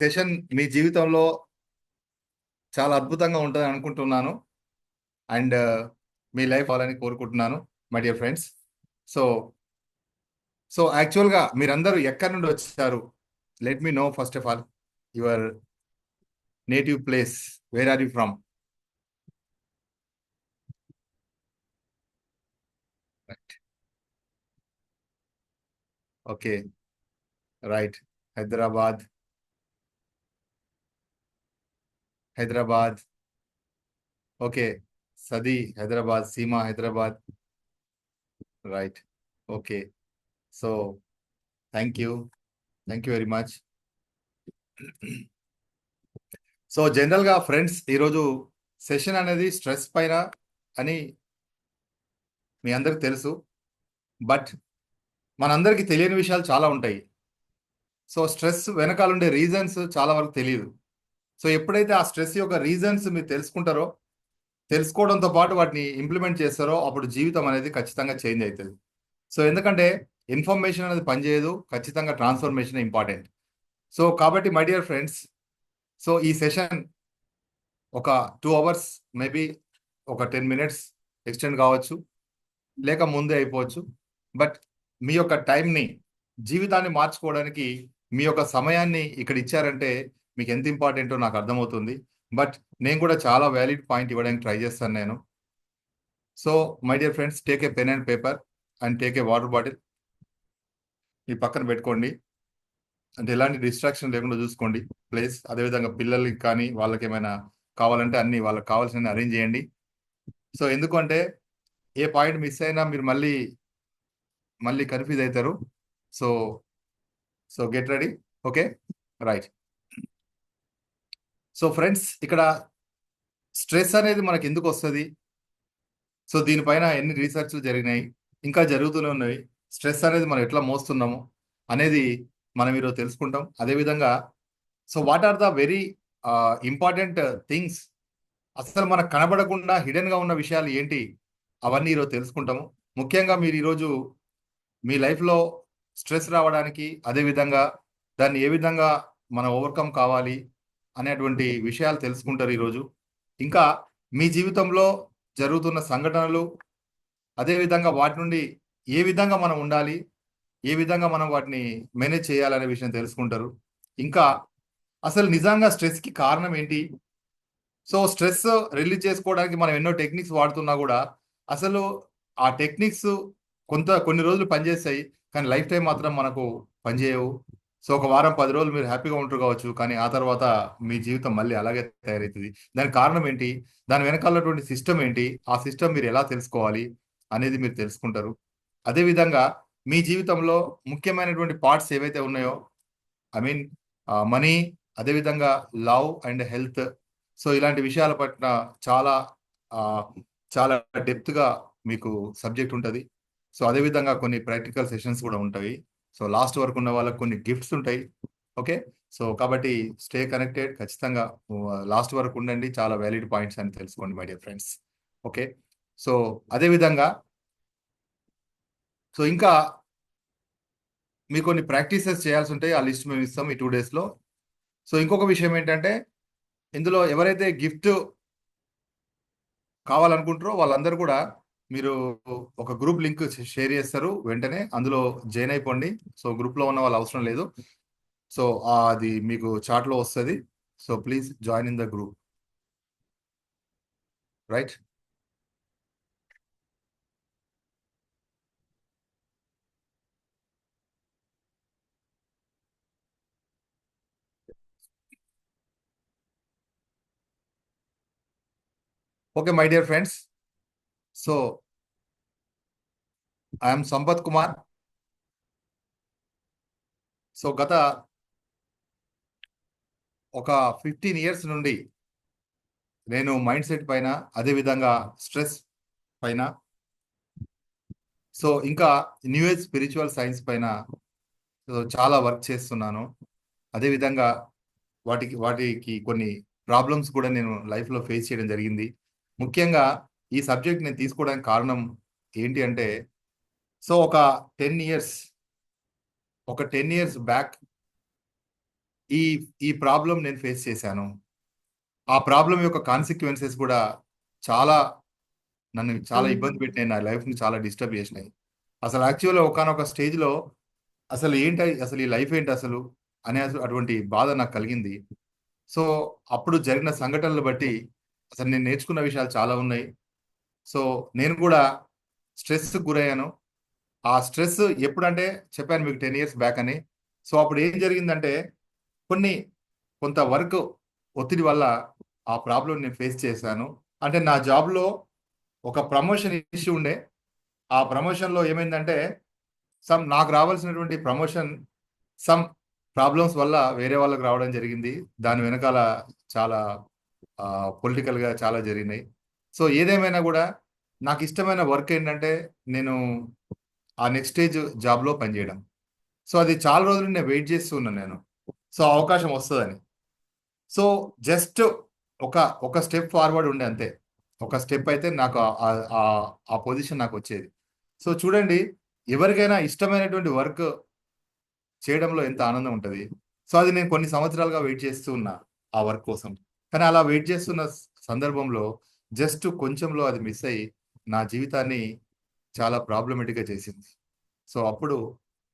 Session మీ జీవితంలో చాలా అద్భుతంగా ఉంటుందని అనుకుంటున్నాను. అండ్ మీ లైఫ్ అవ్వాలని కోరుకుంటున్నాను my dear friends. So so యాక్చువల్గా మీరందరూ ఎక్కడి నుండి వచ్చారు? Let me know first of all your native place. Where are you from? Okay, right. Hyderabad. Hyderabad. Okay. సది Hyderabad, Seema Hyderabad. Right. Okay. So thank you. Thank you very much. So జనరల్గా friends, ఈరోజు session అనేది stress పైన అని మీ అందరికి తెలుసు. బట్ మనందరికీ తెలియని విషయాలు చాలా ఉంటాయి. సో స్ట్రెస్ వెనకాల ఉండే రీజన్స్ చాలా వరకు తెలియదు. సో ఎప్పుడైతే ఆ స్ట్రెస్ యొక్క రీజన్స్ మీరు తెలుసుకుంటారో, తెలుసుకోవడంతో పాటు వాటిని ఇంప్లిమెంట్ చేస్తారో, అప్పుడు జీవితం అనేది ఖచ్చితంగా చేంజ్ అవుతుంది. సో ఎందుకంటే ఇన్ఫర్మేషన్ అనేది పనిచేయదు, ఖచ్చితంగా ట్రాన్స్ఫర్మేషన్ ఇంపార్టెంట్. సో కాబట్టి మై డియర్ ఫ్రెండ్స్, సో ఈ సెషన్ ఒక 2 అవర్స్, మేబీ ఒక 10 మినిట్స్ ఎక్స్టెండ్ కావచ్చు, లేక ముందే అయిపోవచ్చు. బట్ మీ యొక్క టైంని, జీవితాన్ని మార్చుకోవడానికి మీ యొక్క సమయాన్ని ఇక్కడ ఇచ్చారంటే మీకు ఎంత ఇంపార్టెంటో నాకు అర్థమవుతుంది. బట్ నేను కూడా చాలా వ్యాలిడ్ పాయింట్ ఇవ్వడానికి ట్రై చేస్తాను నేను. So my dear friends, take a pen and paper and take a water bottle. మీ పక్కన పెట్టుకోండి. అంటే ఎలాంటి డిస్ట్రాక్షన్ లేకుండా చూసుకోండి ప్లీజ్. అదేవిధంగా పిల్లలకి కానీ వాళ్ళకి ఏమైనా కావాలంటే అన్ని వాళ్ళకి కావాల్సిన అరేంజ్ చేయండి. సో ఎందుకంటే ఏ పాయింట్ మిస్ అయినా మీరు మళ్ళీ మళ్ళీ కన్ఫ్యూజ్ అవుతారు. So so get ready. Okay, right. So friends, ఇక్కడ స్ట్రెస్ అనేది మనకి ఎందుకు వస్తుంది? సో దీనిపైన ఎన్ని రీసెర్చ్లు జరిగినాయి, ఇంకా జరుగుతూనే ఉన్నాయి. స్ట్రెస్ అనేది మనం ఎట్లా మోస్తున్నాము అనేది మనం ఈరోజు తెలుసుకుంటాం. అదేవిధంగా so what are the very important things, అసలు మనకు కనబడకుండా హిడెన్గా ఉన్న విషయాలు ఏంటి, అవన్నీ ఈరోజు తెలుసుకుంటాము. ముఖ్యంగా మీరు ఈరోజు మీ లైఫ్లో స్ట్రెస్ రావడానికి, అదేవిధంగా దాన్ని ఏ విధంగా మనం ఓవర్కమ్ కావాలి అనేటువంటి విషయాలు తెలుసుకుంటారు ఈరోజు. ఇంకా మీ జీవితంలో జరుగుతున్న సంఘటనలు, అదేవిధంగా వాటి నుండి ఏ విధంగా మనం ఉండాలి, ఏ విధంగా మనం వాటిని మేనేజ్ చేయాలనే విషయం తెలుసుకుంటారు. ఇంకా అసలు నిజంగా స్ట్రెస్కి కారణం ఏంటి? సో స్ట్రెస్ రిలీజ్ చేసుకోవడానికి మనం ఎన్నో టెక్నిక్స్ వాడుతున్నా కూడా అసలు ఆ టెక్నిక్స్ కొన్ని రోజులు పనిచేస్తాయి, కానీ లైఫ్ టైం మాత్రం మనకు పనిచేయవు. సో ఒక వారం 10 రోజులు మీరు హ్యాపీగా ఉంటారు కావచ్చు, కానీ ఆ తర్వాత మీ జీవితం మళ్ళీ అలాగే తయారవుతుంది. దానికి కారణం ఏంటి, దాని వెనకాలటువంటి సిస్టమ్ ఏంటి, ఆ సిస్టమ్ మీరు ఎలా తెలుసుకోవాలి అనేది మీరు తెలుసుకుంటారు. అదేవిధంగా మీ జీవితంలో ముఖ్యమైనటువంటి పార్ట్స్ ఏవైతే ఉన్నాయో, ఐ మీన్ మనీ, అదేవిధంగా లవ్ అండ్ హెల్త్. సో ఇలాంటి విషయాల పట్ల చాలా ఆ, చాలా డెప్త్గా మీకు సబ్జెక్ట్ ఉంటుంది. సో అదేవిధంగా కొన్ని ప్రాక్టికల్ సెషన్స్ కూడా ఉంటాయి. సో లాస్ట్ వరకు ఉన్న వాళ్ళకి కొన్ని గిఫ్ట్స్ ఉంటాయి. ఓకే. సో కాబట్టి స్టే కనెక్టెడ్, ఖచ్చితంగా లాస్ట్ వరకు ఉండండి. చాలా వ్యాలిడ్ పాయింట్స్ అని తెలుసుకోండి my dear friends. Okay. So అదేవిధంగా సో ఇంకా మీకు కొన్ని ప్రాక్టీసెస్ చేయాల్సి ఉంటాయి. ఆ లిస్ట్ మేము ఇస్తాం ఈ 2 డేస్లో. సో ఇంకొక విషయం ఏంటంటే, ఇందులో ఎవరైతే గిఫ్ట్ కావాలనుకుంటారో వాళ్ళందరూ కూడా మీరు ఒక గ్రూప్ లింక్ షేర్ చేస్తారు, వెంటనే అందులో జాయిన్ అయిపోండి. సో గ్రూప్లో ఉన్న వాళ్ళు అవసరం లేదు. సో అది మీకు చాట్లో వస్తుంది. So please join in the group, right. Okay my dear friends, so I'm Sampath Kumar. So గత ఒక 15 ఇయర్స్ నుండి నేను మైండ్ సెట్ పైన, అదేవిధంగా స్ట్రెస్ పైన, సో ఇంకా న్యూ ఏజ్ స్పిరిచువల్ సైన్స్ పైన చాలా వర్క్ చేస్తున్నాను. అదేవిధంగా వాటికి కొన్ని ప్రాబ్లమ్స్ కూడా నేను లైఫ్లో ఫేస్ చేయడం జరిగింది. ముఖ్యంగా ఈ సబ్జెక్ట్ నేను తీసుకోవడానికి కారణం ఏంటి అంటే, సో ఒక 10 ఇయర్స్ బ్యాక్ ఈ ఈ ప్రాబ్లం నేను ఫేస్ చేశాను. ఆ ప్రాబ్లం యొక్క కాన్సిక్వెన్సెస్ కూడా చాలా నన్ను చాలా ఇబ్బంది పెట్టినాయి. నా లైఫ్‌ని చాలా డిస్టర్బ్ చేసినాయి. అసలు యాక్చువల్‌గా ఒకానొక స్టేజ్‌లో అసలు ఏంటి అసలు ఈ లైఫ్ ఏంటి అసలు? అనే అటువంటి బాధ నాకు కలిగింది. సో, అప్పుడు జరిగిన సంఘటనలు బట్టి అసలు నేను నేర్చుకున్న విషయాలు చాలా ఉన్నాయి. సో, నేను కూడా స్ట్రెస్‌కి గురయ్యాను. ఆ స్ట్రెస్ ఎప్పుడంటే చెప్పాను మీకు 10 ఇయర్స్ బ్యాక్ అని. సో, అప్పుడు ఏం జరిగిందంటే కొన్ని కొంత వర్క్ ఒత్తిడి వల్ల ఆ ప్రాబ్లమ్ నేను ఫేస్ చేశాను. అంటే నా జాబ్‌లో ఒక ప్రమోషన్ ఇష్యూ ఉండే. ఆ ప్రమోషన్‌లో ఏమైందంటే నాకు రావాల్సినటువంటి ప్రమోషన్ సమ్ ప్రాబ్లమ్స్ వల్ల వేరే వాళ్ళకి రావడం జరిగింది. దాని వెనకాల చాలా పొలిటికల్‌గా చాలా జరిగినాయి. సో, ఏదేమైనా గూడా నాకిష్టమైన వర్క్ ఏంటంటే నేను ఆ నెక్స్ట్ స్టేజ్ జాబ్‌లో పనిజేయడం. సో, అది చాలా రోజుల నుండి నేను వెయిట్ చేస్తూ ఉన్నాను నేను. సో, అవకాశం వస్తదని. సో, జస్ట్ ఒక, ఒక స్టెప్ ఫార్వర్డ్ ఉండే అంతే. ఒక స్టెప్ అయితే నాకు ఆ పొజిషన్ నాకొచ్చేది. సో, చూడండి ఎవరికైనా ఇష్టమైనటువంటి వర్క్ చేయడంలో ఎంత ఆనందం ఉంటది. సో, అది నేను కొన్ని సంవత్సరాలుగా వెయిట్ చేస్తూ ఉన్నా ఆ వర్క్ కోసం. కానీ అలా వెయిట్ చేస్తున్న సందర్భంలో జస్ట్ కొంచెంలో అది మిస్ అయ్యి నా జీవితాన్ని చాలా ప్రాబ్లమాటిక్‌గా చేసింది. సో, అప్పుడు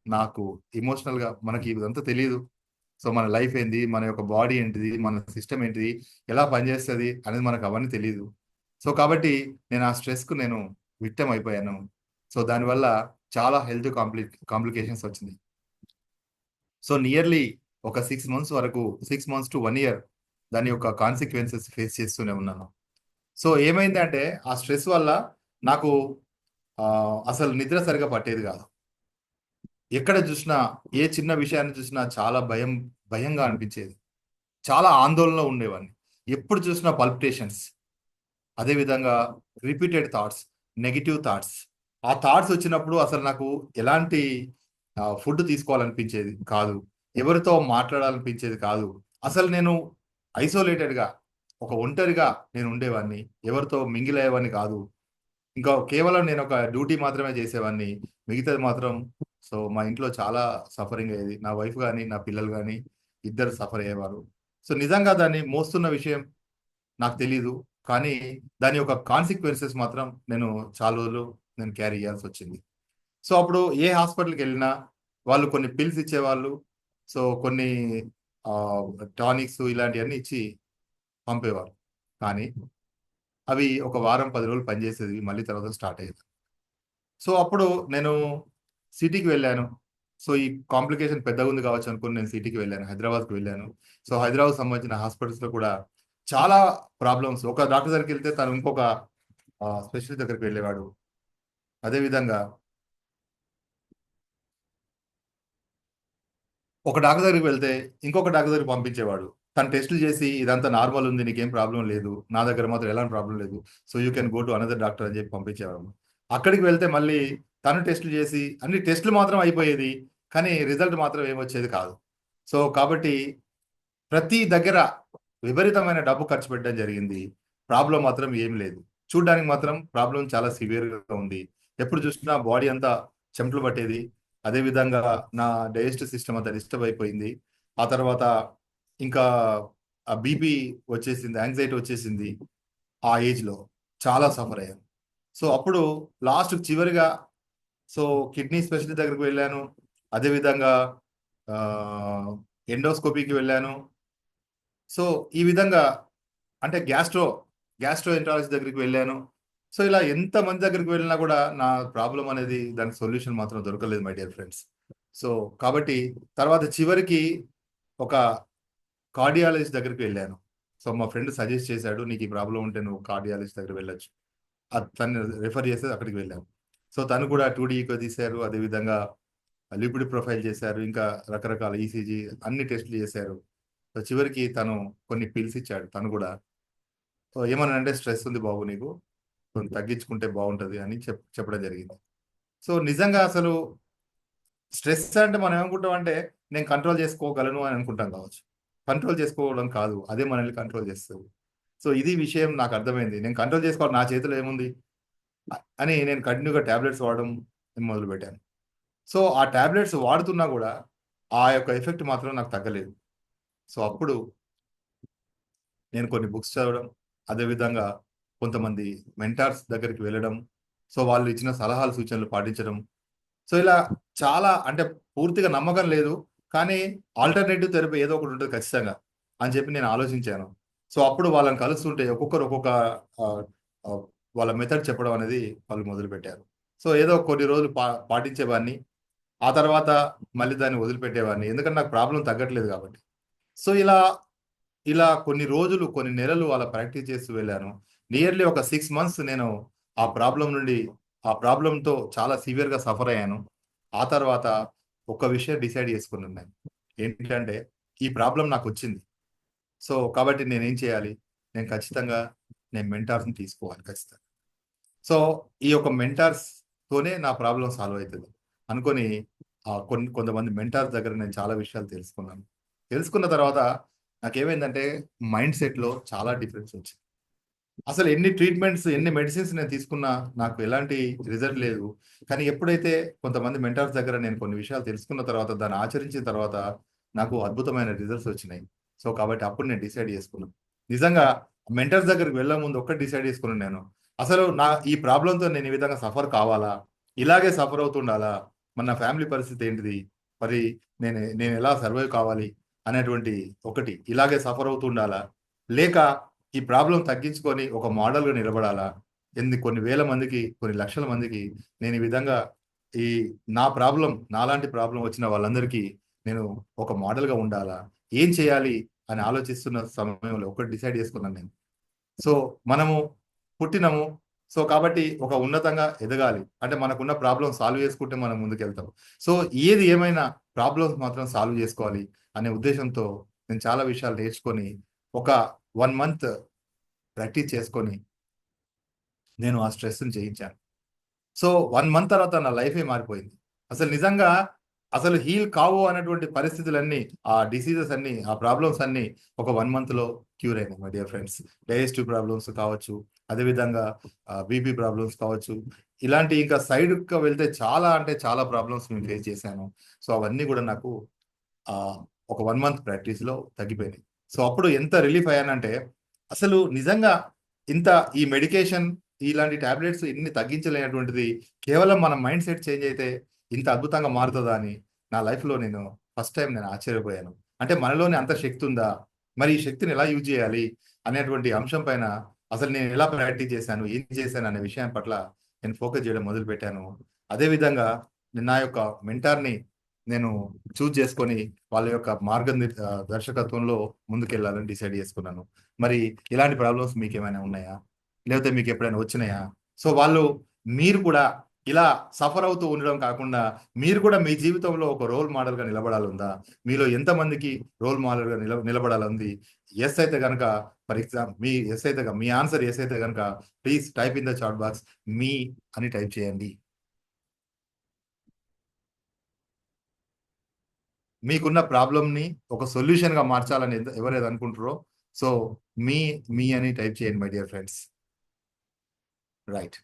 నాకు ఎమోషనల్‌గా మనకి ఇదంతా తెలీదు. సో, మన లైఫ్ ఏంది? మన యొక్క బాడీ ఏంటిది? మన సిస్టమ్ ఏంటిది? ఎలా పనిచేస్తది? అనేది మనకు అవన్నీ తెలీదు. సో, కాబట్టి నేను ఆ స్ట్రెస్‌కు నేను విక్టిమ్ అయిపోయాను. సో, దానివల్ల చాలా హెల్త్ కాంప్లికేషన్స్ వచ్చినియి. సో, నియర్‌లీ ఒక 6 మంత్స్ వరకు 6 మంత్స్ టు 1 ఇయర్ దాని యొక్క కాన్సిక్వెన్సెస్ ఫేస్ చేస్తూనే ఉన్నాను. సో, ఏమైందంటే ఆ స్ట్రెస్ వల్ల నాకు అసలు నిద్ర సరిగ్గా పట్టేది గాదు. ఎక్కడ జూసినా, ఏ చిన్న విషయాన్ని చూసినా చాలా భయంగా అనిపించేది. చాలా ఆందోళనలో ఉండేవాడిని. ఎప్పుడు చూసినా పల్పిటేషన్స్. అదే విధంగా రిపీటెడ్ థాట్స్, నెగెటివ్ థాట్స్. ఆ థాట్స్ వచ్చినప్పుడు అసలు నాకు ఎలాంటి ఫుడ్ తీసుకోవాలనిపించేది కాదు. ఎవరితో మాట్లాడాలనిపించేది కాదు. అసలు నేను ఐసోలేటెడ్‌గా, ఒక ఒంటరిగా నేను ఉండేవాడిని. ఎవరితో మింగిల్ అయ్యేవాడిని కాదు. ఇంకా కేవలం నేనొక డ్యూటీ మాత్రమే చేసేవాడిని. మిగతాది మాత్రం సో, మా ఇంట్లో చాలా సఫరింగ్ అయ్యేది. నా వైఫ్ గాని, నా పిల్లలు గాని ఇద్దరు సఫర్ అయ్యేవారు. సో, నిజంగా దాన్ని మోస్తున్న విషయం నాకు తెలీదు. కానీ దాని యొక్క కాన్సిక్వెన్సెస్ మాత్రం నేను చాలా రోజులు నేను క్యారీ చేయాల్సొచ్చింది. సో, అప్పుడు ఏ హాస్పిటల్‌కెళ్ళినా వాళ్ళు కొన్ని పిల్స్ ఇచ్చేవాళ్ళు. సో, కొన్ని ఆహ్, టానిక్స్ ఇలాంటియన్నీ ఇచ్చి పంపేవారు. కానీ అవి ఒక వారం, 10 రోజులు పనిచేసేది. మళ్ళీ తర్వాత స్టార్ట్ అయ్యేది. సో, అప్పుడు నేను సిటీకి వెళ్ళాను. సో, ఈ కాంప్లికేషన్ పెద్దగుంది కావచ్చు అనుకోని నేను సిటీకి వెళ్ళాను. హైదరాబాద్‌కి వెళ్ళాను. సో, హైదరాబాద్‌కి సంబంధించిన హాస్పిటల్స్‌లో కూడా చాలా ప్రాబ్లమ్స్. ఒక డాక్టర్ దగ్గరికెళ్తే తను ఇంకొక స్పెషలిస్ట్ దగ్గరికి వెళ్ళేవాడు. అదే విధంగా ఒక డాక్టర్ దగ్గరికి వెళ్తే ఇంకొక డాక్టర్ దగ్గరికి పంపించేవాడు. తను టెస్టులు చేసి ఇదంతా నార్మల్ ఉంది. నీకేం ప్రాబ్లమ్ లేదు. నా దగ్గర మాత్రం ఎలాంటి ప్రాబ్లమ్ లేదు. So, you can go to another doctor అని చెప్పి పంపించేవాడు. అక్కడికి వెళ్తే మళ్ళీ తను టెస్టులు చేసి అన్ని టెస్టులు మాత్రం అయిపోయేది. కానీ రిజల్ట్ మాత్రం ఏమొచ్చేది కాదు. సో, కాబట్టి ప్రతి దగ్గర విపరీతమైన డబ్బు ఖర్చు పెట్టడం జరిగింది. ప్రాబ్లమ్ మాత్రం ఏం లేదు. చూడ్డానికి మాత్రం ప్రాబ్లమ్ చాలా సివియర్‌గా ఉంది. ఎప్పుడు చూసినా బాడీ అంతా చెమటలు పట్టేది. అదే విధంగా నా డైజెస్టివ్ సిస్టమ్ అంతా డిస్టర్బ్ అయిపోయింది. ఆ తర్వాత ఇంకా బీపీ వచ్చేసింది. యాంక్సైటీ వచ్చేసింది. ఆ ఏజ్‌లో చాలా సఫర్ అయ్యాను. సో, అప్పుడు లాస్ట్‌కి చివరిగా సో, కిడ్నీ స్పెషలిస్ట్ దగ్గరికి వెళ్ళాను. అదే విధంగా ఆహ్, ఎండోస్కోపీకి వెళ్ళాను. సో, ఈ విధంగా అంటే గ్యాస్ట్రోఎంటరాలజిస్ట్ దగ్గరికి వెళ్ళాను. సో, ఇలా ఎంతమంది దగ్గరికి వెళ్ళినా కూడా నా ప్రాబ్లమ్ అనేది దానికి సొల్యూషన్ మాత్రం దొరకలేదు మై డియర్ ఫ్రెండ్స్. సో, కాబట్టి తర్వాత చివరికి ఒక కార్డియాలజిస్ట్ దగ్గరికి వెళ్ళాను. సో, మా ఫ్రెండ్ సజెస్ట్ చేసాడు. "నీకు ఈ ప్రాబ్లమ్ ఉంటే నువ్వు కార్డియాలజిస్ట్ దగ్గరికి వెళ్ళొచ్చు." తను రిఫర్ చేస్తే అక్కడికి వెళ్ళాను. సో, తను కూడా 2డీ ఈకో తీశారు. అదే విధంగా లిపిడ్ ప్రొఫైల్ చేశారు. ఇంకా రకరకాల ఈసీజీ అన్ని టెస్ట్‌లు చేశారు. సో, చివరికి తను కొన్ని పిల్స్ ఇచ్చాడు తను గూడా. సో, ఏమన్నానంటే, "స్ట్రెస్ ఉంది బాబు నీకు. కొంచెం తగ్గించుకుంటే బావుంటది" అని చెప్పడం జరిగింది. సో, నిజంగా అసలు స్ట్రెస్ అంటే మనం ఏమనుకుంటామంటే, నేను కంట్రోల్ చేసుకోగలను అని అనుకుంటాం కావచ్చు. కంట్రోల్ చేసుకోవడం కాదు. అదే మనల్ని కంట్రోల్ చేస్తది. సో, ఇది విషయం నాకు అర్థమైంది. నేను కంట్రోల్ చేసుకోవాలి. నా చేతిలో ఏముంది? అని నేను కంటిన్యూ‌గా టాబ్లెట్స్ వాడడం మొదలుపెట్టాను. సో, ఆ టాబ్లెట్స్ వాడుతున్నా గూడా, ఆ యొక్క ఎఫెక్ట్ మాత్రం నాకు తగ్గలేదు. సో అప్పుడు నేను కొన్ని బుక్స్ చదవడం, అదేవిధంగా కొంతమంది మెంటార్స్ దగ్గరికి వెళ్ళడం, సో వాళ్ళు ఇచ్చిన సలహాలు, సూచనలు పాటించడం. సో ఇలా చాలా అంటే పూర్తిగా నమ్మకం లేదు. కానీ ఆల్టర్‌నేటివ్ థెరపీ ఏదో ఒకటి ఉంటది ఖచ్చితంగా అని చెప్పి నేను ఆలోచించాను. సో అప్పుడు వాళ్ళని కలుస్తుంటే ఒక్కొక్కరు ఒక్కొక్క ఆహ్, ఆహ్, వాళ్ళ మెథడ్ చెప్పడం అనేది వాళ్ళు మొదలుపెట్టారు. సో ఏదో కొన్ని రోజులు పాటించేవాడిని. ఆ తర్వాత మళ్ళీ దాన్ని వదిలిపెట్టేవాడిని. ఎందుకంటే నాకు ప్రాబ్లమ్ తగ్గట్లేదు కాబట్టి. సో ఇలా కొన్ని రోజులు, కొన్ని నెలలు అలా ప్రాక్టీస్ చేస్తూ వెళ్ళాను. నియర్లీ ఒక 6 మంత్స్ నేను ఆ ప్రాబ్లమ్ నుండి ఆ ప్రాబ్లమ్‌తో చాలా సివియర్‌గా సఫర్ అయ్యాను. ఆ తర్వాత ఒక విషయం డిసైడ్ చేసుకున్నాను నేను. ఏంటంటే ఈ ప్రాబ్లమ్ నాకొచ్చింది. సో, కాబట్టి నేనేం చేయాలి? నేను ఖచ్చితంగా మెంటార్స్‌ని తీసుకోవాలి ఖచ్చితంగా. సో, ఈ యొక్క మెంటార్స్‌తోనే నా ప్రాబ్లమ్ సాల్వ్ అయితది అనుకోని కొంతమంది మెంటార్స్ దగ్గర నేను చాలా విషయాలు తెలుసుకున్నాను. తెలుసుకున్న తర్వాత నాకేమైందంటే మైండ్ సెట్‌లో చాలా డిఫరెన్స్ వచ్చింది. అసలు ఎన్ని ట్రీట్మెంట్స్, ఎన్ని మెడిసిన్స్ నేను తీసుకున్నా నాకు ఎలాంటి రిజల్ట్ లేదు. కానీ ఎప్పుడైతే కొంతమంది మెంటార్స్ దగ్గర నేను కొన్ని విషయాలు తెలుసుకున్న తర్వాత, దాన్ని ఆచరించిన తర్వాత నాకు అద్భుతమైన రిజల్ట్స్ వచ్చినాయి. సో, కాబట్టి అప్పుడు నేను డిసైడ్ చేసుకున్నాను. నిజంగా మెంటర్స్ దగ్గరికి వెళ్ళే ముందు ఒక్కటి డిసైడ్ చేసుకున్నాను నేను. అసలు ఈ ప్రాబ్లమ్‌తో నేను ఈ విధంగా సఫర్ కావాలా? ఇలాగే సఫర్ అవుతుండాలా? మరి నా ఫ్యామిలీ పరిస్థితి ఏంటిది? మరి నేనెలా సర్వైవ్ కావాలి? అనేటువంటి ఒకటి ఇలాగే సఫర్ అవుతూ ఉండాలా? లేక ఈ ప్రాబ్లమ్ తగ్గించుకొని ఒక మోడల్‌గా నిలబడాలా? కొన్ని వేల మందికి, కొన్ని లక్షల మందికి నేను ఈ విధంగా ఈ నాలాంటి ప్రాబ్లమ్ వచ్చిన వాళ్ళందరికీ నేను ఒక మోడల్‌గా ఉండాలా? ఏం చేయాలి? అని ఆలోచిస్తున్న సమయంలో ఒకటి డిసైడ్ చేసుకున్నాను నేను. సో, మనము పుట్టినము. సో, కాబట్టి ఒక ఉన్నతంగా ఎదగాలి. అంటే మనకున్న ప్రాబ్లమ్ సాల్వ్ చేసుకుంటే మనం ముందుకెళ్తాం. సో, ఏది ఏమైనా ప్రాబ్లమ్స్ మాత్రం సాల్వ్ చేసుకోవాలి అనే ఉద్దేశ్యంతో నేను చాలా విషయాలు నేర్చుకొని ఒక 1 మంత్ ప్రాక్టీస్ చేసుకొని నేను ఆ స్ట్రెస్‌ని జయించాను. సో, 1 మంత్ తర్వాత నా లైఫే మారిపోయింది. అసలు నిజంగా అసలు హీల్ కావు అన్నటువంటి పరిస్థితులన్నీ, ఆ డిసీజెస్ అన్నీ, ఆ ప్రాబ్లమ్స్ అన్నీ ఒక 1 మంత్‌లో క్యూర్ అయినాయి my dear friends. Digestive problems కావచ్చు, అదేవిధంగా బీపీ ప్రాబ్లమ్స్ కావచ్చు, ఇలాంటి ఇంకా సైడ్‌గా వెళ్తే చాలా అంటే చాలా ప్రాబ్లమ్స్ నేను ఫేస్ చేశాను. సో, అవన్నీ గూడా నాకు ఆహ్, ఒక 1 మంత్ ప్రాక్టీస్‌లో తగ్గిపోయినాయి. సో, అప్పుడు ఎంత రిలీఫ్ అయ్యానంటే, అసలు నిజంగా ఇంత ఈ మెడికేషన్, ఇలాంటి టాబ్లెట్స్ ఇన్ని తగ్గించలేనటువంటిది, కేవలం మన మైండ్ సెట్ చేంజ్ అయితే ఇంత అద్భుతంగా మారుతదా అని నా లైఫ్‌లో ఫస్ట్ టైమ్ నేను ఆశ్చర్యపోయాను. అంటే మనలోనే అంత శక్తి ఉందా? మరి ఈ శక్తిని ఎలా యూజ్ చేయాలి? అనేటువంటి అంశం పైన అసలు నేను ఎలా ప్రాక్టీస్ చేశాను? ఏం చేశాను? అనే విషయం పట్ల నేను ఫోకస్ చేయడం మొదలుపెట్టాను. అదే విధంగా నా యొక్క మెంటార్‌ని నేను చూజ్ చేసుకొని వాళ్ళ యొక్క దర్శకత్వంలో ముందుకెళ్ళాలని డిసైడ్ చేసుకున్నాను. మరి ఇలాంటి ప్రాబ్లమ్స్ మీకేమైనా ఉన్నాయా? లేకపోతే మీకెప్పుడైనా వచ్చినాయా? సో, మీరు కూడా ఇలా సఫర్ అవుతూ ఉండడం కాకుండా, మీరు కూడా మీ జీవితంలో ఒక రోల్ మోడల్‌గా నిలబడాలుందా? మీలో ఎంతమందికి రోల్ మోడల్‌గా నిలబడాలని యెస్ అయితే గనక మీ ఆన్సర్ యెస్ అయితే గనక please type in the chat box మీ అని టైప్ చేయండి. మీకున్న ప్రాబ్లమ్‌ని ఒక సొల్యూషన్‌గా మార్చాలని ఎవరైతే అనుకుంటారో, సో, మీ, మీ అని టైప్ చేయండి my dear friends. Right.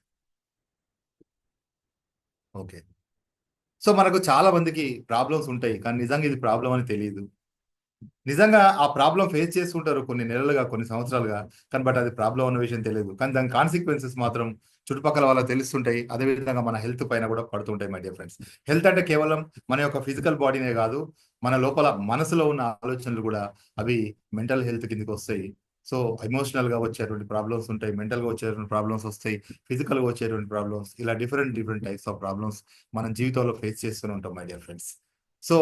Okay. So, మనకు చాలా మందికి ప్రాబ్లమ్స్ ఉంటాయి. కానీ నిజంగా ఇది ప్రాబ్లమ్ అని తెలీదు. నిజంగా ఆ ప్రాబ్లమ్ ఫేస్ చేస్తుంటారు కొన్ని నెలలుగా, కొన్ని సంవత్సరాలుగా. అది ప్రాబ్లమ్ అన్న విషయం తెలీదు. కానీ దాని కాన్సిక్వెన్సెస్ మాత్రం చుట్టుపక్కల వాళ్ళకి తెలుస్తుంటాయి. అదే విధంగా మన హెల్త్ పైన కూడా పడుతుంటాయి మై డియర్ ఫ్రెండ్స్. హెల్త్ అంటే కేవలం మన యొక్క ఫిజికల్ బాడీనే గాదు. మన లోపల మనసులో ఉన్న ఆలోచనలు గూడా అవి మెంటల్ హెల్త్ కిందకొస్తాయి. సో, ఎమోషనల్‌గా వచ్చేటువంటి ప్రాబ్లమ్స్ ఉంటాయి. మెంటల్‌గా వచ్చేటువంటి ప్రాబ్లమ్స్ వస్తాయి. ఫిజికల్‌గా వచ్చేటువంటి ప్రాబ్లమ్స్ ఇలా different, different types of problems మనం జీవితంలో ఫేస్ చేస్తూనే ఉంటాం మై డియర్ ఫ్రెండ్స్. సో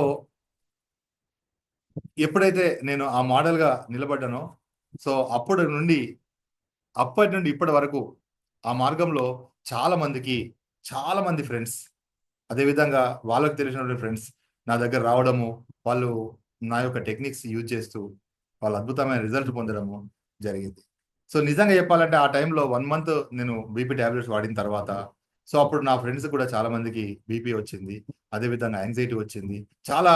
ఎప్పుడైతే నేను ఆ మోడల్‌గా నిలబడ్డానో, సో, అప్పటి నుండి ఇప్పటి వరకు ఆ మార్గంలో చాలా మందికి, చాలా మంది ఫ్రెండ్స్, అదే విధంగా వాళ్ళకి తెలిసినటువంటి ఫ్రెండ్స్ నా దగ్గర రావడము, వాళ్ళు నా యొక్క టెక్నిక్స్ యూజ్ చేస్తూ, వాళ్ళు అద్భుతమైన రిజల్ట్ పొందడము జరిగింది. సో, నిజంగా చెప్పాలంటే ఆ టైంలో 1 మంత్ నేను బీపీ టాబ్లెట్స్ వాడిన తర్వాత, సో, అప్పుడు నా ఫ్రెండ్స్ కూడా చాలా మందికి బీపీ వచ్చింది. అదే విధంగా యాంక్సైటీ వచ్చింది. చాలా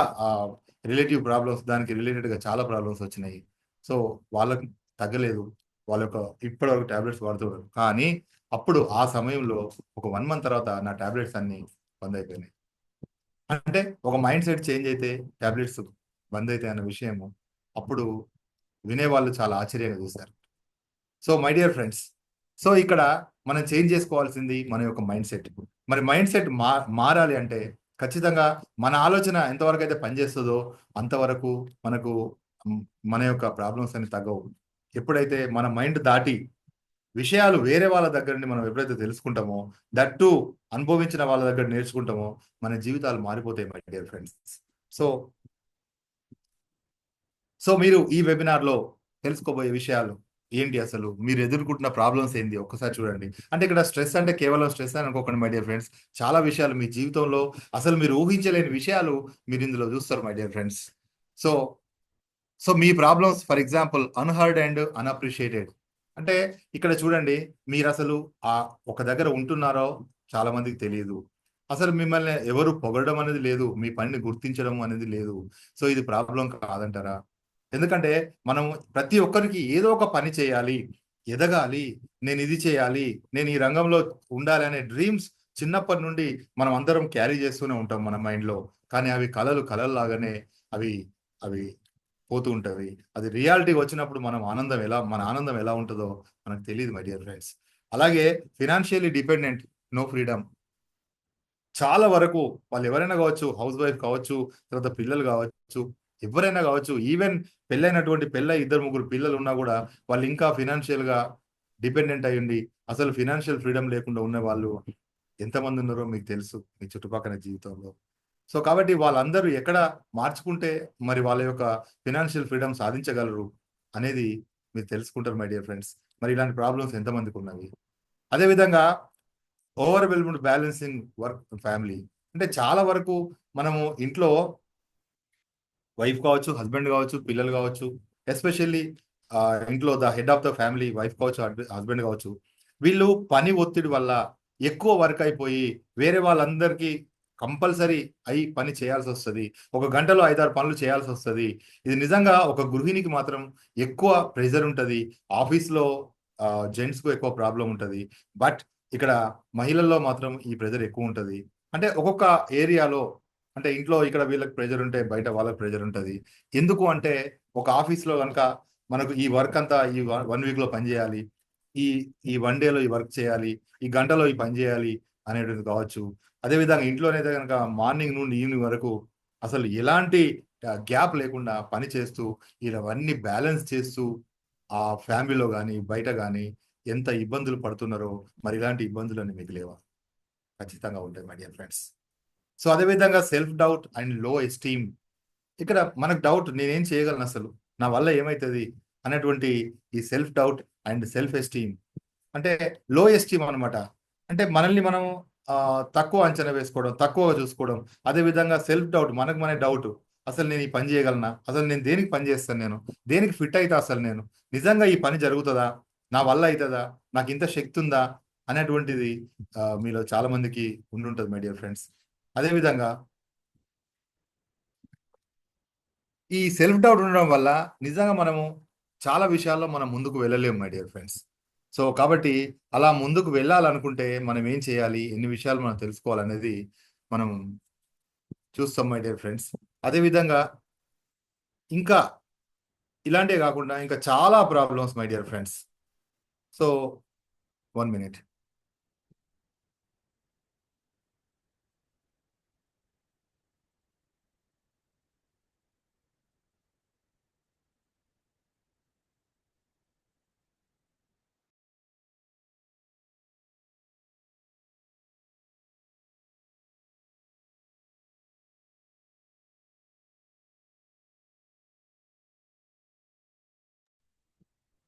రిలేటివ్ ప్రాబ్లమ్స్ దానికి రిలేటెడ్‌గా చాలా ప్రాబ్లమ్స్ వచ్చినాయి. సో, వాళ్ళకి తగ్గలేదు. వాళ్ళ యొక్క ఇప్పటివరకు టాబ్లెట్స్ వాడుతున్నారు. కానీ అప్పుడు ఆ సమయంలో ఒక 1 మంత్ తర్వాత నా టాబ్లెట్స్ అన్నీ బందయిపోయినాయి. అంటే ఒక మైండ్ సెట్ చేంజ్ అయితే టాబ్లెట్స్ బందయితాయి అన్న విషయము అప్పుడు వినేవాళ్ళు చాలా ఆశ్చర్యంగా చూశారు. So my dear friends, so ఇక్కడ మనం చేంజ్ చేసుకోవాల్సింది మన యొక్క మైండ్ సెట్. మరి మైండ్ సెట్ మారాలి అంటే ఖచ్చితంగా మన ఆలోచన ఎంతవరకు అయితే పనిచేస్తుందో అంతవరకు మనకు మ్, మన యొక్క ప్రాబ్లమ్స్ అని తగ్గవు. ఎప్పుడైతే మన మైండ్ దాటి విషయాలు వేరే వాళ్ళ దగ్గర నుండి మనం ఎప్పుడైతే తెలుసుకుంటామో, దట్ టు అనుభవించిన వాళ్ళ దగ్గర నేర్చుకుంటామో, మన జీవితాలు మారిపోతాయి my dear friends. So so మీరు ఈ వెబినార్‌లో తెలుసుకోబోయే విషయాలు ఏంటి అసలు? మీరు ఎదుర్కొంటున్న ప్రాబ్లమ్స్ ఏంది? ఒక్కసారి చూడండి. అంటే ఇక్కడ స్ట్రెస్ అంటే కేవలం స్ట్రెస్ అని అనుకోకండి మై డియర్ ఫ్రెండ్స్. చాలా విషయాలు మీ జీవితంలో అసలు మీరు ఊహించలేని విషయాలు మీరు ఇందులో చూస్తారు my dear friends. So, so me problems for example unheard and unappreciated. అంటే ఇక్కడ చూడండి, మీరసలు ఒక దగ్గర ఉంటున్నారో చాలా మందికి తెలీదు. అసలు మిమ్మల్ని ఎవరు పొగడడం అనేది లేదు. మీ పనిని గుర్తించడం అనేది లేదు. సో ఇది ప్రాబ్లమ్ కాదంటారా? ఎందుకంటే మనం ప్రతి ఒక్కరికి ఏదో ఒక పని చేయాలి, ఎదగాలి, నేను ఇది చేయాలి, నేను ఈ రంగంలో ఉండాలి అనే డ్రీమ్స్ చిన్నప్పటి నుండి మనం అందరం క్యారీ చేస్తూనే ఉంటాం మన మైండ్‌లో. కానీ అవి కలలు కలల్లాగానే అవి అవి పోతూ ఉంటవి. అది రియాలిటీ వచ్చినప్పుడు మన ఆనందం ఎలా ఉంటదో మనకు తెలీదు మై డియర్ ఫ్రెండ్స్. అలాగే ఫైనాన్షియల్లీ డిపెండెంట్, నో ఫ్రీడమ్. చాలా వరకు వాళ్ళెవరైనా గావచ్చు, హౌస్ వైఫ్ కావచ్చు, తర్వాత పిల్లలు గావచ్చు, ఎవ్వరైనా గావచ్చు, ఈవెన్ పెళ్ళై 2, 3 పిల్లలున్నా గూడా వాళ్ళింకా ఫైనాన్షియల్‌గా డిపెండెంట్ అయ్యుండి, అసలు ఫైనాన్షియల్ ఫ్రీడమ్ లేకుండా ఉన్నవాళ్ళు ఎంతమందున్నారో మీకు తెలుసు మీ చుట్టుపక్కల జీవితంలో. సో, కాబట్టి వాళ్ళందరూ ఎక్కడ మార్చుకుంటే మరి వాళ్ళ యొక్క ఫైనాన్షియల్ ఫ్రీడమ్ సాధించగలరు అనేది మీరు తెలుసుకుంటారు మై డియర్ ఫ్రెండ్స్. మరి ఇలాంటి ప్రాబ్లమ్స్ ఎంతమందికున్నవి? అదే విధంగా ఓవర్‌వెల్మ్డ్ బ్యాలెన్సింగ్ వర్క్, ఫ్యామిలీ. అంటే చాలా వరకు మనము ఇంట్లో వైఫ్ కావచ్చు, హస్బెండ్ కావచ్చు, పిల్లలు కావచ్చు, ఎస్పెషల్లీ ఇంట్లో the head of the family wife కావచ్చు, హస్బెండ్ కావచ్చు. వీళ్ళు పని ఒత్తిడి వల్ల ఎక్కువ వర్క్ అయిపోయి వేరే వాళ్ళందరికీ కంపల్సరీ పని చేయాల్సొస్తది. ఒక గంటలో 5, 6 పనులు చేయాల్సొస్తది. ఇది నిజంగా ఒక గృహిణికి మాత్రం ఎక్కువ ప్రెషర్ ఉంటది. ఆఫీస్‌లో జెంట్స్‌కు ఎక్కువ ప్రాబ్లమ్ ఉంటది. బట్ ఇక్కడ మహిళల్లో మాత్రం ఈ ప్రెషర్ ఎక్కువుంటది. అంటే ఒక్కొక్క ఏరియాలో, అంటే ఇంట్లో ఇక్కడ వీళ్ళకి ప్రెషర్ ఉంటే బయట వాళ్ళకి ప్రెషర్ ఉంటది. ఎందుకు అంటే ఒక ఆఫీస్‌లో గనక మనకు ఈ వర్క్ అంతా ఈ 1 వీక్‌లో పని చేయాలి. ఈ ఈ 1 డేలో ఈ వర్క్ చేయాలి. ఈ గంటలో ఈ పని చేయాలి అనేటిది కావచ్చు. అదే విధంగా ఇంట్లోనైతే గనక మార్నింగ్ నుండి ఈవినింగ్ వరకు అసలు ఎలాంటి గ్యాప్ లేకుండా పని చేస్తూ ఇవన్నీ బ్యాలెన్స్ చేస్తూ ఆ ఫ్యామిలీలో గాని, బయట గాని ఎంత ఇబ్బందులు పడుతున్నారో మరి ఇలాంటి ఇబ్బందులన్నీ మీకు లేవా? ఖచ్చితంగా ఉంటాయి మై డియర్ ఫ్రెండ్స్. సో, అదే విధంగా సెల్ఫ్ డౌట్ అండ్ లో ఎస్టీమ్. ఇక్కడ మనకు డౌట్, నేనేం చేయగలనసలు? నా వల్ల ఏమైతది? అనేటువంటి ఈ self doubt and self esteem. అంటే లో ఎస్టీమ్ అనమాట. అంటే మనల్ని మనం తక్కువ అంచనా వేసుకోవడం, తక్కువగా చూసుకోవడం. అదే విధంగా సెల్ఫ్ డౌట్, మనకు మనమే డౌట్. అసలు నేను ఈ పని చేయగలనా? అసలు నేను దేనికి పని చేస్తాను నేను? దేనికి ఫిట్ అయితా అసలు నేను? నిజంగా ఈ పని జరుగుతదా? నా వల్ల అయితదా? నాకింత శక్తి ఉందా? అనేటువంటిది మీలో చాలా మందికి ఉండుంటది మై డియర్ ఫ్రెండ్స్. అదే విధంగా ఈ సెల్ఫ్ డౌట్ ఉండడం వల్ల నిజంగా మనము చాలా విషయాల్లో మనం ముందుకు వెళ్ళలేము మై డియర్ ఫ్రెండ్స్. సో, కాబట్టి అలా ముందుకు వెళ్ళాలనుకుంటే మనం ఏం చేయాలి? ఎన్ని విషయాలు మనం తెలుసుకోవాలనేది మనం చూస్తాం మై డియర్ ఫ్రెండ్స్. అదే విధంగా ఇంకా ఇలాంటివే కాకుండా ఇంకా చాలా problems my dear friends. So, 1 minute.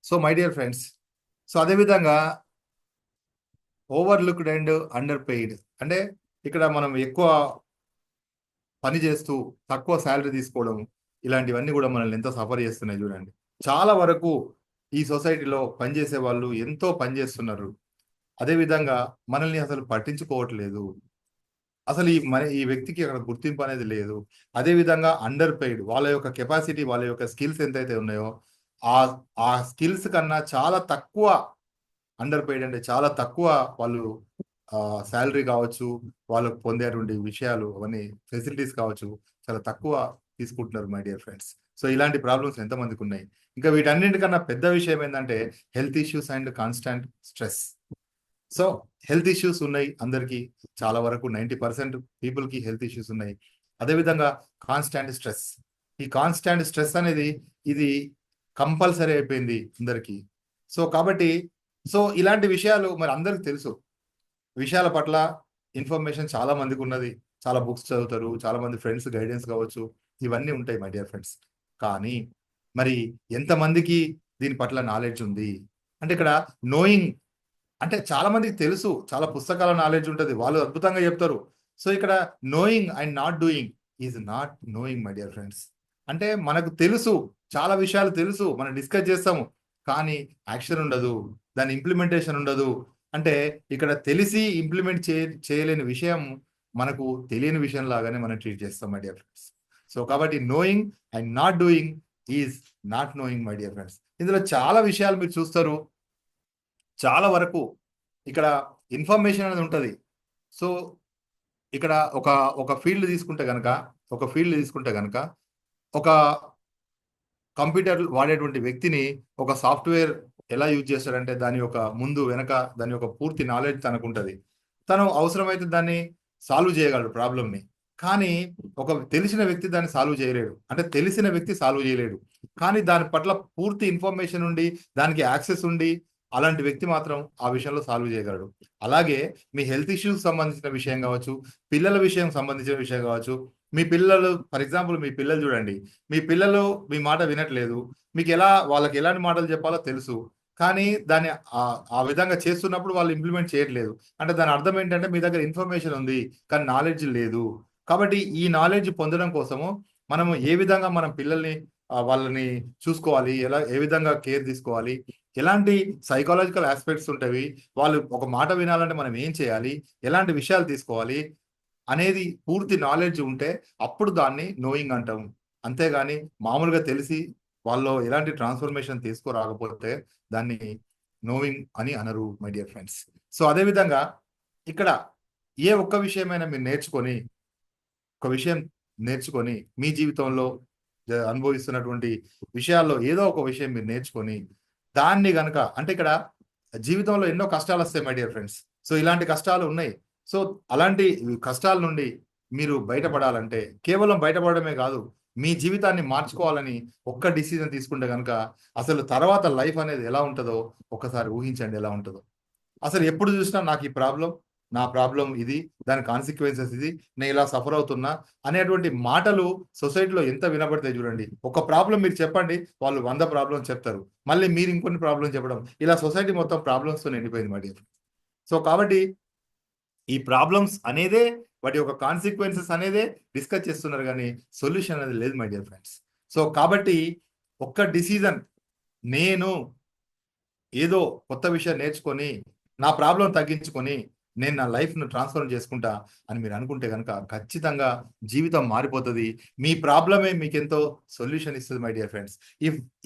So, my dear friends, so, అదే విధంగా ఓవర్‌లుక్డ్ అండ్ అండర్ పెయిడ్. అంటే ఇక్కడ మనం ఎక్కువ పని చేస్తూ తక్కువ సాలరీ తీసుకోవడం, ఇలాంటివన్నీ గూడా మనల్ని ఎంతో సఫర్ చేస్తున్నాయి జూడండి. చాలా వరకు ఈ సొసైటీలో పనిచేసే వాళ్ళు ఎంతో పని చేస్తున్నారు. అదే విధంగా మనల్ని అసలు పట్టించుకోవట్లేదు. అసలు ఈ వ్యక్తికి అక్కడ గుర్తింపు అనేది లేదు. అదే విధంగా అండర్ పెయిడ్, వాళ్ళ యొక్క కెపాసిటీ, వాళ్ళ యొక్క స్కిల్స్ ఎంతైతే ఉన్నాయో, ఆహ్, ఆ స్కిల్స్ కన్నా చాలా తక్కువ అండర్ పెయిడ్, అంటే చాలా తక్కువ వాళ్ళు సాలరీ కావచ్చు, వాళ్ళు పొందేటువంటి విషయాలు అవన్నీ ఫెసిలిటీస్ కావచ్చు, చాలా తక్కువ తీసుకుంటున్నారు మై డియర్ ఫ్రెండ్స్. సో ఇలాంటి ప్రాబ్లమ్స్ ఎంతమందికి ఉన్నాయి? ఇంకా వీటన్నిటికన్నా పెద్ద విషయం ఏంటంటే health issues and constant stress. So health issues ఉన్నాయి అందరికీ, చాలా వరకు 90% పీపుల్కి హెల్త్ ఇష్యూస్ ఉన్నాయి. అదేవిధంగా కాన్స్టాంట్ స్ట్రెస్, ఈ కాన్స్టాంట్ స్ట్రెస్ అనేది ఇది కంపల్సరీ అయిపోయింది అందరికీ. సో కాబట్టి ఇలాంటి విషయాలు మరి అందరికి తెలుసు. విషయాల పట్ల ఇన్ఫర్మేషన్ చాలా మందికి ఉన్నది, చాలా బుక్స్ చదువుతారు, చాలా మంది ఫ్రెండ్స్ గైడెన్స్ కావచ్చు, ఇవన్నీ ఉంటాయి మై డియర్ ఫ్రెండ్స్. కానీ మరి ఎంతమందికి దీని పట్ల నాలెడ్జ్ ఉంది అంటే ఇక్కడ నోయింగ్ అంటే చాలా మందికి తెలుసు, చాలా పుస్తకాల నాలెడ్జ్ ఉంటుంది, వాళ్ళు అద్భుతంగా చెప్తారు. సో ఇక్కడ knowing and not doing is not knowing my dear friends. అంటే మనకు తెలుసు, చాలా విషయాలు తెలుసు, మనం డిస్కస్ చేస్తాము, కానీ యాక్షన్ ఉండదు, దాని ఇంప్లిమెంటేషన్ ఉండదు. అంటే ఇక్కడ తెలిసి ఇంప్లిమెంట్ చేయలేని విషయం మనకు తెలియని విషయం లాగానే మనం ట్రీట్ చేస్తాం మై డియర్ ఫ్రెండ్స్. సో కాబట్టి knowing and not doing is not knowing my dear friends. ఇందులో చాలా విషయాలు మీరు చూస్తారు, చాలా వరకు ఇక్కడ ఇన్ఫర్మేషన్ అనేది ఉంటుంది. సో ఇక్కడ ఒక ఒక ఫీల్డ్ తీసుకుంటే కనుక ఒక కంప్యూటర్ వాడేటువంటి వ్యక్తిని ఒక సాఫ్ట్వేర్ ఎలా యూజ్ చేస్తాడంటే దాని యొక్క ముందు వెనక దాని యొక్క పూర్తి నాలెడ్జ్ తనకు ఉంటుంది. తను అవసరమైతే దాన్ని సాల్వ్ చేయగలడు ప్రాబ్లమ్ని. కానీ ఒక తెలిసిన వ్యక్తి దాన్ని సాల్వ్ చేయలేడు, అంటే తెలిసిన వ్యక్తి సాల్వ్ చేయలేడు, కానీ దాని పట్ల పూర్తి ఇన్ఫర్మేషన్ ఉండి దానికి యాక్సెస్ ఉండి అలాంటి వ్యక్తి మాత్రం ఆ విషయంలో సాల్వ్ చేయగలడు. అలాగే మీ హెల్త్ ఇష్యూస్ సంబంధించిన విషయం కావచ్చు, పిల్లల విషయం సంబంధించిన విషయం కావచ్చు, మీ పిల్లలు ఫర్ ఎగ్జాంపుల్ మీ పిల్లలు చూడండి, మీ పిల్లలు మీ మాట వినట్లేదు, మీకు వాళ్ళకి ఎలాంటి మాటలు చెప్పాలో తెలుసు, కానీ దాన్ని ఆ విధంగా చేస్తున్నప్పుడు వాళ్ళు ఇంప్లిమెంట్ చేయట్లేదు. అంటే దాని అర్థం ఏంటంటే మీ దగ్గర ఇన్ఫర్మేషన్ ఉంది కానీ నాలెడ్జ్ లేదు. కాబట్టి ఈ నాలెడ్జ్ పొందడం కోసము మనము ఏ విధంగా మనం పిల్లల్ని వాళ్ళని చూసుకోవాలి, ఏ విధంగా కేర్ తీసుకోవాలి, ఎలాంటి సైకాలజికల్ ఆస్పెక్ట్స్ ఉంటాయి, వాళ్ళు ఒక మాట వినాలంటే మనం ఏం చేయాలి, ఎలాంటి విషయాలు తీసుకోవాలి అనేది పూర్తి నాలెడ్జ్ ఉంటే అప్పుడు దాన్ని నోయింగ్ అంటాం. అంతేగాని మామూలుగా తెలిసి వాళ్ళు ఎలాంటి ట్రాన్స్ఫర్మేషన్ తీసుకురాకపోతే దాన్ని నోయింగ్ అని అనరు మై డియర్ ఫ్రెండ్స్. సో అదేవిధంగా ఇక్కడ ఏ ఒక్క విషయమైనా మీరు ఒక విషయం నేర్చుకొని మీ జీవితంలో అనుభవిస్తున్నటువంటి విషయాల్లో ఏదో ఒక విషయం మీరు నేర్చుకొని దాన్ని గనక అంటే ఇక్కడ జీవితంలో ఎన్నో కష్టాలు వస్తాయి మై డియర్ ఫ్రెండ్స్. సో ఇలాంటి కష్టాలు ఉన్నాయి. సో అలాంటి కష్టాల నుండి మీరు బయటపడాలంటే కేవలం బయటపడమే కాదు, మీ జీవితాన్ని మార్చుకోవాలని ఒక్క డిసిజన్ తీసుకుంటే కనుక అసలు తర్వాత లైఫ్ అనేది ఎలా ఉంటుందో ఒక్కసారి ఊహించండి, ఎలా ఉంటుందో. అసలు ఎప్పుడు చూసినా నాకు ఈ నా ప్రాబ్లం ఇది, దాని కాన్సిక్వెన్సెస్ ఇది, నేను ఇలా సఫర్ అవుతున్నా అనేటువంటి మాటలు సొసైటీలో ఎంత వినబడతాయి చూడండి. ఒక ప్రాబ్లం మీరు చెప్పండి, వాళ్ళు 100 ప్రాబ్లమ్స్ చెప్తారు, మళ్ళీ మీరు ఇంకొన్ని ప్రాబ్లం చెప్పడం, ఇలా సొసైటీ మొత్తం ప్రాబ్లమ్స్తో నిండిపోయింది మై డియర్. సో కాబట్టి ఈ ప్రాబ్లమ్స్ అనేదే, వాటి యొక్క కాన్సిక్వెన్సెస్ అనేదే డిస్కస్ చేస్తున్నారు, కానీ సొల్యూషన్ అనేది లేదు మై డియర్ ఫ్రెండ్స్. సో కాబట్టి ఒక్క డిసిజన్, నేను ఏదో కొత్త విషయం నేర్చుకొని నా ప్రాబ్లం తగ్గించుకొని నేను నా లైఫ్ను ట్రాన్స్ఫర్మ్ చేసుకుంటా అని మీరు అనుకుంటే కనుక ఖచ్చితంగా జీవితం మారిపోతుంది. మీ ప్రాబ్లమే మీకు ఎంతో సొల్యూషన్ ఇస్తుంది my dear friends.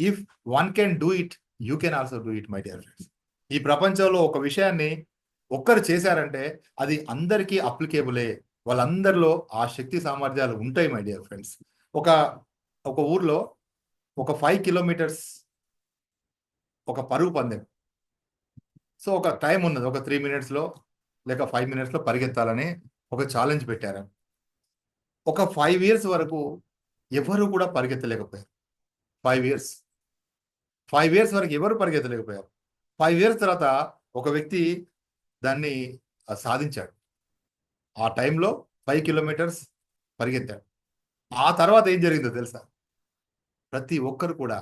If one can do it, you can also do it my dear friends. ఈ ప్రపంచంలో ఒక విషయాన్ని ఒక్కరు చేశారంటే అది అందరికీ అప్లికేబులే, వాళ్ళందరిలో ఆ శక్తి సామర్థ్యాలు ఉంటాయి మై డియర్ ఫ్రెండ్స్. ఒక ఊర్లో ఒక 5 కిలోమీటర్స్ ఒక పరుగు పందెం. సో ఒక టైం ఉన్నది, ఒక 3 మినిట్స్లో లేక 5 మినిట్స్లో పరిగెత్తాలని ఒక ఛాలెంజ్ పెట్టారు. ఒక 5 ఇయర్స్ వరకు ఎవరు కూడా పరిగెత్తలేకపోయారు. 5 ఇయర్స్ వరకు ఎవరు పరిగెత్తలేకపోయారు. 5 ఇయర్స్ తర్వాత ఒక వ్యక్తి దాన్ని సాధించాడు. ఆ టైంలో 5 కిలోమీటర్స్ పరిగెత్తాడు. ఆ తర్వాత ఏం జరిగిందో తెలుసా? ప్రతి ఒక్కరు కూడా,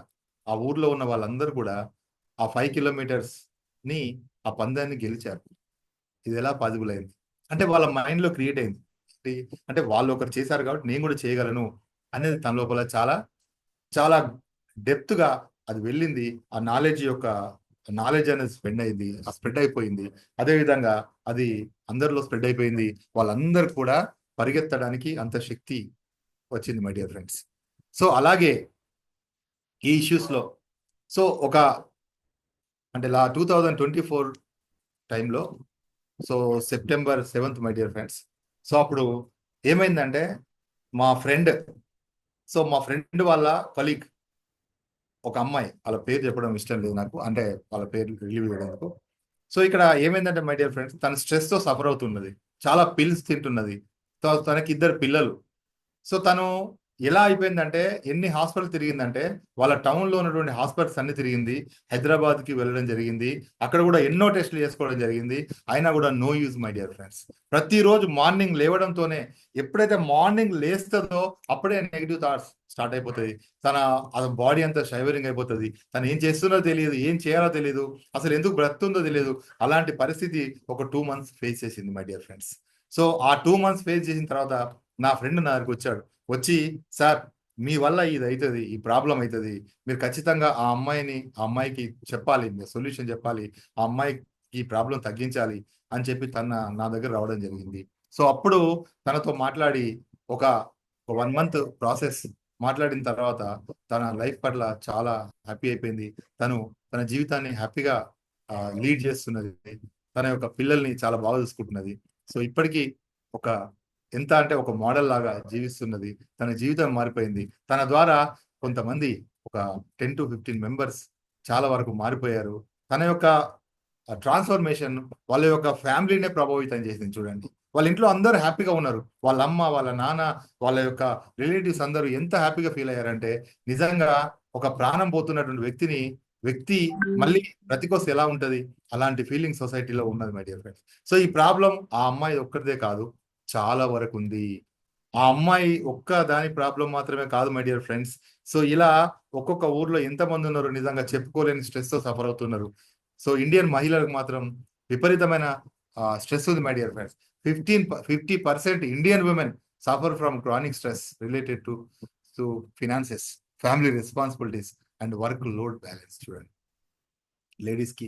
ఆ ఊర్లో ఉన్న వాళ్ళందరూ కూడా ఆ 5 కిలోమీటర్స్ని ఆ పందాన్ని గెలిచారు. ఇది ఎలా పాసిబుల్ అయింది అంటే వాళ్ళ మైండ్లో క్రియేట్ అయింది. అంటే వాళ్ళు ఒకరు చేశారు కాబట్టి నేను కూడా చేయగలను అనేది తన లోపల చాలా చాలా డెప్త్గా అది వెళ్ళింది. ఆ నాలెడ్జ్ అనేది స్ప్రెడ్ అయిపోయింది. అదేవిధంగా అది అందరిలో స్ప్రెడ్ అయిపోయింది. వాళ్ళందరూ కూడా పరిగెత్తడానికి అంత శక్తి వచ్చింది మై డియర్ ఫ్రెండ్స్. సో అలాగే ఈ ఇష్యూస్లో సో అంటే 2024 టైంలో, so September 7th my dear friends. So అప్పుడు ఏమైందంటే మా ఫ్రెండ్ సో మా ఫ్రెండ్ వాళ్ళ కొలీగ్ ఒక అమ్మాయి, వాళ్ళ పేరు చెప్పడం ఇష్టం లేదు నాకు, అంటే వాళ్ళ పేరు రిలీవ్ చేయడానికి. సో ఇక్కడ ఏమైందంటే మై డియర్ ఫ్రెండ్స్, తన స్ట్రెస్ తో సఫర్ అవుతున్నది, చాలా పిల్స్ తింటున్నది. తనకి ఇద్దరు పిల్లలు. సో తను ఎలా అయిపోయిందంటే, ఎన్ని హాస్పిటల్ తిరిగిందంటే, వాళ్ళ టౌన్ లో ఉన్నటువంటి హాస్పిటల్స్ అన్ని తిరిగింది. హైదరాబాద్ కి వెళ్ళడం జరిగింది. అక్కడ కూడా ఎన్నో టెస్టులు చేసుకోవడం జరిగింది. అయినా కూడా no use my dear friends. ప్రతిరోజు మార్నింగ్ లేవడంతోనే, ఎప్పుడైతే మార్నింగ్ లేస్తుందో అప్పుడే నెగిటివ్ థాట్స్ స్టార్ట్ అయిపోతుంది. తన బాడీ అంతా షైవరింగ్ అయిపోతుంది. తను ఏం చేస్తుందో తెలియదు, ఏం చేయాలో తెలియదు, అసలు ఎందుకు బ్రతుందో తెలియదు. అలాంటి పరిస్థితి ఒక 2 months ఫేస్ చేసింది మై డియర్ ఫ్రెండ్స్. సో ఆ 2 months ఫేస్ చేసిన తర్వాత నా ఫ్రెండ్ నా దగ్గరికి వచ్చాడు. వచ్చి, సార్ మీ వల్ల ఇది అవుతుంది, ఈ ప్రాబ్లం అవుతుంది, మీరు ఖచ్చితంగా ఆ అమ్మాయికి చెప్పాలి, మీరు సొల్యూషన్ చెప్పాలి, ఆ అమ్మాయికి ఈ ప్రాబ్లం తగ్గించాలి అని చెప్పి నా దగ్గర రావడం జరిగింది. సో అప్పుడు తనతో మాట్లాడి ఒక 1 month ప్రాసెస్ మాట్లాడిన తర్వాత తన లైఫ్ పట్ల చాలా హ్యాపీ అయిపోయింది. తన జీవితాన్ని హ్యాపీగా లీడ్ చేస్తున్నది. తన యొక్క పిల్లల్ని చాలా బాగా చూసుకుంటున్నది. సో ఇప్పటికీ ఒక ఎంత అంటే ఒక మోడల్ లాగా జీవిస్తున్నది. తన జీవితం మారిపోయింది. తన ద్వారా కొంతమంది ఒక 10 to 15 మెంబర్స్ చాలా వరకు మారిపోయారు. తన యొక్క ట్రాన్స్ఫర్మేషన్ వాళ్ళ యొక్క ఫ్యామిలీనే ప్రభావితం చేసింది చూడండి. వాళ్ళ ఇంట్లో అందరూ హ్యాపీగా ఉన్నారు. వాళ్ళ అమ్మ, వాళ్ళ నాన్న, వాళ్ళ యొక్క రిలేటివ్స్ అందరూ ఎంత హ్యాపీగా ఫీల్ అయ్యారంటే, నిజంగా ఒక ప్రాణం పోతున్నటువంటి వ్యక్తి మళ్ళీ బ్రతికొస్తే ఎలా ఉంటది, అలాంటి ఫీలింగ్ సొసైటీలో ఉన్నది మై డియర్ ఫ్రెండ్స్. సో ఈ ప్రాబ్లం ఆ అమ్మాయి ఒక్కరిదే కాదు, చాలా వరకు ఉంది. ఆ అమ్మాయి ఒక్క దాని ప్రాబ్లం మాత్రమే కాదు మై డియర్ ఫ్రెండ్స్. సో ఇలా ఒక్కొక్క ఊర్లో ఎంతమంది ఉన్నారు నిజంగా చెప్పుకోలేని స్ట్రెస్ తో సఫర్ అవుతున్నారు. సో ఇండియన్ మహిళలకు మాత్రం విపరీతమైన స్ట్రెస్ ఉంది my dear friends. 50% Indian women suffer from chronic stress related to finances, family responsibilities and work load balance. చూడండి, లేడీస్ కి,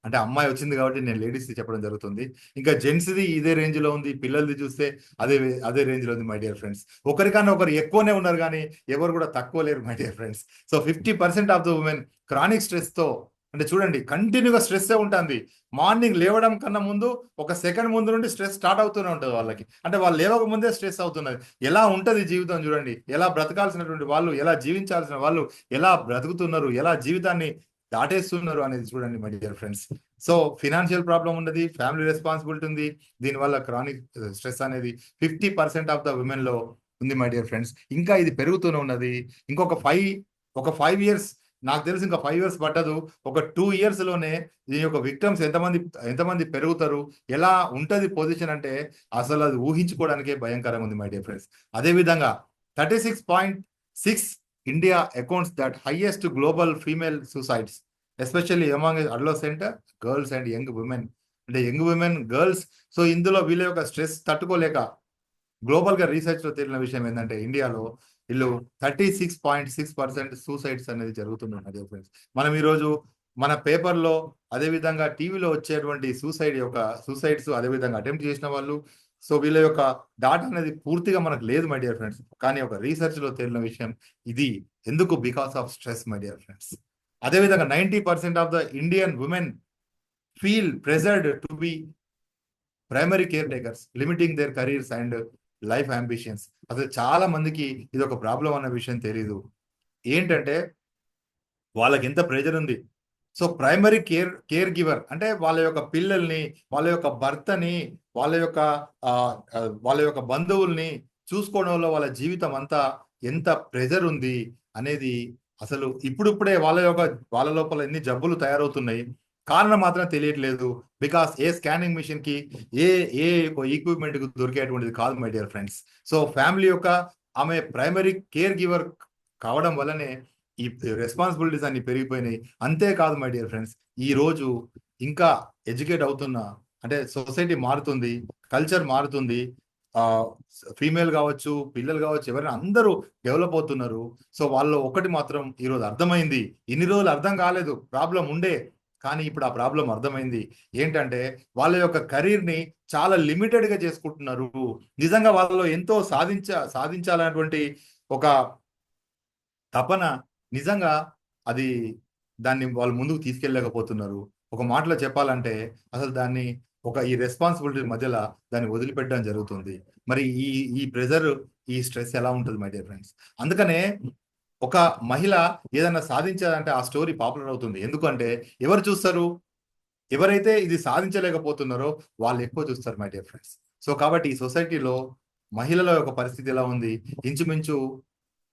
అంటే అమ్మాయి వచ్చింది కాబట్టి నేను లేడీస్ కి చెప్పడం జరుగుతుంది. ఇంకా జెంట్స్ ది ఇదే రేంజ్ లో ఉంది, పిల్లలది చూస్తే అదే రేంజ్ లో ఉంది మై డియర్ ఫ్రెండ్స్. ఒకరికన్నా ఒకరు ఎక్కువనే ఉన్నారు కానీ ఎవరు కూడా తక్కువ లేరు my dear friends. So 50% of the women chronic stress తో, అంటే చూడండి కంటిన్యూగా స్ట్రెస్ ఉంటుంది. మార్నింగ్ లేవడం కన్నా ముందు ఒక సెకండ్ ముందు నుండి స్ట్రెస్ స్టార్ట్ అవుతూనే ఉంటుంది వాళ్ళకి. అంటే వాళ్ళు లేవక ముందే స్ట్రెస్ అవుతున్నది. ఎలా ఉంటది జీవితం చూడండి, ఎలా బ్రతకాల్సినటువంటి వాళ్ళు, ఎలా జీవించాల్సిన వాళ్ళు ఎలా బ్రతుకుతున్నారు, ఎలా జీవితాన్ని దాటేస్తున్నారు అనేది చూడండి my dear friends. So financial problem ఉన్నది, ఫ్యామిలీ రెస్పాన్సిబిలిటీ ఉంది, దీనివల్ల క్రానిక్ స్ట్రెస్ అనేది 50% ఆఫ్ ద ఉమెన్ లో ఉంది మై డియర్ ఫ్రెండ్స్. ఇంకా ఇది పెరుగుతూనే ఉన్నది. ఇంకొక 5 years, నాకు తెలిసి ఇంకా 5 years పట్టదు. ఒక 2 years లోనే దీని యొక్క విక్టమ్స్ ఎంతమంది పెరుగుతారు, ఎలా ఉంటది పొజిషన్ అంటే అసలు అది ఊహించుకోవడానికే భయంకరంగా ఉంది మై డియర్ ఫ్రెండ్స్. అదే విధంగా 36.6 India accounts that highest global female suicides especially among adolescent girls and young women. అంటే యంగ్ ఉమెన్, గర్ల్స్. సో ఇందులో వీళ్ళ యొక్క స్ట్రెస్ తట్టుకోలేక గ్లోబల్ గా రీసెర్చ్ లో తేలిన విషయం ఏంటంటే, ఇండియాలో వీళ్ళు 36.6% సూసైడ్స్ అనేది జరుగుతున్నాయి ఫ్రెండ్స్. మనం ఈరోజు మన పేపర్లో, అదేవిధంగా టీవీలో వచ్చేటువంటి సూసైడ్స్, అదేవిధంగా అటెంప్ట్ చేసిన వాళ్ళు, సో వీళ్ళ యొక్క డాటా అనేది పూర్తిగా మనకు లేదు మై డియర్ ఫ్రెండ్స్. కానీ ఒక రీసెర్చ్ లో తేలిన విషయం ఇది. ఎందుకు? Because of stress my dear friends. అదేవిధంగా 90% of the Indian women feel pressured to be primary caretakers, limiting their careers and life ambitions. అసలు చాలా మందికి ఇది ఒక ప్రాబ్లం అన్న విషయం తెలీదు. ఏంటంటే వాళ్ళకి ఎంత ప్రెజర్ ఉంది. సో ప్రైమరీ కేర్ గివర్ అంటే వాళ్ళ యొక్క పిల్లల్ని, వాళ్ళ యొక్క భర్తని, వాళ్ళ యొక్క వాళ్ళ యొక్క బంధువుల్ని చూసుకోవడంలో వాళ్ళ జీవితం అంతా ఎంత ప్రెజర్ ఉంది అనేది అసలు ఇప్పుడిప్పుడే వాళ్ళ లోపల ఎన్ని జబ్బులు తయారవుతున్నాయి, కారణం మాత్రం తెలియట్లేదు. బికాస్ ఏ స్కానింగ్ మిషన్ కి, ఏ ఏ ఈక్విప్మెంట్ కి దొరికేటువంటిది కాదు my dear friends. So family యొక్క ఆమె ప్రైమరీ కేర్ గివర్ కావడం వల్లనే ఈ రెస్పాన్సిబిలిటీస్ అన్ని పెరిగిపోయినాయి. అంతేకాదు మై డియర్ ఫ్రెండ్స్, ఈ రోజు ఇంకా ఎడ్యుకేట్ అవుతున్నా, అంటే సొసైటీ మారుతుంది, కల్చర్ మారుతుంది, ఆ ఫీమేల్ కావచ్చు, పిల్లలు కావచ్చు, ఎవరైనా అందరూ డెవలప్ అవుతున్నారు. సో వాళ్ళు ఒకటి మాత్రం ఈరోజు అర్థమైంది. ఇన్ని రోజులు అర్థం కాలేదు, ప్రాబ్లం ఉండే, కానీ ఇప్పుడు ఆ ప్రాబ్లం అర్థమైంది. ఏంటంటే వాళ్ళ యొక్క కెరీర్ ని చాలా లిమిటెడ్ గా చేసుకుంటున్నారు. నిజంగా వాళ్ళలో ఎంతో సాధించాలనేటువంటి ఒక తపన, నిజంగా అది దాన్ని వాళ్ళు ముందుకు తీసుకెళ్ళలేకపోతున్నారు. ఒక మాటలో చెప్పాలంటే అసలు దాన్ని ఈ రెస్పాన్సిబిలిటీ మధ్యలో దాన్ని వదిలిపెట్టడం జరుగుతుంది. మరి ఈ ప్రెజర్, ఈ స్ట్రెస్ ఎలా ఉంటుంది మై డియర్ ఫ్రెండ్స్. అందుకనే ఒక మహిళ ఏదైనా సాధించాలంటే ఆ స్టోరీ పాపులర్ అవుతుంది. ఎందుకంటే ఎవరు చూస్తారు? ఎవరైతే ఇది సాధించలేకపోతున్నారో వాళ్ళు ఎక్కువ చూస్తారు మై డియర్ ఫ్రెండ్స్. సో కాబట్టి ఈ సొసైటీలో మహిళల యొక్క పరిస్థితి ఎలా ఉంది? ఇంచుమించు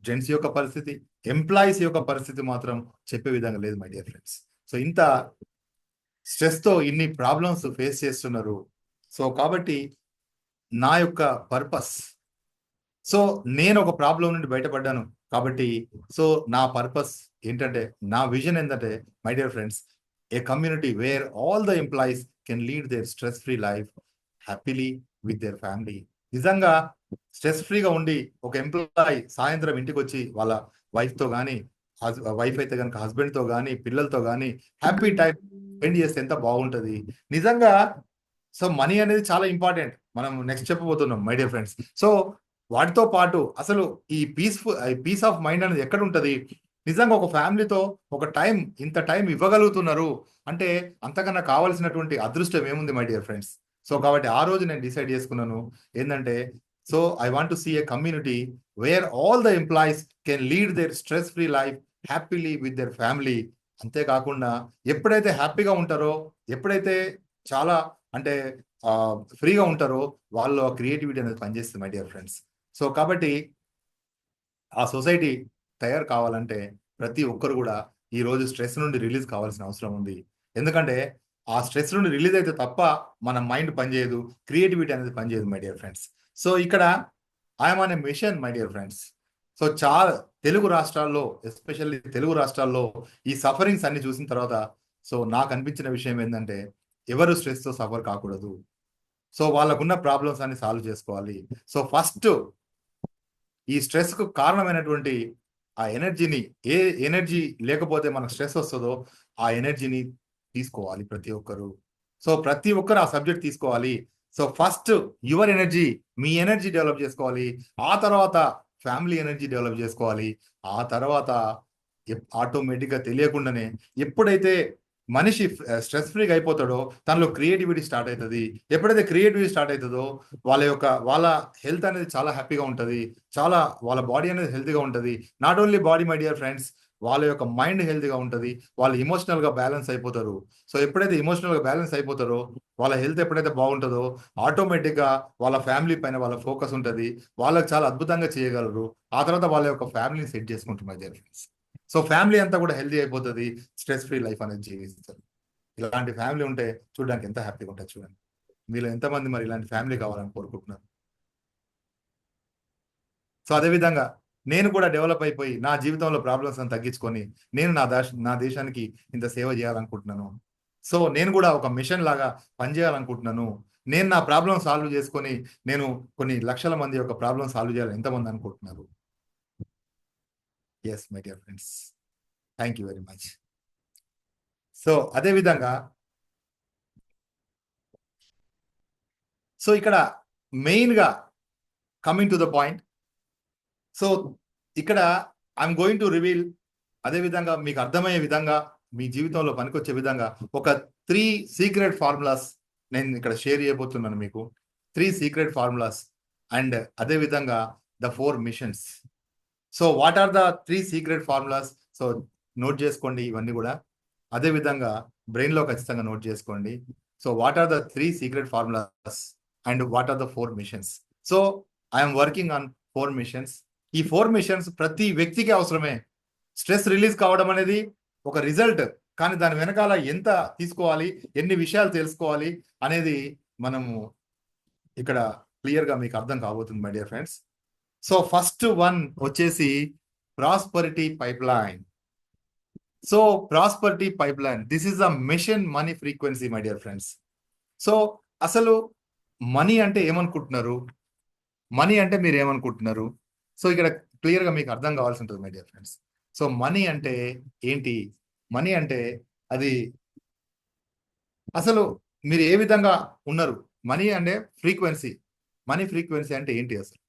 జెంట్స్ యొక్క పరిస్థితి, ఎంప్లాయీస్ యొక్క పరిస్థితి మాత్రం చెప్పే విధంగా లేదు మై డియర్ ఫ్రెండ్స్. సో ఇంత స్ట్రెస్‌తో ఇన్ని ప్రాబ్లమ్స్ ఫేస్ చేస్తున్నారు. సో కాబట్టి నా యొక్క పర్పస్, సో నేను ఒక ప్రాబ్లం నుండి బయటపడ్డాను కాబట్టి, సో నా పర్పస్ ఏంటంటే, నా విజన్ ఏంటంటే my dear friends, a community where all the employees can lead their stress free life happily with their family. నిజంగా స్ట్రెస్ ఫ్రీగా ఉండి ఒక ఎంప్లాయీ సాయంత్రం ఇంటికి వచ్చి వాళ్ళ వైఫ్తో కానీ, వైఫ్ అయితే కనుక హస్బెండ్తో కానీ, పిల్లలతో కానీ హ్యాపీ టైం స్పెండ్ చేస్తే ఎంత బాగుంటుంది నిజంగా. సో మనీ అనేది చాలా ఇంపార్టెంట్, మనం నెక్స్ట్ చెప్పబోతున్నాం మై డియర్ ఫ్రెండ్స్. సో వాటితో పాటు అసలు ఈ పీస్ ఆఫ్ మైండ్ అనేది ఎక్కడ ఉంటుంది? నిజంగా ఒక ఫ్యామిలీతో ఒక టైం, ఇంత టైం ఇవ్వగలుగుతున్నారు అంటే అంతకన్నా కావాల్సినటువంటి అదృష్టం ఏముంది మై డియర్ ఫ్రెండ్స్. సో కాబట్టి ఆ రోజు నేను డిసైడ్ చేసుకున్నాను ఏంటంటే, so I want to see a community where all the employees can lead their stress free life happily with their family. అంతేకాకుండా ఎప్పుడైతే హ్యాపీగా ఉంటారో, ఎప్పుడైతే చాలా అంటే ఫ్రీగా ఉంటారో, వాళ్ళు క్రియేటివిటీ అనేది పనిచేస్తుంది మై డియర్ ఫ్రెండ్స్. సో కాబట్టి ఆ సొసైటీ తయారు కావాలంటే ప్రతి ఒక్కరు కూడా ఈ రోజు స్ట్రెస్ నుండి రిలీజ్ కావాల్సిన అవసరం ఉంది. ఎందుకంటే ఆ స్ట్రెస్ నుండి రిలీజ్ అయితే తప్ప మన మైండ్ పనిచేయదు, క్రియేటివిటీ అనేది పనిచేయదు మై డియర్ ఫ్రెండ్స్. సో ఇక్కడ I'm on a mission my dear friends. So చాలా తెలుగు రాష్ట్రాల్లో, ఎస్పెషల్లీ తెలుగు రాష్ట్రాల్లో ఈ సఫరింగ్స్ అన్ని చూసిన తర్వాత సో నాకు అనిపించిన విషయం ఏంటంటే, ఎవరు స్ట్రెస్తో సఫర్ కాకూడదు. సో వాళ్ళకున్న ప్రాబ్లమ్స్ అన్ని సాల్వ్ చేసుకోవాలి. సో ఫస్ట్ ఈ స్ట్రెస్కు కారణమైనటువంటి ఆ ఎనర్జీని, ఏ ఎనర్జీ లేకపోతే మనకు స్ట్రెస్ వస్తుందో ఆ ఎనర్జీని తీసుకోవాలి ప్రతి ఒక్కరు. సో ప్రతి ఒక్కరు ఆ సబ్జెక్ట్ తీసుకోవాలి. So first your energy, me energy develop చేసుకోవాలి. ఆ తర్వాత ఫ్యామిలీ ఎనర్జీ డెవలప్ చేసుకోవాలి. ఆ తర్వాత ఆటోమేటిక్గా తెలియకుండానే ఎప్పుడైతే మనిషి స్ట్రెస్ ఫ్రీగా అయిపోతాడో తనలో క్రియేటివిటీ స్టార్ట్ అవుతుంది. ఎప్పుడైతే క్రియేటివిటీ స్టార్ట్ అవుతుందో వాళ్ళ హెల్త్ అనేది చాలా హ్యాపీగా ఉంటుంది, చాలా వాళ్ళ బాడీ అనేది హెల్తీగా ఉంటుంది. Not only body my dear friends, వాళ్ళ యొక్క మైండ్ హెల్తీగా ఉంటుంది, వాళ్ళు ఇమోషనల్గా బ్యాలెన్స్ అయిపోతారు. సో ఎప్పుడైతే ఇమోషనల్గా బ్యాలెన్స్ అయిపోతారో, వాళ్ళ హెల్త్ ఎప్పుడైతే బాగుంటుందో ఆటోమేటిక్గా వాళ్ళ ఫ్యామిలీ పైన వాళ్ళ ఫోకస్ ఉంటుంది, వాళ్ళకి చాలా అద్భుతంగా చేయగలరు. ఆ తర్వాత వాళ్ళ యొక్క ఫ్యామిలీని సెట్ చేసుకుంటారు my dear friends. So family అంతా కూడా హెల్తీ అయిపోతుంది, స్ట్రెస్ ఫ్రీ లైఫ్ అనేది జీవిస్తారు. ఇలాంటి ఫ్యామిలీ ఉంటే చూడడానికి ఎంత హ్యాపీగా ఉంటుంది చూడండి. మీలో ఎంతమంది మరి ఇలాంటి ఫ్యామిలీ కావాలని కోరుకుంటున్నారు? సో అదేవిధంగా నేను కూడా డెవలప్ అయిపోయి నా జీవితంలో ప్రాబ్లమ్స్ అని తగ్గించుకొని నేను నా దేశానికి ఇంత సేవ చేయాలనుకుంటున్నాను. సో నేను కూడా ఒక మిషన్ లాగా పనిచేయాలనుకుంటున్నాను. నేను నా ప్రాబ్లమ్ సాల్వ్ చేసుకొని నేను కొన్ని లక్షల మంది యొక్క ప్రాబ్లమ్ సాల్వ్ చేయాలని ఎంతమంది అనుకుంటున్నారు? Yes my dear friends, thank you very much. So అదేవిధంగా సో ఇక్కడ మెయిన్గా coming to the point, so ఇక్కడ ఐఎమ్ గోయింగ్ టు రివీల్, అదేవిధంగా మీకు అర్థమయ్యే విధంగా, మీ జీవితంలో పనికొచ్చే విధంగా ఒక 3 సీక్రెట్ ఫార్ములాస్ నేను ఇక్కడ షేర్ చేయబోతున్నాను మీకు. 3 సీక్రెట్ ఫార్ములాస్ అండ్ అదేవిధంగా the 4 missions. So what are the 3 secret formulas? So note చేసుకోండి ఇవన్నీ కూడా, అదేవిధంగా బ్రెయిన్లో ఖచ్చితంగా నోట్ చేసుకోండి. So what are the 3 secret formulas and what are the 4 missions? So I'm working on 4 missions. ఈ 4 మిషన్స్ ప్రతి వ్యక్తికి అవసరమే. స్ట్రెస్ రిలీజ్ కావడం అనేది ఒక రిజల్ట్, కానీ దాని వెనకాల ఎంత తీసుకోవాలి, ఎన్ని విషయాలు తెలుసుకోవాలి అనేది మనము ఇక్కడ క్లియర్గా మీకు అర్థం కాబోతుంది my dear friends. So first one వచ్చేసి prosperity pipeline. So prosperity pipeline, this is the machine money frequency my dear friends. So అసలు మనీ అంటే ఏమనుకుంటున్నారు? మనీ అంటే మీరు ఏమనుకుంటున్నారు? సో ఇక్కడ క్లియర్గా మీకు అర్థం కావాల్సి ఉంటుంది my dear friends. So money అంటే ఏంటి? మనీ అంటే అది అసలు మీరు ఏ విధంగా ఉన్నారు? మనీ అంటే ఫ్రీక్వెన్సీ. మనీ ఫ్రీక్వెన్సీ అంటే ఏంటి అసలు?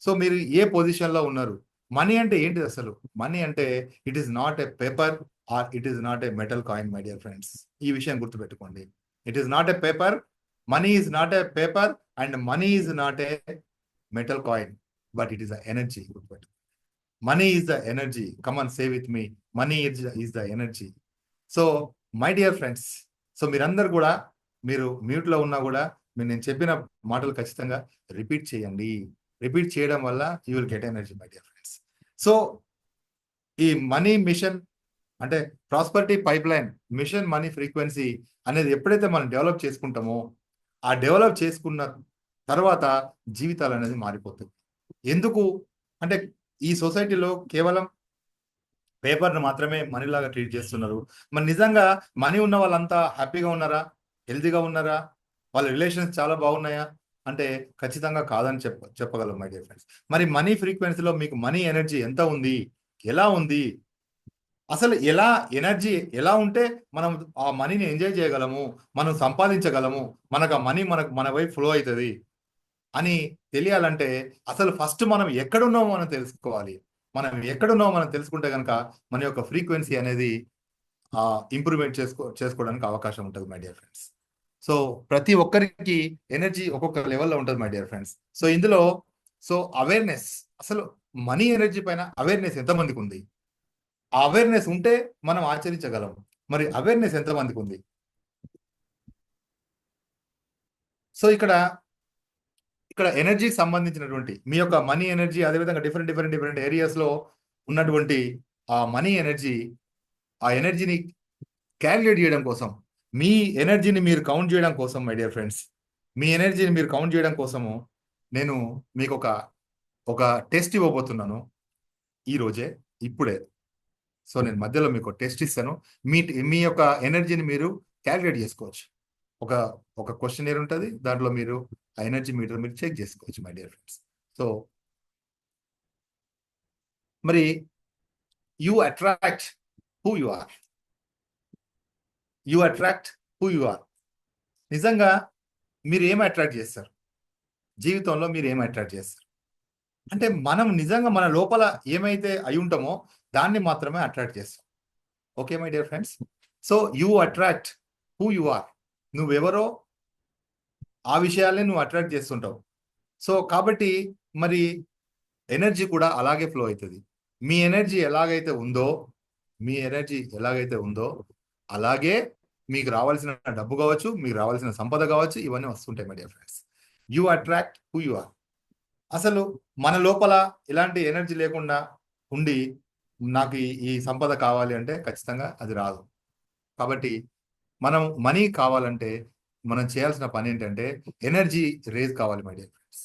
సో మీరు ఏ పొజిషన్లో ఉన్నారు? మనీ అంటే ఏంటిది అసలు? మనీ అంటే it is not a paper or it is not a metal coin my dear friends. ఈ విషయం గుర్తుపెట్టుకోండి. It is not a paper, money is not a paper and money is not a metal coin. But it is the energy. Money is the energy. Come on say with me, money is the energy. So my dear friends, so మీరందరూ కూడా, మీరు మ్యూట్లో ఉన్నా కూడా, మీరు నేను చెప్పిన మాటలు ఖచ్చితంగా రిపీట్ చేయండి. రిపీట్ చేయడం వల్ల you will get energy my dear friends. So ఈ మనీ మిషన్ అంటే prosperity pipeline mission money frequency అనేది ఎప్పుడైతే మనం డెవలప్ చేసుకుంటామో, ఆ డెవలప్ చేసుకున్న తర్వాత జీవితాలు అనేది మారిపోతుంది. ఎందుకు అంటే ఈ సొసైటీలో కేవలం పేపర్ను మాత్రమే మనీలాగా ట్రీట్ చేస్తున్నారు. మరి నిజంగా మనీ ఉన్న వాళ్ళంతా హ్యాపీగా ఉన్నారా, హెల్తీగా ఉన్నారా, వాళ్ళ రిలేషన్స్ చాలా బాగున్నాయా అంటే ఖచ్చితంగా కాదని చెప్పగలం మై డియర్ ఫ్రెండ్స్. మరి మనీ ఫ్రీక్వెన్సీలో మీకు మనీ ఎనర్జీ ఎంత ఉంది, ఎలా ఉంది, అసలు ఎలా ఎనర్జీ ఎలా ఉంటే మనం ఆ మనీని ఎంజాయ్ చేయగలము, మనం సంపాదించగలము, మనకు ఆ మనీ మన వైపు ఫ్లో అవుతుంది అని తెలియాలంటే అసలు ఫస్ట్ మనం ఎక్కడున్నామో మనం తెలుసుకోవాలి. మనం ఎక్కడున్నామో మనం తెలుసుకుంటే కనుక మన యొక్క ఫ్రీక్వెన్సీ అనేది ఇంప్రూవ్మెంట్ చేసుకోవడానికి అవకాశం ఉంటుంది మై డియర్ ఫ్రెండ్స్. సో ప్రతి ఒక్కరికి ఎనర్జీ ఒక్కొక్క లెవెల్లో ఉంటుంది మై డియర్ ఫ్రెండ్స్. సో ఇందులో సో అవేర్నెస్, అసలు మనీ ఎనర్జీ పైన అవేర్నెస్ ఎంతమందికి ఉంది, ఆ అవేర్నెస్ ఉంటే మనం ఆచరించగలం. మరి అవేర్నెస్ ఎంతమందికి ఉంది? సో ఇక్కడ ఎనర్జీకి సంబంధించినటువంటి మీ యొక్క మనీ ఎనర్జీ, అదేవిధంగా డిఫరెంట్ ఏరియాస్లో ఉన్నటువంటి ఆ మనీ ఎనర్జీ, ఆ ఎనర్జీని క్యాలిక్యులేట్ చేయడం కోసం, మీ ఎనర్జీని మీరు కౌంట్ చేయడం కోసం మై డియర్ ఫ్రెండ్స్, మీ ఎనర్జీని మీరు కౌంట్ చేయడం కోసము నేను మీకు ఒక టెస్ట్ ఇవ్వబోతున్నాను ఈరోజే, ఇప్పుడే. సో నేను మధ్యలో మీకు టెస్ట్ ఇస్తాను. మీ యొక్క ఎనర్జీని మీరు క్యాలిక్యులేట్ చేసుకోవచ్చు. ఒక క్వశ్చనర్ ఉంటుంది, దాంట్లో మీరు ఆ ఎనర్జీ మీటర్ మీరు చెక్ చేసుకోవచ్చు మై డియర్ ఫ్రెండ్స్. సో మరి you attract who you are. You attract who you are. నిజంగా మీరు ఏం అట్రాక్ట్ చేస్తారు జీవితంలో? మీరు ఏం అట్రాక్ట్ చేస్తారు అంటే మనం నిజంగా మన లోపల ఏమైతే అయి ఉంటామో దాన్ని మాత్రమే అట్రాక్ట్ చేస్తాం. Okay my dear friends. So you attract who you are. నువ్వెవరో ఆ విషయాలే నువ్వు అట్రాక్ట్ చేస్తుంటావు. సో కాబట్టి మరి ఎనర్జీ కూడా అలాగే ఫ్లో అవుతుంది. మీ ఎనర్జీ ఎలాగైతే ఉందో అలాగే మీకు రావాల్సిన డబ్బు కావచ్చు, మీకు రావాల్సిన సంపద కావచ్చు, ఇవన్నీ వస్తుంటాయి my dear friends. You attract who you are. అసలు మన లోపల ఇలాంటి ఎనర్జీ లేకుండా ఉండి నాకు ఈ సంపద కావాలి అంటే ఖచ్చితంగా అది రాదు. కాబట్టి మనం మనీ కావాలంటే మనం చేయాల్సిన పని ఏంటంటే ఎనర్జీ రేజ్ కావాలి మై డియర్ ఫ్రెండ్స్.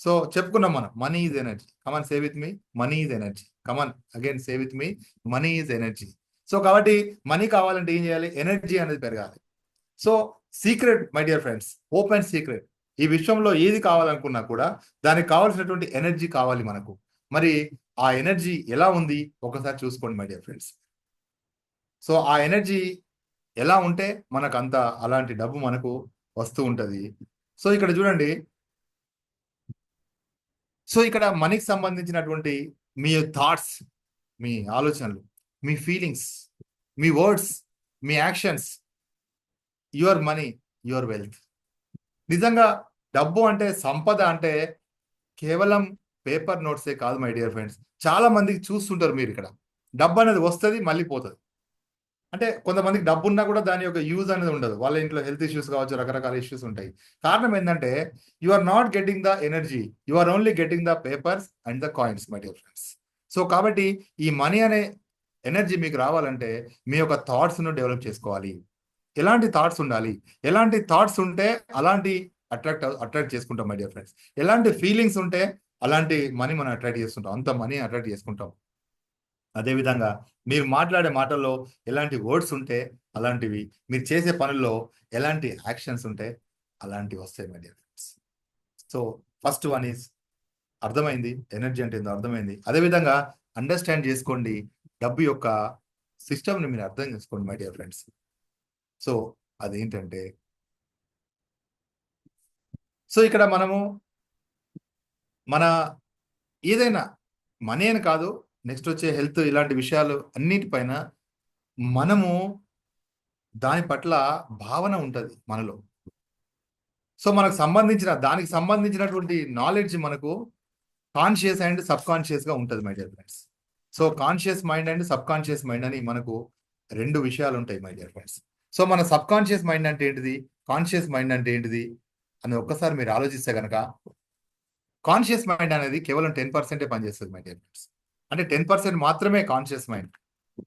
సో చెప్పుకున్నాం మనం, money is energy. Come on say with me, money is energy. Come on again say with me, money is energy. So కాబట్టి మనీ కావాలంటే ఏం చేయాలి? ఎనర్జీ అనేది పెరగాలి. So secret my dear friends, open secret, ఈ విశ్వంలో ఏది కావాలనుకున్నా కూడా దానికి కావాల్సినటువంటి ఎనర్జీ కావాలి మనకు. మరి ఆ ఎనర్జీ ఎలా ఉంది ఒకసారి చూసుకోండి మై డియర్ ఫ్రెండ్స్. సో ఆ ఎనర్జీ ఎలా ఉంటే మనకు అంత అలాంటి డబ్బు మనకు వస్తూ ఉంటుంది. సో ఇక్కడ చూడండి, సో ఇక్కడ మనీకి సంబంధించినటువంటి మీ థాట్స్, మీ ఆలోచనలు, మీ ఫీలింగ్స్, మీ వర్డ్స్, మీ actions, your money, your wealth. నిజంగా డబ్బు అంటే, సంపద అంటే కేవలం పేపర్ నోట్సే కాదు మై డియర్ ఫ్రెండ్స్. చాలా మందికి చూస్తుంటారు మీరు, ఇక్కడ డబ్బు అనేది వస్తుంది మళ్ళీ పోతుంది. అంటే కొంతమందికి డబ్బు ఉన్నా కూడా దాని యొక్క యూజ్ అనేది ఉండదు. వాళ్ళ ఇంట్లో హెల్త్ ఇష్యూస్ కావచ్చు, రకరకాల ఇష్యూస్ ఉంటాయి. కారణం ఏంటంటే you are not getting the energy, you are only getting the papers and the coins my dear friends. So కాబట్టి ఈ మనీ అనే ఎనర్జీ మీకు రావాలంటే మీ యొక్క థాట్స్ను డెవలప్ చేసుకోవాలి. ఎలాంటి థాట్స్ ఉండాలి, ఎలాంటి థాట్స్ ఉంటే అలాంటి అట్రాక్ట్ చేసుకుంటాం మై డియర్ ఫ్రెండ్స్. ఎలాంటి ఫీలింగ్స్ ఉంటే అలాంటి మనీ మనం అట్రాక్ట్ చేసుకుంటాం, అంత మనీ అట్రాక్ట్ చేసుకుంటాం. అదేవిధంగా మీరు మాట్లాడే మాటల్లో ఎలాంటి వర్డ్స్ ఉంటే అలాంటివి, మీరు చేసే పనుల్లో ఎలాంటి యాక్షన్స్ ఉంటే అలాంటివి వస్తాయి my dear friends. So first one is అర్థమైంది, ఎనర్జీ అంటే ఏందో అర్థమైంది. అదేవిధంగా అండర్స్టాండ్ చేసుకోండి, డబ్బు యొక్క సిస్టమ్ని మీరు అర్థం చేసుకోండి మై డియర్ ఫ్రెండ్స్. సో అదేంటంటే, సో ఇక్కడ మనము మన ఏదైనా మనీ అని కాదు, నెక్స్ట్ వచ్చే హెల్త్, ఇలాంటి విషయాలు అన్నిటిపైన మనము దాని పట్ల భావన ఉంటుంది మనలో. సో మనకు దానికి సంబంధించినటువంటి నాలెడ్జ్ మనకు కాన్షియస్ అండ్ సబ్ కాన్షియస్ గా ఉంటుంది my dear friends. So conscious mind and sub conscious mind అని మనకు రెండు విషయాలు ఉంటాయి మై డియర్ ఫ్రెండ్స్. సో మన సబ్ కాన్షియస్ మైండ్ అంటే ఏంటిది, కాన్షియస్ మైండ్ అంటే ఏంటిది అని ఒక్కసారి మీరు ఆలోచిస్తే కనుక, కాన్షియస్ మైండ్ అనేది కేవలం 10% పనిచేస్తుంది మై డియర్ ఫ్రెండ్స్. అంటే 10% మాత్రమే కాన్షియస్ మైండ్,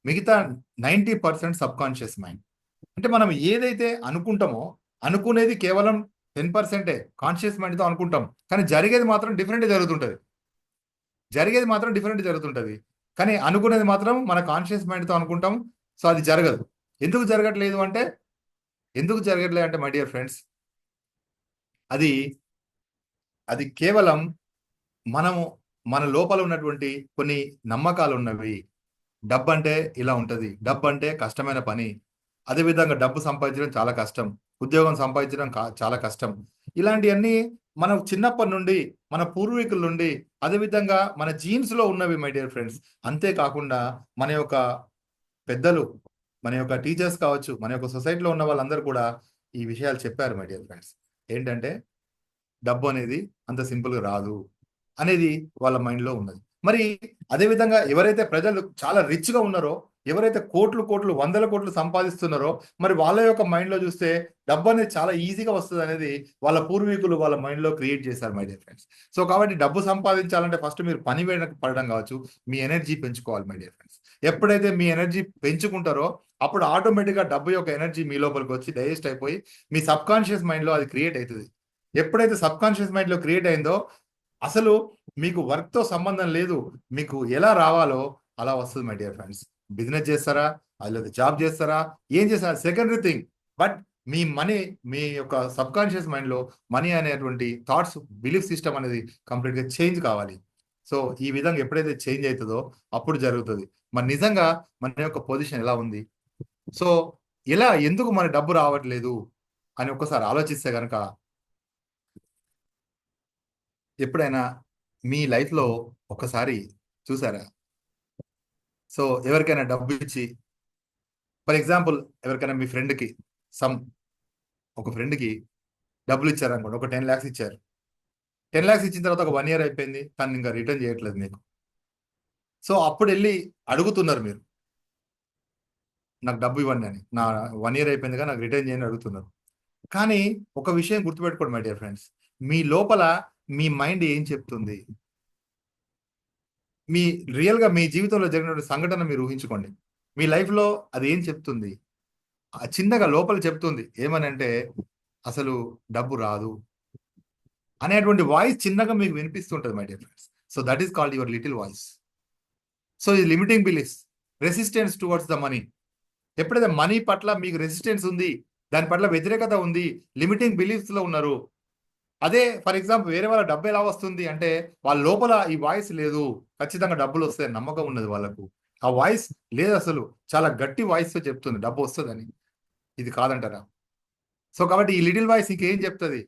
మిగతా 90% సబ్ కాన్షియస్ మైండ్. అంటే మనం ఏదైతే అనుకుంటామో అనుకునేది కేవలం 10% కాన్షియస్ మైండ్తో అనుకుంటాం, కానీ జరిగేది మాత్రం డిఫరెంట్ జరుగుతుంటది. కానీ అనుకునేది మాత్రం మన కాన్షియస్ మైండ్తో అనుకుంటాం. సో అది జరగదు. ఎందుకు జరగట్లేదు అంటే మై డియర్ ఫ్రెండ్స్, అది అది కేవలం మనము మన లోపల ఉన్నటువంటి కొన్ని నమ్మకాలు ఉన్నవి. డబ్బు అంటే ఇలా ఉంటది, డబ్బు అంటే కష్టమైన పని, అదేవిధంగా డబ్బు సంపాదించడం చాలా కష్టం, ఉద్యోగం సంపాదించడం చాలా కష్టం. ఇలాంటివన్నీ మనం చిన్నప్పటి నుండి మన పూర్వీకుల నుండి, అదేవిధంగా మన జీన్స్ లో ఉన్నవి మై డియర్ ఫ్రెండ్స్. అంతేకాకుండా మన యొక్క పెద్దలు, మన యొక్క టీచర్స్ కావచ్చు, మన యొక్క సొసైటీలో ఉన్న వాళ్ళందరూ కూడా ఈ విషయాలు చెప్పారు మై డియర్ ఫ్రెండ్స్. ఏంటంటే డబ్బు అనేది అంత సింపుల్గా రాదు అనేది వాళ్ళ మైండ్లో ఉన్నది. మరి అదేవిధంగా ఎవరైతే ప్రజలు చాలా రిచ్గా ఉన్నారో, ఎవరైతే కోట్లు కోట్లు 100 కోట్లు సంపాదిస్తున్నారో, మరి వాళ్ళ యొక్క మైండ్లో చూస్తే డబ్బు అనేది చాలా ఈజీగా వస్తుంది అనేది వాళ్ళ పూర్వీకులు వాళ్ళ మైండ్లో క్రియేట్ చేశారు మై డియర్ ఫ్రెండ్స్. సో కాబట్టి డబ్బు సంపాదించాలంటే ఫస్ట్ మీరు పని పడడం కావచ్చు, మీ ఎనర్జీ పెంచుకోవాలి మై డియర్ ఫ్రెండ్స్. ఎప్పుడైతే మీ ఎనర్జీ పెంచుకుంటారో అప్పుడు ఆటోమేటిక్గా డబ్బు యొక్క ఎనర్జీ మీ లోపలికి వచ్చి డైజెస్ట్ అయిపోయి మీ సబ్ కాన్షియస్ మైండ్లో అది క్రియేట్ అవుతుంది. ఎప్పుడైతే సబ్ కాన్షియస్ మైండ్లో క్రియేట్ అయిందో అసలు మీకు వర్క్తో సంబంధం లేదు, మీకు ఎలా రావాలో అలా వస్తుంది మై డియర్ ఫ్రెండ్స్. బిజినెస్ చేస్తారా, లేదా జాబ్ చేస్తారా, ఏం చేస్తారా సెకండరీ థింగ్. బట్ మీ మనీ, మీ యొక్క సబ్ కాన్షియస్ మైండ్లో మనీ అనేటువంటి థాట్స్, బిలీఫ్ సిస్టమ్ అనేది కంప్లీట్గా చేంజ్ కావాలి. సో ఈ విధంగా ఎప్పుడైతే చేంజ్ అవుతుందో అప్పుడు జరుగుతుంది. మరి నిజంగా మన యొక్క పొజిషన్ ఎలా ఉంది, సో ఎందుకు మన డబ్బు రావట్లేదు అని ఒక్కసారి ఆలోచిస్తే కనుక, ఎప్పుడైనా మీ లైఫ్లో ఒకసారి చూసారా, సో ఎవరికైనా డబ్బు ఇచ్చి, ఫర్ ఎగ్జాంపుల్ ఎవరికైనా మీ ఫ్రెండ్కి ఒక ఫ్రెండ్కి డబ్బులు ఇచ్చారనుకోండి, ఒక 10 lakhs ఇచ్చారు. 10 lakhs ఇచ్చిన తర్వాత ఒక 1 year అయిపోయింది, తను ఇంకా రిటర్న్ చేయట్లేదు మీకు. సో అప్పుడు వెళ్ళి అడుగుతున్నారు మీరు, నాకు డబ్బు ఇవ్వండి అని, నా 1 year అయిపోయిందిగా నాకు రిటర్న్ చేయండి అడుగుతున్నారు. కానీ ఒక విషయం గుర్తుపెట్టుకోండి మై డియర్ ఫ్రెండ్స్, మీ లోపల మీ మైండ్ ఏం చెప్తుంది, మీ రియల్గా మీ జీవితంలో జరిగిన సంఘటన మీరు ఊహించుకోండి. మీ లైఫ్లో అది ఏం చెప్తుంది, చిన్నగా లోపల చెప్తుంది ఏమని అంటే, అసలు డబ్బు రాదు అనేటువంటి వాయిస్ చిన్నగా మీకు వినిపిస్తుంటుంది my dear friends. So that is called your little voice. So ఈ limiting beliefs, resistance towards the money. ఎప్పుడైతే మనీ పట్ల మీకు రెసిస్టెన్స్ ఉంది, దాని పట్ల వ్యతిరేకత ఉంది, లిమిటింగ్ బిలీఫ్స్ లో ఉన్నారు. అదే ఫర్ ఎగ్జాంపుల్ వేరే వాళ్ళ డబ్బు ఎలా వస్తుంది అంటే, వాళ్ళ లోపల ఈ వాయిస్ లేదు, ఖచ్చితంగా డబ్బులు వస్తాయి నమ్మకం ఉన్నది వాళ్ళకు. ఆ వాయిస్ లేదు, అసలు చాలా గట్టి వాయిస్ తో చెప్తుంది డబ్బు వస్తుందని. ఇది కాదంటారా? సో కాబట్టి ఈ లిటిల్ వాయిస్ ఇంకేం చెప్తుంది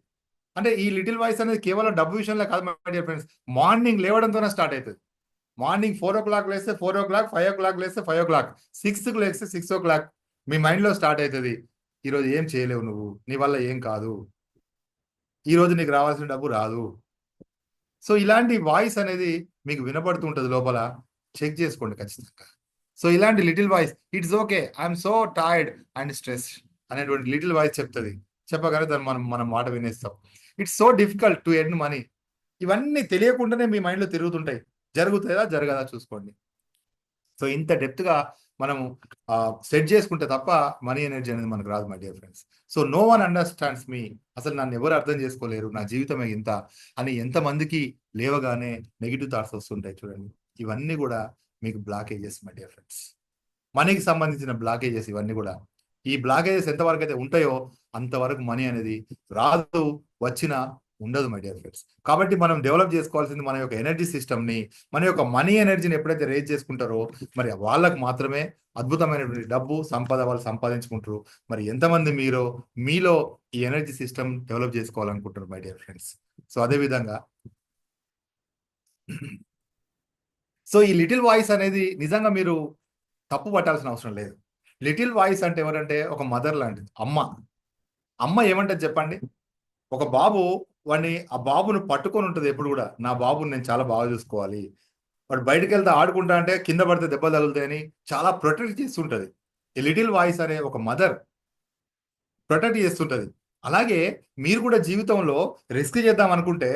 అంటే, ఈ లిటిల్ వాయిస్ అనేది కేవలం డబ్బు విషయంలో కాదు మై డియర్ ఫ్రెండ్స్. మార్నింగ్ లేవడంతోనే స్టార్ట్ అవుతుంది. మార్నింగ్ 4 o'clock లేస్తే 4 o'clock, 5 o'clock లేస్తే 5 o'clock, 6కి లేస్తే 6 o'clock మీ మైండ్లో స్టార్ట్ అవుతుంది. ఈరోజు ఏం చేయలేవు నువ్వు, నీ వల్ల ఏం కాదు, ఈరోజు నీకు రావాల్సిన డబ్బు రాదు. సో ఇలాంటి వాయిస్ అనేది మీకు వినపడుతూ ఉంటుంది లోపల, చెక్ చేసుకోండి ఖచ్చితంగా. సో ఇలాంటి little voice, it's okay, I'm so tired and stress అనేటువంటి లిటిల్ వాయిస్ చెప్తుంది. చెప్పగానే దాన్ని మనం మాట వినేస్తాం. It's so difficult to earn money. ఇవన్నీ తెలియకుండానే మీ మైండ్లో తిరుగుతుంటాయి. జరుగుతుందా జరగదా చూసుకోండి. సో ఇంత డెప్త్గా మనము సెట్ చేసుకుంటే తప్ప మనీ ఎనర్జీ అనేది మనకు రాదు my dear friends. So no one understands me, అసలు నన్ను ఎవరు అర్థం చేసుకోలేరు, నా జీవితమే ఇంత అని ఎంతమందికి లేవగానే నెగిటివ్ థాట్స్ వస్తుంటాయి చూడండి. ఇవన్నీ కూడా మీకు బ్లాకేజెస్ మై డియర్ ఫ్రెండ్స్, మనీకి సంబంధించిన బ్లాకేజెస్. ఇవన్నీ కూడా ఈ బ్లాకేజెస్ ఎంతవరకు అయితే ఉంటాయో అంతవరకు మనీ అనేది రాదు, వచ్చిన ఉండదు మై డియర్ ఫ్రెండ్స్. కాబట్టి మనం డెవలప్ చేసుకోవాల్సింది మన యొక్క ఎనర్జీ సిస్టమ్ని, మన యొక్క మనీ ఎనర్జీని ఎప్పుడైతే రేజ్ చేసుకుంటారో మరి వాళ్ళకు మాత్రమే అద్భుతమైనటువంటి డబ్బు సంపద వాళ్ళు సంపాదించుకుంటారు. మరి ఎంతమంది మీలో ఈ ఎనర్జీ సిస్టమ్ డెవలప్ చేసుకోవాలనుకుంటారు మై డియర్ ఫ్రెండ్స్. సో అదేవిధంగా సో ఈ లిటిల్ వాయిస్ అనేది నిజంగా మీరు తప్పు పట్టాల్సిన అవసరం లేదు. లిటిల్ వాయిస్ అంటే ఎవరంటే ఒక మదర్ లాంటిది, అమ్మ ఏమంటది చెప్పండి. ఒక బాబు వాడిని ఆ బాబును పట్టుకొని ఉంటుంది ఎప్పుడు కూడా, నా బాబుని నేను చాలా బాగా చూసుకోవాలి, వాడు బయటకు వెళ్తే ఆడుకుంటా అంటే కింద పడితే దెబ్బలు తగులుతాయని చాలా ప్రొటెక్ట్ చేస్తుంటది. ఈ లిటిల్ వాయిస్ అనే ఒక మదర్ ప్రొటెక్ట్ చేస్తుంటది. అలాగే మీరు కూడా జీవితంలో రిస్క్ చేద్దాం అనుకుంటే,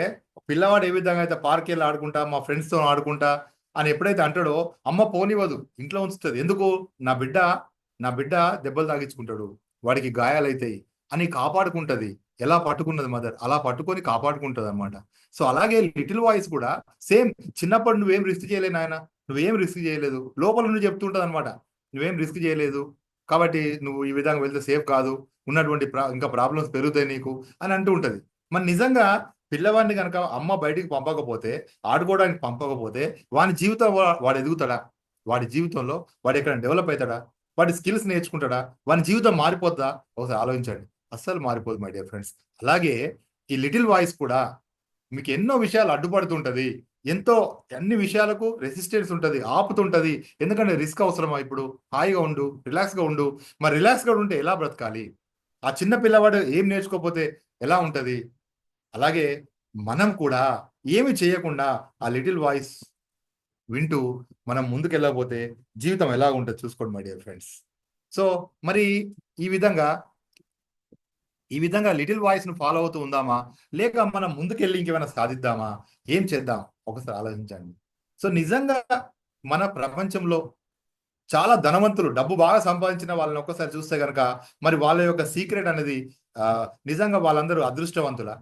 పిల్లవాడు ఏ విధంగా అయితే పార్క్ వెళ్ళి ఆడుకుంటా, మా ఫ్రెండ్స్‌తో ఆడుకుంటా అని ఎప్పుడైతే అంటాడో, అమ్మ పోనివ్వదు. ఇంట్లో ఉంచుతది. ఎందుకు? నా బిడ్డ నా బిడ్డ దెబ్బలు తాగించుకుంటాడు. వాడికి గాయాలైతాయి అని కాపాడుకుంటది. ఎలా పట్టుకున్నది మదర్, అలా పట్టుకొని కాపాడుకుంటదనమాట. సో, అలాగే లిటిల్ వాయిస్ కూడా సేమ్, చిన్నప్పుడు నువ్వేం రిస్క్ చేయలే నాయన, నువ్వేం రిస్క్ చేయలేదు. లోపల నుండి చెప్తుంటదనమాట. నువ్వేం రిస్క్ చేయలేదు. కాబట్టి నువ్వు ఈ విధంగా వెళ్తే సేఫ్ కాదు. ఉన్నటువంటి ఇంకా ప్రాబ్లమ్స్ పెరుగుతాయి నీకు అని అంటూ ఉంటది. మరి నిజంగా పిల్లవాడిని గనక అమ్మ బయటికి పంపకపోతే, ఆడుకోవడానికి పంపకపోతే, వాని జీవితం వాడు ఎదుగుతాడా? వాడి జీవితంలో వాడు ఎక్కడైనా డెవలప్ అయితాడా? వాడి స్కిల్స్ నేర్చుకుంటాడా? వాని జీవితం మారిపోద్దా? ఒకసారి ఆలోచించండి. అస్సలు మారిపోదు మై డియర్ ఫ్రెండ్స్. అలాగే ఈ లిటిల్ వాయిస్ కూడా మీకు ఎన్నో విషయాలు అడ్డుపడుతుంటది. ఎంతో అన్ని విషయాలకు రెసిస్టెన్స్ ఉంటది. ఆపుతుంటది. ఎందుకంటే రిస్క్ అవసరమా ఇప్పుడు? హాయిగా ఉండు, రిలాక్స్‌గా ఉండు. మరి రిలాక్స్‌గా ఉంటే ఎలా బ్రతకాలి? ఆ చిన్న పిల్లవాడు ఏం నేర్చుకోకపోతే ఎలా ఉంటది? అలాగే మనం కూడా ఏమి చేయకుండా ఆ లిటిల్ వాయిస్ వింటూ మనం ముందుకెళ్ళకపోతే జీవితం ఎలాగుంటది చూసుకోండి మై డియర్ ఫ్రెండ్స్. సో, మరి ఈ విధంగా ఈ విధంగా లిటిల్ వాయిస్‌ను ఫాలో అవుతూ ఉందామా? లేక మనం ముందుకెళ్ళి ఇంకేమైనా సాధిద్దామా? ఏం చేద్దాం? ఒకసారి ఆలోచించండి. సో, నిజంగా మన ప్రపంచంలో చాలా ధనవంతులు, డబ్బు బాగా సంపాదించిన వాళ్ళని ఒక్కసారి చూస్తే గనక, మరి వాళ్ళ యొక్క సీక్రెట్ అనేది నిజంగా వాళ్ళందరూ అదృష్టవంతులా?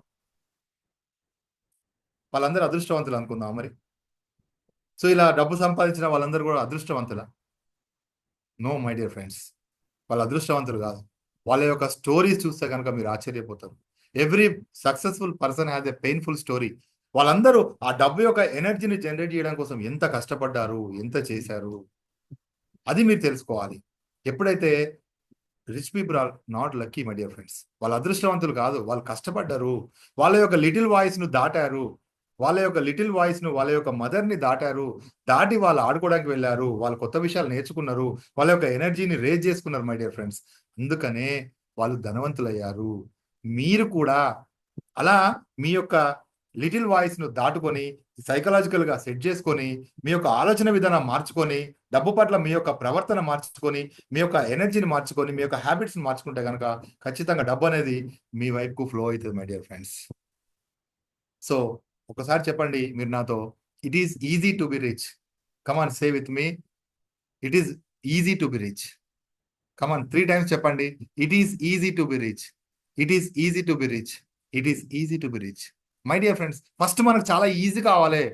వాళ్ళందరూ అదృష్టవంతులు అనుకుందామా మరి? సో, ఇలా డబ్బు సంపాదించిన వాళ్ళందరూ గూడా అదృష్టవంతులా? No my dear friends. వాళ్ళు అదృష్టవంతులు గాదు. వాళ్ళ యొక్క స్టోరీస్ చూస్తే గనక మీరు ఆశ్చర్యపోతారు. Every successful person has a painful story. వాళ్ళందరూ ఆ డబ్బు యొక్క ఎనర్జీని జనరేట్ జేయడం కోసం ఎంత కష్టపడ్డారు? ఎంత చేశారు? అది మీరు తెలుసుకోవాలి. ఎప్పుడైతే rich people are not lucky my dear friends. వాళ్ళు అదృష్టవంతులు కాదు. వాళ్ళు కష్టపడ్డారు. వాళ్ళ యొక్క లిటిల్ వాయిస్‌ను దాటారు. వాళ్ళ యొక్క లిటిల్ వాయిస్‌ను, వాళ్ళ యొక్క మదర్‌ని దాటారు. దాటి వాళ్ళు ఆడుకోవడానికి వెళ్లారు. వాళ్ళు కొత్త విషయాలు నేర్చుకున్నారు. వాళ్ళ యొక్క ఎనర్జీని రేజ్ చేసుకున్నారు మై డియర్ ఫ్రెండ్స్. అందుకనే వాళ్ళు ధనవంతులయ్యారు. మీరు కూడా అలా మీ యొక్క లిటిల్ వాయిస్‌ను దాటుకొని, సైకలాజికల్‌గా సెట్ చేసుకొని, మీ యొక్క ఆలోచన విధానం మార్చుకొని, డబ్బు పట్ల మీ యొక్క ప్రవర్తన మార్చుకొని, మీ యొక్క ఎనర్జీని మార్చుకొని, మీ యొక్క హాబిట్స్‌ని మార్చుకుంటే గనక ఖచ్చితంగా డబ్బనేది మీ వైపుకు ఫ్లో అయితది మై డియర్ ఫ్రెండ్స్. సో, ఒకసారి చెప్పండి మీరు నాతో. It is easy to be rich. Come on say with me. It is easy to be rich. Come on 3 times చెప్పండి. It is easy to be rich. It is easy to be rich. It is easy to be rich. My dear friends, first మనకు చాలా easy కావాలే.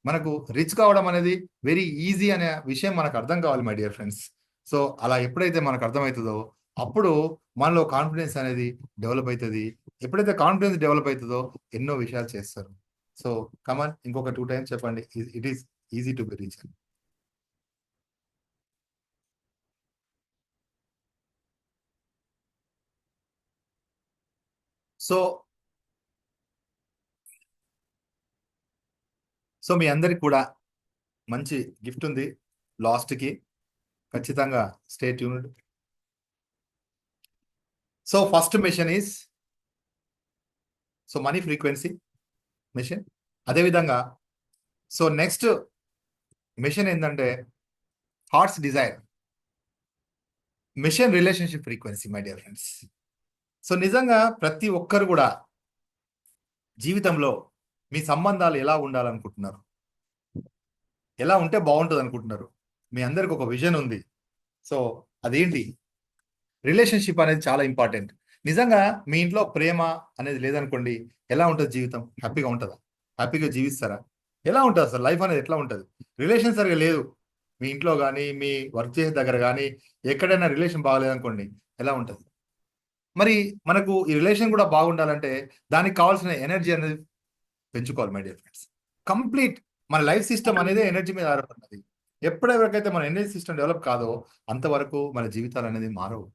మనకు rich కావడం అనేది very easy అనే విషయం మనకు అర్థం కావాలి మై డియర్ ఫ్రెండ్స్. సో, అలా ఎప్పుడైతే మనకు అర్థమైతదో, అప్పుడు మనలో కాన్ఫిడెన్స్ అనేది డెవలప్ అయితది. ఎప్పుడైతే కాన్ఫిడెన్స్ డెవలప్ అయితదో ఎన్నో విషయాలు చేస్తారు. సో, కమ్ ఆన్ ఇంకొక 2 టైమ్స్ చెప్పండి. It is easy to be rich. So, మీ అందరికి కూడా మంచి గిఫ్ట్ ఉంది లాస్ట్‌కి. ఖచ్చితంగా stay tuned. So, first machine is money frequency machine. అదే విధంగా నెక్స్ట్ మెషిన్ ఏందంటే heart's desire. Machine relationship frequency my dear friends. So, నిజంగా ప్రతి ఒక్కరు గూడా జీవితంలో మీ సంబంధాలు ఎలా ఉండాలనుకుంటున్నారు? ఎలా ఉంటే బావుంటదనుకుంటున్నారు? మీ అందరికి ఒక విజన్ ఉంది. సో, అదేంటి? రిలేషన్‌షిప్ అనేది చాలా ఇంపార్టెంట్. నిజంగా మీ ఇంట్లో ప్రేమ అనేది లేదనుకోండి, ఎలా ఉంటది జీవితం? హ్యాపీగా ఉంటదా? హ్యాపీగా జీవిస్తారా? ఎలా ఉంటదసలు? లైఫ్ అనేది ఎట్లా ఉంటది? రిలేషన్ సరిగ్గా లేదు. మీ ఇంట్లో గాని, మీ వర్క్ చేసే దగ్గర గాని, ఎక్కడైనా రిలేషన్ బాగాలేదనుకోండి, ఎలా ఉంటది? మరి మనకు ఈ రిలేషన్ కూడా బాగుండాలంటే, దానికి కావాల్సిన ఎనర్జీ అనేది పెంచుకోవాలి మై డియర్ ఫ్రెండ్స్. కంప్లీట్ మన లైఫ్ సిస్టమ్ అనేదే ఎనర్జీ మీద ఆధారపడినది. ఎప్పటివరకైతే మన ఎనర్జీ సిస్టమ్ డెవలప్ కాదో, అంతవరకు మన జీవితాలనేది మారవు.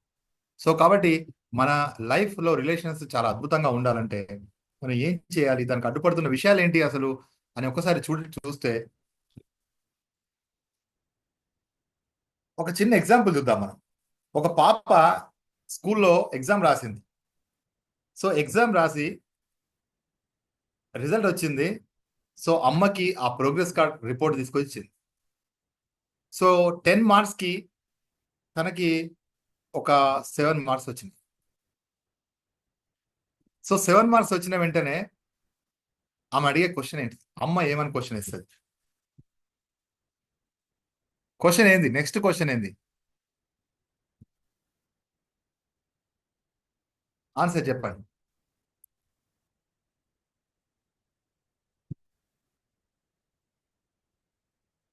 సో, కాబట్టి మన లైఫ్‌లో రిలేషన్స్ చాలా అద్భుతంగా ఉండాలంటే, మనం ఏం చేయాలి? దానికి అడ్డుపడుతున్న విషయాలేంటి అసలు? అని ఒక్కసారి చూస్తే ఒక చిన్న ఎగ్జాంపుల్ చూద్దాం మనం. ఒక పాప స్కూల్‌లో ఎగ్జామ్ రాసింది. సో, ఎగ్జామ్ రాసి రిజల్ట్ వచ్చింది. సో అమ్మకి ఆ ప్రోగ్రెస్ కార్డ్ రిపోర్ట్ తీసుకొచ్చింది. సో 10 మార్క్స్కి తనకి ఒక 7 మార్క్స్ వచ్చింది. సో 7 మార్క్స్ వచ్చిన వెంటనే ఆమె అడిగే క్వశ్చన్ ఏంటి? అమ్మ ఏమని క్వశ్చన్ ఇస్తుంది? క్వశ్చన్ ఏంది? నెక్స్ట్ క్వశ్చన్ ఏంది? ఆన్సర్ చెప్పండి.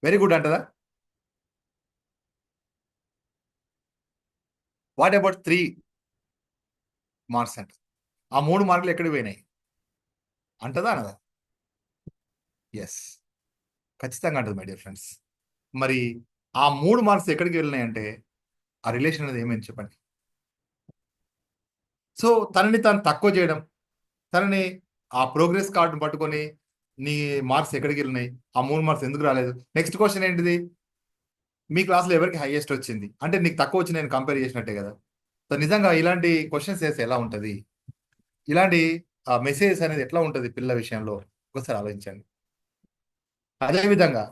వెరీ గుడ్ అంటదా? వాట్ అబౌట్ 3 మార్క్స్ అంట? ఆ 3 మార్కులు ఎక్కడికి పోయినాయి అంటదా అనదా? ఎస్, ఖచ్చితంగా అంటది మై డియర్ ఫ్రెండ్స్. మరి ఆ 3 మార్క్స్ ఎక్కడికి వెళ్ళినాయంటే ఆ రిలేషన్ అనేది ఏమైంది చెప్పండి. సో తనని తాను తక్కువ చేయడం, తనని ఆ ప్రోగ్రెస్ కార్డును పట్టుకొని నీ మార్క్స్ ఎక్కడికి వెళ్ళినాయి, ఆ 3 మార్క్స్ ఎందుకు రాలేదు, నెక్స్ట్ క్వశ్చన్ ఏంటిది, మీ క్లాస్లో ఎవరికి హైయెస్ట్ వచ్చింది అంటే నీకు తక్కువ వచ్చి నేను కంపేర్ చేసినట్టే కదా. సో నిజంగా ఇలాంటి క్వశ్చన్స్ వేస్తే ఎలా ఉంటుంది, ఇలాంటి మెసేజెస్ అనేది ఎట్లా ఉంటుంది పిల్లల విషయంలో, ఒకసారి ఆలోచించండి. అదేవిధంగా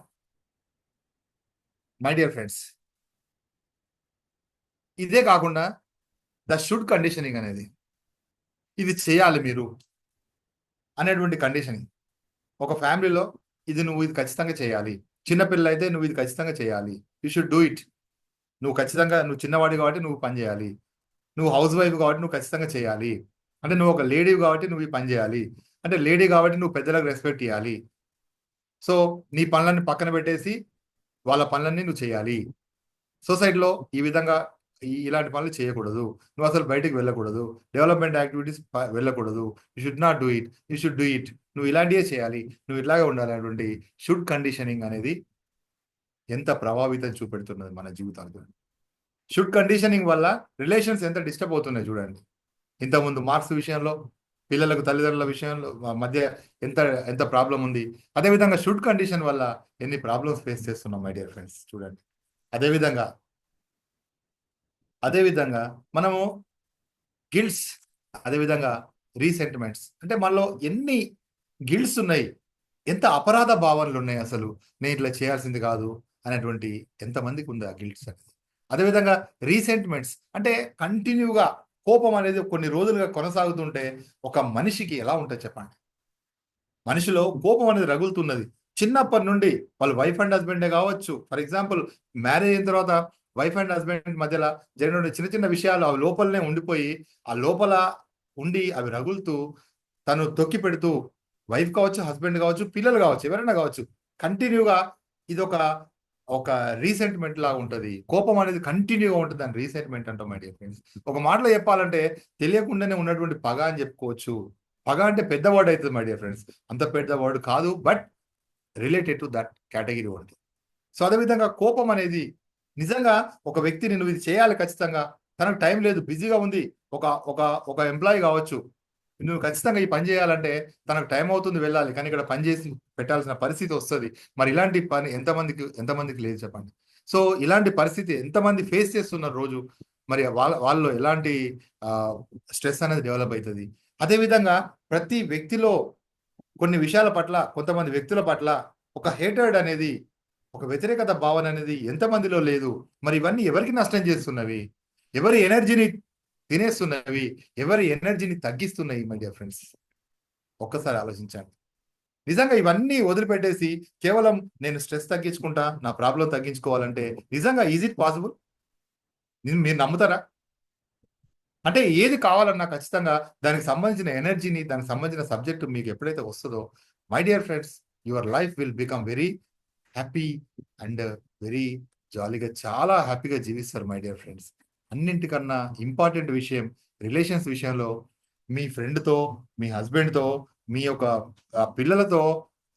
మై డియర్ ఫ్రెండ్స్, ఇదే కాకుండా ద షుడ్ కండిషనింగ్ అనేది, ఇది చేయాలి మీరు అనేటువంటి కండిషనింగ్. ఒక ఫ్యామిలీలో ఇది ఖచ్చితంగా చేయాలి. చిన్నపిల్ల అయితే నువ్వు ఇది ఖచ్చితంగా చేయాలి, యూ షుడ్ డూ ఇట్. నువ్వు చిన్నవాడి కాబట్టి నువ్వు పని చేయాలి. నువ్వు హౌస్ వైఫ్ కాబట్టి నువ్వు ఖచ్చితంగా చేయాలి. అంటే నువ్వు ఒక లేడీ కాబట్టి నువ్వు ఈ పని చేయాలి. అంటే లేడీ కాబట్టి నువ్వు పెద్దలకు రెస్పెక్ట్ ఇవ్వాలి. సో నీ పనులన్నీ పక్కన పెట్టేసి వాళ్ళ పనులన్నీ నువ్వు చేయాలి. సొసైటీలో ఈ విధంగా ఇలాంటి పనులు చేయకూడదు. నువ్వు అసలు బయటికి వెళ్ళకూడదు. డెవలప్మెంట్ యాక్టివిటీస్ వెళ్ళకూడదు. You should not do it, you should do it. నువ్వు ఇలాంటివే చేయాలి, నువ్వు ఇలాగే ఉండాలి అనేటువంటి షుడ్ కండిషనింగ్ అనేది ఎంత ప్రభావితం చూపెడుతున్నది మన జీవితాలకు. షుడ్ కండిషనింగ్ వల్ల రిలేషన్స్ ఎంత డిస్టర్బ్ అవుతున్నాయి చూడండి. ఇంతకుముందు మార్క్స్ విషయంలో పిల్లలకు తల్లిదండ్రుల విషయంలో మధ్య ఎంత ఎంత ప్రాబ్లం ఉంది. అదేవిధంగా షుడ్ కండిషన్ వల్ల ఎన్ని ప్రాబ్లమ్స్ ఫేస్ చేస్తున్నాం మై డియర్ ఫ్రెండ్స్ చూడండి. అదేవిధంగా అదేవిధంగా మనము గిల్ట్స్, అదేవిధంగా రీసెంటిమెంట్స్, అంటే మనలో ఎన్ని గిల్ట్స్ ఉన్నాయి, ఎంత అపరాధ భావనలు ఉన్నాయి, అసలు నేను ఇట్లా చేయాల్సింది కాదు అనేటువంటి ఎంతమందికి ఉంది ఆ గిల్ట్స్ అనేది. అదేవిధంగా రీసెంటిమెంట్స్ అంటే కంటిన్యూగా కోపం అనేది కొన్ని రోజులుగా కొనసాగుతుంటే ఒక మనిషికి ఎలా ఉంటుంది చెప్పండి. మనిషిలో కోపం అనేది రగులుతున్నది చిన్నప్పటి నుండి. వాళ్ళు వైఫ్ అండ్ హస్బెండే కావచ్చు. ఫర్ ఎగ్జాంపుల్ మ్యారేజ్ అయిన తర్వాత వైఫ్ అండ్ హస్బెండ్ మధ్యలో జరిగిన చిన్న చిన్న విషయాలు అవి లోపలనే ఉండిపోయి ఆ లోపల ఉండి అవి రగులుతూ తను తొక్కి పెడుతూ, వైఫ్ కావచ్చు, హస్బెండ్ కావచ్చు, పిల్లలు కావచ్చు, ఎవరైనా కావచ్చు, కంటిన్యూగా ఇది ఒక ఒక రీసెంట్మెంట్ లాగా ఉంటుంది. కోపం అనేది కంటిన్యూగా ఉంటుంది, దాని రీసెంట్మెంట్ అంటాం మై డియర్ ఫ్రెండ్స్. ఒక మాటలో చెప్పాలంటే తెలియకుండానే ఉన్నటువంటి పగ అని చెప్పుకోవచ్చు. పగ అంటే పెద్ద వర్డ్ అవుతుంది మై డియర్ ఫ్రెండ్స్, అంత పెద్ద వర్డ్ కాదు, but related to that category word. So అదేవిధంగా కోపం అనేది నిజంగా ఒక వ్యక్తిని నువ్వు ఇది చేయాలి ఖచ్చితంగా, తనకు టైం లేదు, బిజీగా ఉంది. ఒక ఒక ఒక ఎంప్లాయీ కావచ్చు, నువ్వు ఖచ్చితంగా ఈ పని చేయాలంటే తనకు టైం అవుతుంది వెళ్ళాలి, కానీ ఇక్కడ పని చేసి పెట్టాల్సిన పరిస్థితి వస్తుంది. మరి ఇలాంటి పని ఎంతమందికి లేదు చెప్పండి. సో ఇలాంటి పరిస్థితి ఎంతమంది ఫేస్ చేస్తున్నారు రోజు. మరి వాళ్ళు ఎలాంటి స్ట్రెస్ అనేది డెవలప్ అవుతుంది. అదేవిధంగా ప్రతి వ్యక్తిలో కొన్ని విషయాల పట్ల, కొంతమంది వ్యక్తుల పట్ల ఒక హేటర్డ్ అనేది, ఒక వ్యతిరేకత భావన అనేది ఎంతమందిలో లేదు. మరి ఇవన్నీ ఎవరికి నష్టం చేస్తున్నవి, ఎవరి ఎనర్జీని తినేస్తున్నవి, ఎవరి ఎనర్జీని తగ్గిస్తున్నాయి మై డియర్ ఫ్రెండ్స్. ఒక్కసారి ఆలోచించండి. నిజంగా ఇవన్నీ వదిలిపెట్టేసి కేవలం నేను స్ట్రెస్ తగ్గించుకుంటా, నా ప్రాబ్లం తగ్గించుకోవాలంటే నిజంగా ఈజ్ ఇట్ పాసిబుల్? మీరు నమ్ముతారా? అంటే ఏది కావాలన్నా ఖచ్చితంగా దానికి సంబంధించిన ఎనర్జీని, దానికి సంబంధించిన సబ్జెక్ట్ మీకు ఎప్పుడైతే వస్తుందో my dear friends, your life will become very happy and very జాలీగా, చాలా హ్యాపీగా జీవిస్తారు మై డియర్ ఫ్రెండ్స్. అన్నింటికన్నా ఇంపార్టెంట్ విషయం రిలేషన్స్ విషయంలో మీ ఫ్రెండ్తో, మీ హస్బెండ్తో, మీ యొక్క పిల్లలతో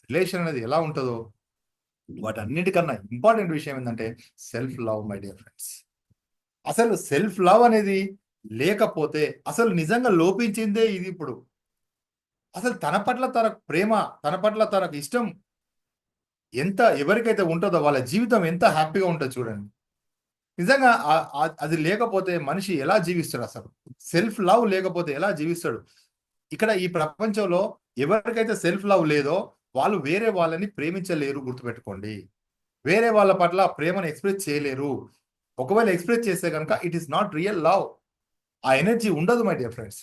రిలేషన్ అనేది ఎలా ఉంటుందో వాటన్నిటికన్నా ఇంపార్టెంట్ విషయం ఏంటంటే self love my dear friends. అసలు సెల్ఫ్ లవ్ అనేది లేకపోతే అసలు నిజంగా లోపించిందే ఇది. ఇప్పుడు అసలు తన పట్ల తనకు ప్రేమ, తన పట్ల తనకు ఇష్టం ఎంత ఎవరికైతే ఉంటుందో వాళ్ళ జీవితం ఎంత హ్యాపీగా ఉంటుంది చూడండి. నిజంగా అది లేకపోతే మనిషి ఎలా జీవిస్తాడు? అసలు సెల్ఫ్ లవ్ లేకపోతే ఎలా జీవిస్తాడు? ఇక్కడ ఈ ప్రపంచంలో ఎవరికైతే సెల్ఫ్ లవ్ లేదో వాళ్ళు వేరే వాళ్ళని ప్రేమించలేరు, గుర్తుపెట్టుకోండి. వేరే వాళ్ళ పట్ల ప్రేమను ఎక్స్ప్రెస్ చేయలేరు. ఒకవేళ ఎక్స్ప్రెస్ చేస్తే కనుక it is not real love. ఆ ఎనర్జీ ఉండదు మై డియర్ ఫ్రెండ్స్.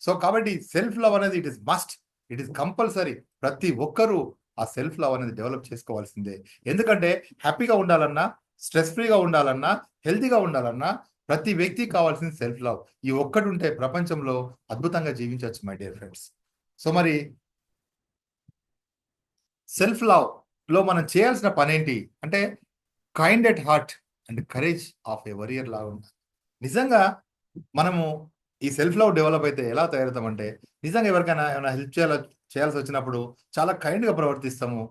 సో కాబట్టి సెల్ఫ్ లవ్ అనేది it is must, it is compulsory. ప్రతి ఒక్కరూ ఆ సెల్ఫ్ లవ్ అనేది డెవలప్ చేసుకోవాల్సిందే. ఎందుకంటే హ్యాపీగా ఉండాలన్నా, స్ట్రెస్ ఫ్రీగా ఉండాలన్నా, హెల్తీగా ఉండాలన్నా ప్రతి వ్యక్తికి కావాల్సింది సెల్ఫ్ లవ్. ఈ ఒక్కటి ఉంటే ప్రపంచంలో అద్భుతంగా జీవించవచ్చు మై డియర్ ఫ్రెండ్స్. సో మరి సెల్ఫ్ లవ్ లో మనం చేయాల్సిన పనేంటి అంటే kind at heart and courage of a worrier లాగా ఉండాలి. నిజంగా మనము ఈ సెల్ఫ్ లవ్ డెవలప్ అయితే ఎలా తయారవుతామంటే నిజంగా ఎవరికైనా ఏమైనా హెల్ప్ చేయాల్సి వచ్చినప్పుడు చాలా కైండ్గా ప్రవర్తిస్తాము.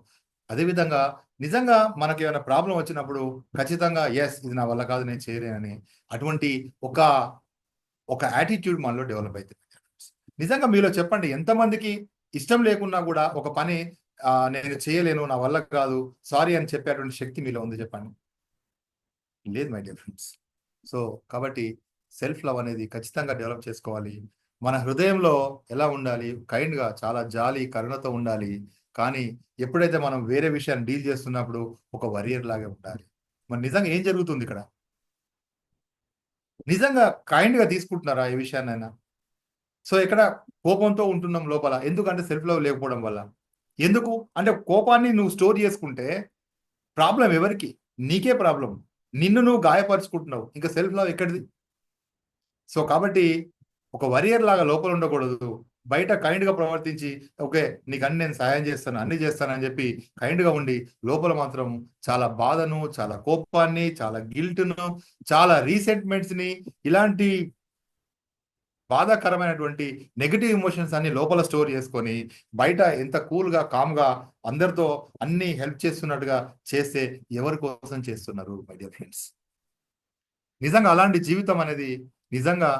అదేవిధంగా నిజంగా మనకి ఏమైనా ప్రాబ్లం వచ్చినప్పుడు ఖచ్చితంగా ఎస్ ఇది నా వల్ల కాదు, నేను చేయలేనని అటువంటి ఒక ఒక యాటిట్యూడ్ మనలో డెవలప్ అవుతుంది. నిజంగా మీలో చెప్పండి, ఎంతమందికి ఇష్టం లేకున్నా కూడా ఒక పని నేను చేయలేను, నా వల్ల కాదు, సారీ అని చెప్పేటువంటి శక్తి మీలో ఉంది చెప్పండి? లేదు మై డియర్ ఫ్రెండ్స్. సో కాబట్టి సెల్ఫ్ లవ్ అనేది ఖచ్చితంగా డెవలప్ చేసుకోవాలి. మన హృదయంలో ఎలా ఉండాలి? కైండ్‌గా, చాలా జాలి, కరుణతో ఉండాలి. కానీ ఎప్పుడైతే మనం వేరే విషయాన్ని డీల్ చేస్తున్నప్పుడు ఒక వారియర్ లాగా ఉండాలి. మరి నిజంగా ఏం జరుగుతుంది ఇక్కడ? నిజంగా కైండ్‌గా తీసుకుంటున్నారా ఏ విషయాన్నైనా? సో ఇక్కడ కోపంతో ఉంటున్నాం లోపల. ఎందుకంటే సెల్ఫ్ లవ్ లేకపోవడం వల్ల. ఎందుకు? అంటే కోపాన్ని నువ్వు స్టోర్ చేసుకుంటే ప్రాబ్లమ్ ఎవరికి? నీకే ప్రాబ్లమ్. నిన్ను నువ్వు గాయపరుచుకుంటున్నావు. ఇంకా సెల్ఫ్ లవ్ ఎక్కడిది? సో కాబట్టి ఒక వారియర్ లాగా లోపల ఉండకూడదు. బయట కైండ్‌గా ప్రవర్తించి ఓకే. నీకన్నీ నేను సహాయం చేస్తాను, అన్నీ చేస్తానని చెప్పి కైండ్‌గా ఉండి లోపల మాత్రం చాలా బాధను, చాలా కోపాన్ని, చాలా గిల్ట్‌ను, చాలా రీసెంటిమెంట్స్‌ని ఇలాంటి బాధాకరమైనటువంటి నెగెటివ్ ఎమోషన్స్ అన్ని లోపల స్టోర్ చేసుకొని బయట ఎంత కూల్‌గా, కామ్‌గా అందరితో అన్నీ హెల్ప్ చేస్తున్నట్టుగా చేస్తే ఎవరి కోసం చేస్తున్నారు మై డియర్ ఫ్రెండ్స్? నిజంగా అలాంటి జీవితం అనేది నిజంగా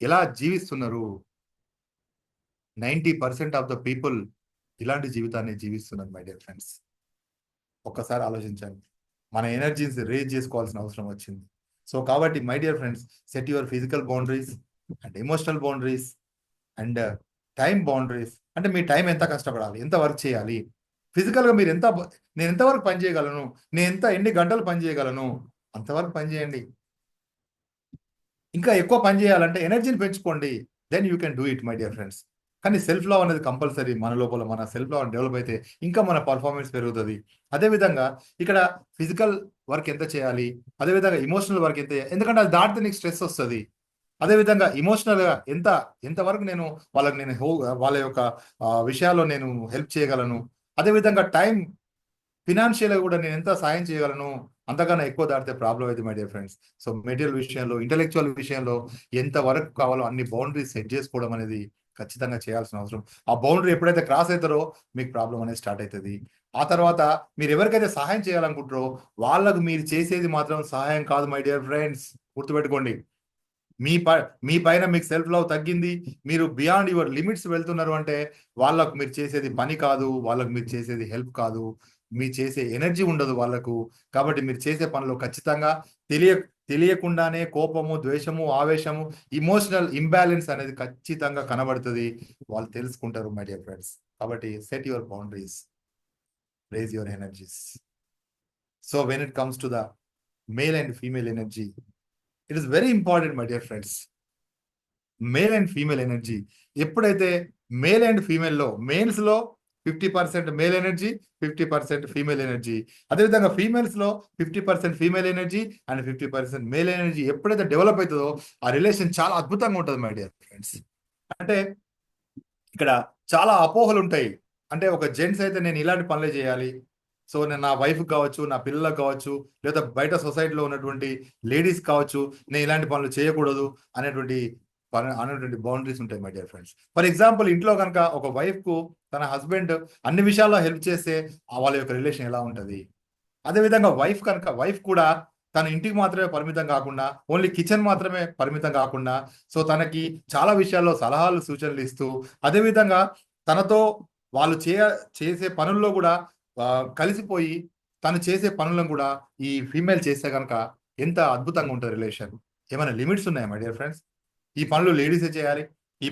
ఎలా జీవిస్తున్నారు? 90% ఆఫ్ ద పీపుల్ ఇలాంటి జీవితాన్ని జీవిస్తున్నారు మై డియర్ ఫ్రెండ్స్. ఒక్కసారి ఆలోచించండి. మన ఎనర్జీస్ రేజ్ చేసుకోవాల్సిన అవసరం వచ్చింది. సో కాబట్టి my dear friends, set your physical boundaries and emotional boundaries and time boundaries. అంటే మీ టైం ఎంత కష్టపడాలి? ఎంత వర్క్ చేయాలి? ఫిజికల్‌గా మీరు నేను ఎంత వరకు పని చేయగలను? ఎన్ని గంటలు పని చేయగలను? అంతవరకు పని చేయండి. ఇంకా ఎక్కువ పని చేయాలంటే ఎనర్జీని పెంచుకోండి. Then you can do it my dear friends. కానీ సెల్ఫ్ లవ్ అనేది కంపల్సరీ. మన లోపల మన సెల్ఫ్ లవ్ డెవలప్ అయితే ఇంకా మన పర్ఫార్మెన్స్ పెరుగుతది. అదేవిధంగా ఇక్కడ ఫిజికల్ వర్క్ ఎంత చేయాలి? అదేవిధంగా ఎమోషనల్ వర్క్ ఎంత ఎందుకంటే అది దాటితే నీకు స్ట్రెస్ వస్తది. అదేవిధంగా ఎమోషనల్‌గా ఎంత వరకు నేను వాళ్ళకి నేను వాళ్ళ యొక్క విషయాల్లో నేను హెల్ప్ చేయగలను. అదేవిధంగా ఫినాన్షియల్‌గా కూడా నేనెంత సాయం చేయగలను, అంతకన్నా ఎక్కువ దాటితే ప్రాబ్లమ్ అయిద్ది my dear friends. So, material విషయంలో, ఇంటలెక్చువల్ విషయంలో ఎంత వరకు కావాలో అన్ని బౌండరీస్ సెట్ చేసుకోవడం అనేది ఖచ్చితంగా చేయాల్సిన అవసరం. ఆ బౌండరీ ఎప్పుడైతే క్రాస్ అయితారో మీకు ప్రాబ్లమ్ అనేది స్టార్ట్ అయితది. ఆ తర్వాత మీరెవరికైతే సహాయం చేయాలనుకుంటారో వాళ్ళకు మీరు చేసేది మాత్రం సహాయం కాదు మై డియర్ ఫ్రెండ్స్. గుర్తుపెట్టుకోండి. మీ ప మీ పైన మీకు సెల్ఫ్ లవ్ తగ్గింది. మీరు బియాండ్ యువర్ లిమిట్స్ వెళ్తున్నారు అంటే, వాళ్ళకు మీరు చేసేది పని కాదు. వాళ్ళకి మీరు చేసేది హెల్ప్ కాదు. మీరు చేసే ఎనర్జీ ఉండదు వాళ్ళకు. కాబట్టి మీరు చేసే పనిలో ఖచ్చితంగా తెలియ తెలియకుండానే కోపము, ద్వేషము, ఆవేశము, ఎమోషనల్ ఇంబాలెన్స్ అనేది ఖచ్చితంగా కనబడుతది. వాళ్ళు తెలుసుకుంటారు మై డియర్ ఫ్రెండ్స్. కాబట్టి set your boundaries. Raise your energies. So, when it comes to the male and female energy, it is very important my dear friends. Male and female energy ఎప్పుడైతే male and ఫీమేల్‌లో మేల్స్‌లో 50% male energy, 50% female energy. అదేవిధంగా ఫీమేల్స్‌లో 50% female energy and 50% male energy ఎప్పుడైతే develop అయితదో ఆ relation చాలా అద్భుతంగా ఉంటది మై డియర్ ఫ్రెండ్స్. అంటే ఇక్కడ చాలా అపోహలుంటాయి. అంటే ఒక జెంట్స్ అయితే నేను ఇలాంటి పనులే చేయాలి. సో, నేను నా వైఫ్‌కి కావచ్చు, నా పిల్లలకు కావచ్చు, లేదా బయట సొసైటీలో ఉన్నటువంటి లేడీస్ కావచ్చు, నేను ఇలాంటి పనులు చేయకూడదు అనేటువంటి అనేటువంటి బౌండరీస్ ఉంటాయి my dear friends. For example ఇంట్లో గనక ఒక వైఫ్‌కు తన హస్బెండ్ అన్ని విషయాల్లో హెల్ప్ చేస్తే వాళ్ళ యొక్క రిలేషన్ ఎలా ఉంటది? అదేవిధంగా వైఫ్ కూడా తన ఇంటికి మాత్రమే పరిమితం కాకుండా, ఓన్లీ కిచెన్ మాత్రమే పరిమితం కాకుండా, సో, తనకి చాలా విషయాల్లో సలహాలు, సూచనలు ఇస్తూ, అదేవిధంగా తనతో వాళ్ళు చేసే పనుల్లో గూడా కలిసిపోయి, తను చేసే పనులను గూడా ఈ ఫీమేల్ చేస్తే గనక ఎంత అద్భుతంగా ఉంటది రిలేషన్. ఏమైనా లిమిట్స్ ఉన్నాయా మై డియర్ ఫ్రెండ్స్? ఈ పనులు లేడీసే చేయాలి. ఈ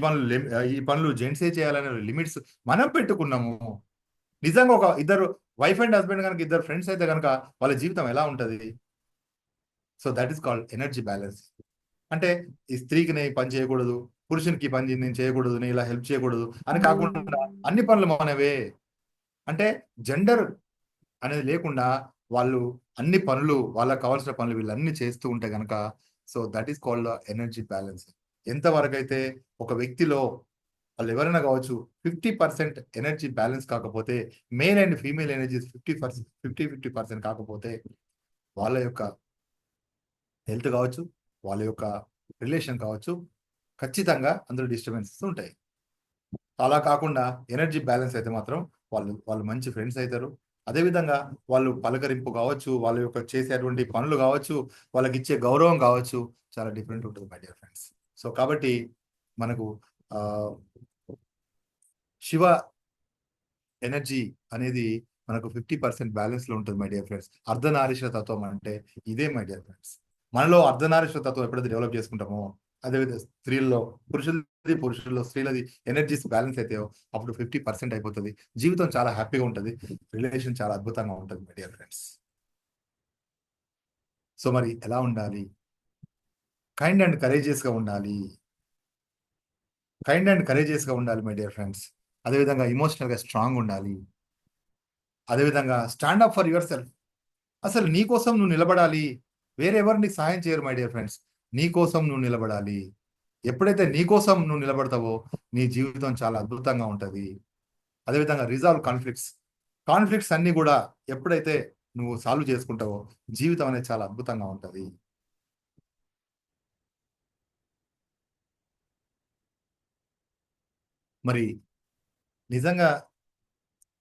పనులు జెంట్సే చేయాలనే లిమిట్స్ మనం పెట్టుకున్నాము. నిజంగా ఒక ఇద్దరు వైఫ్ అండ్ హస్బెండ్ కనుక ఇద్దరు ఫ్రెండ్స్ అయితే కనుక వాళ్ళ జీవితం ఎలా ఉంటది? So that is called energy balance. అంటే ఈ స్త్రీకి నేను ఈ పని చేయకూడదు, పురుషునికి ఈ పని నేను చేయకూడదు, నేను ఇలా హెల్ప్ చేయకూడదు అని కాకుండా అన్ని పనులు మనవే. అంటే జెండర్ అనేది లేకుండా వాళ్ళు అన్ని పనులు, వాళ్ళకి కావాల్సిన పనులు వీళ్ళన్నీ చేస్తూ ఉంటే గనక, so that is called energy balance. ఎంతవరకు అయితే ఒక వ్యక్తిలో వాళ్ళు ఎవరైనా కావచ్చు 50% ఎనర్జీ బ్యాలెన్స్ కాకపోతే, మేల్ అండ్ ఫీమేల్ ఎనర్జీస్ 50% కాకపోతే వాళ్ళ యొక్క హెల్త్ కావచ్చు, వాళ్ళ యొక్క రిలేషన్ కావచ్చు, ఖచ్చితంగా అందులో డిస్టర్బెన్సెస్ ఉంటాయి. అలా కాకుండా ఎనర్జీ బ్యాలెన్స్ అయితే మాత్రం వాళ్ళు వాళ్ళు మంచి ఫ్రెండ్స్ అవుతారు. అదేవిధంగా వాళ్ళు పలకరింపు కావచ్చు, వాళ్ళ యొక్క చేసేటువంటి పనులు కావచ్చు, వాళ్ళకి ఇచ్చే గౌరవం కావచ్చు, చాలా డిఫరెంట్ ఉంటుంది మై డియర్ ఫ్రెండ్స్. సో కాబట్టి మనకు ఆ, శివ ఎనర్జీ అనేది మనకు 50% బ్యాలెన్స్ లో ఉంటుంది మై డియర్ ఫ్రెండ్స్. అర్ధనారీశ్వర తత్వం అంటే ఇదే మై డియర్ ఫ్రెండ్స్. మనలో అర్ధనారీశ్వర తత్వం ఎప్పుడైతే డెవలప్ చేసుకుంటామో, అదేవిధంగా స్త్రీల్లో పురుషుల్లో స్త్రీలది ఎనర్జీస్ బ్యాలెన్స్ అయితే అప్పుడు 50% అయిపోతుంది. జీవితం చాలా హ్యాపీగా ఉంటుంది, రిలేషన్ చాలా అద్భుతంగా ఉంటుంది మై డియర్ ఫ్రెండ్స్. సో మరి ఎలా ఉండాలి? కైండ్ అండ్ కరేజియస్ గా ఉండాలి. కైండ్ అండ్ కరేజియస్ గా ఉండాలి మై డియర్ ఫ్రెండ్స్. అదేవిధంగా ఇమోషనల్ గా స్ట్రాంగ్ ఉండాలి. అదేవిధంగా stand up for your self. అసలు నీ కోసం నువ్వు నిలబడాలి. వేరే ఎవరు నీకు సహాయం చేయరు మై డియర్ ఫ్రెండ్స్. నీ కోసం నువ్వు నిలబడాలి. ఎప్పుడైతే నీ కోసం నువ్వు నిలబడతావో నీ జీవితం చాలా అద్భుతంగా ఉంటుంది. అదేవిధంగా రిజాల్వ్ కాన్ఫ్లిక్ట్స్. కాన్ఫ్లిక్ట్స్ అన్ని కూడా ఎప్పుడైతే నువ్వు సాల్వ్ చేసుకుంటావో జీవితం అనేది చాలా అద్భుతంగా ఉంటుంది. మరి నిజంగా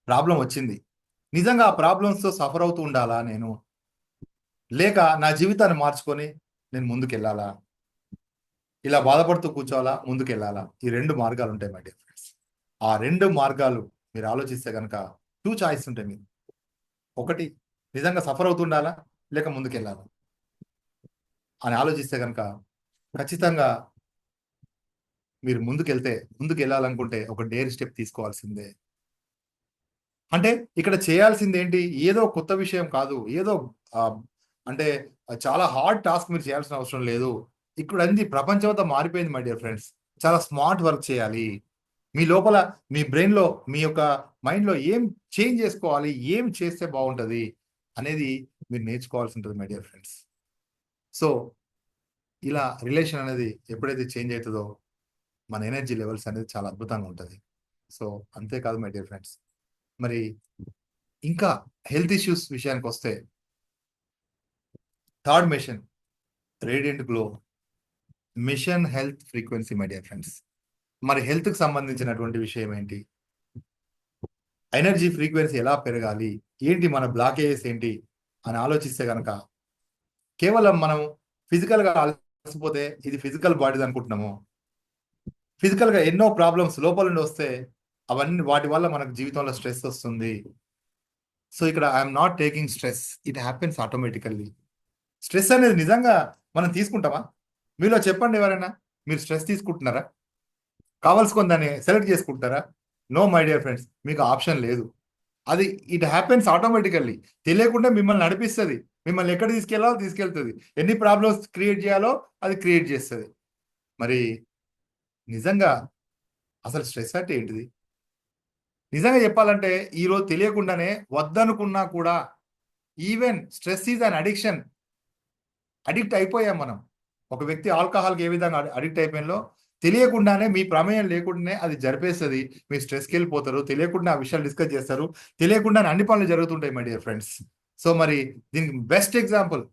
ప్రాబ్లం వచ్చింది, నిజంగా ఆ ప్రాబ్లమ్స్ తో సఫర్ అవుతూ ఉండాలా నేను, లేక నా జీవితాన్ని మార్చుకొని నేను ముందుకెళ్ళాలా, ఇలా బాధపడుతూ కూర్చోవాలా, ముందుకెళ్ళాలా? ఈ రెండు మార్గాలు ఉంటాయి మై డియర్ ఫ్రెండ్స్. ఆ రెండు మార్గాలు మీరు ఆలోచిస్తే కనుక టూ చాయిస్ ఉంటాయి మీకు. ఒకటి, నిజంగా సఫర్ అవుతుండాలా లేక ముందుకెళ్ళాలా అని ఆలోచిస్తే కనుక ఖచ్చితంగా మీరు ముందుకు వెళ్ళాలనుకుంటే ఒక డేర్ స్టెప్ తీసుకోవాల్సిందే. అంటే ఇక్కడ చేయాల్సింది ఏంటి? ఏదో కొత్త విషయం కాదు, ఏదో ఆ, అంటే చాలా హార్డ్ టాస్క్ మీరు చేయాల్సిన అవసరం లేదు. ఇక్కడ అంది ప్రపంచం అంతా మారిపోయింది మై డియర్ ఫ్రెండ్స్. చాలా స్మార్ట్ వర్క్ చేయాలి. మీ లోపల, మీ బ్రెయిన్ లో, మీ యొక్క మైండ్ లో ఏం చేంజ్ చేసుకోవాలి, ఏం చేస్తే బాగుంటది అనేది మీరు నేర్చుకోవాల్సి ఉంటుంది మై డియర్ ఫ్రెండ్స్. సో ఇలా రిలేషన్ అనేది ఎప్పుడైతే చేంజ్ అవుతుందో మన ఎనర్జీ లెవెల్స్ అనేది చాలా అద్భుతంగా ఉంటుంది. సో అంతేకాదు మై డియర్ ఫ్రెండ్స్, మరి ఇంకా హెల్త్ ఇష్యూస్ విషయానికి వస్తే third mission radiant glow mission health frequency my dear friends. మరి హెల్త్ కి సంబంధించినటువంటి విషయం ఏంటి, ఎనర్జీ ఫ్రీక్వెన్సీ ఎలా పెరగాలి, ఏంటి మన బ్లాకేజెస్ ఏంటి అని ఆలోచిస్తే కనుక కేవలం మనం ఫిజికల్ గా అలసిపోతే ఇది ఫిజికల్ బాడీ అనుకుంటున్నాము. ఫిజికల్ గా ఎన్నో ప్రాబ్లమ్స్ లోపల నుండి వస్తే అవన్నీ వాటి వల్ల మనకు జీవితంలో స్ట్రెస్ వస్తుంది. సో ఇక్కడ I'm not taking stress, it happens automatically. Stress అనేది నిజంగా మనం తీసుకుంటామా? మీలో చెప్పండి ఎవరైనా, మీరు స్ట్రెస్ తీసుకుంటున్నారా? కావాల్సుకొని దాన్ని సెలెక్ట్ చేసుకుంటారా? నో మై డియర్ ఫ్రెండ్స్, మీకు ఆప్షన్ లేదు. అది ఇట్ హ్యాపెన్స్ ఆటోమేటికల్లీ. తెలియకుండా మిమ్మల్ని నడిపిస్తుంది, మిమ్మల్ని ఎక్కడ తీసుకెళ్లాలో తీసుకెళ్తుంది, ఎన్ని ప్రాబ్లమ్స్ క్రియేట్ చేయాలో అది క్రియేట్ చేస్తుంది. మరి నిజంగా అసలు స్ట్రెస్ అంటే ఏంటిది? నిజంగా చెప్పాలంటే ఈరోజు తెలియకుండానే వద్దనుకున్నా కూడా, even stress is an addiction. Addict అయిపోయాం మనం. ఒక వ్యక్తి ఆల్కహాల్కి ఏ విధంగా అడిక్ట్ అయిపోయిందో తెలియకుండానే, మీ ప్రమేయం లేకుండానే అది జరిపేస్తుంది. మీ స్ట్రెస్కి వెళ్ళిపోతారు, తెలియకుండా ఆ విషయాలు డిస్కస్ చేస్తారు, తెలియకుండానే అన్ని పనులు జరుగుతుంటాయి మై డియర్ ఫ్రెండ్స్. సో మరి దీనికి బెస్ట్ ఎగ్జాంపుల్,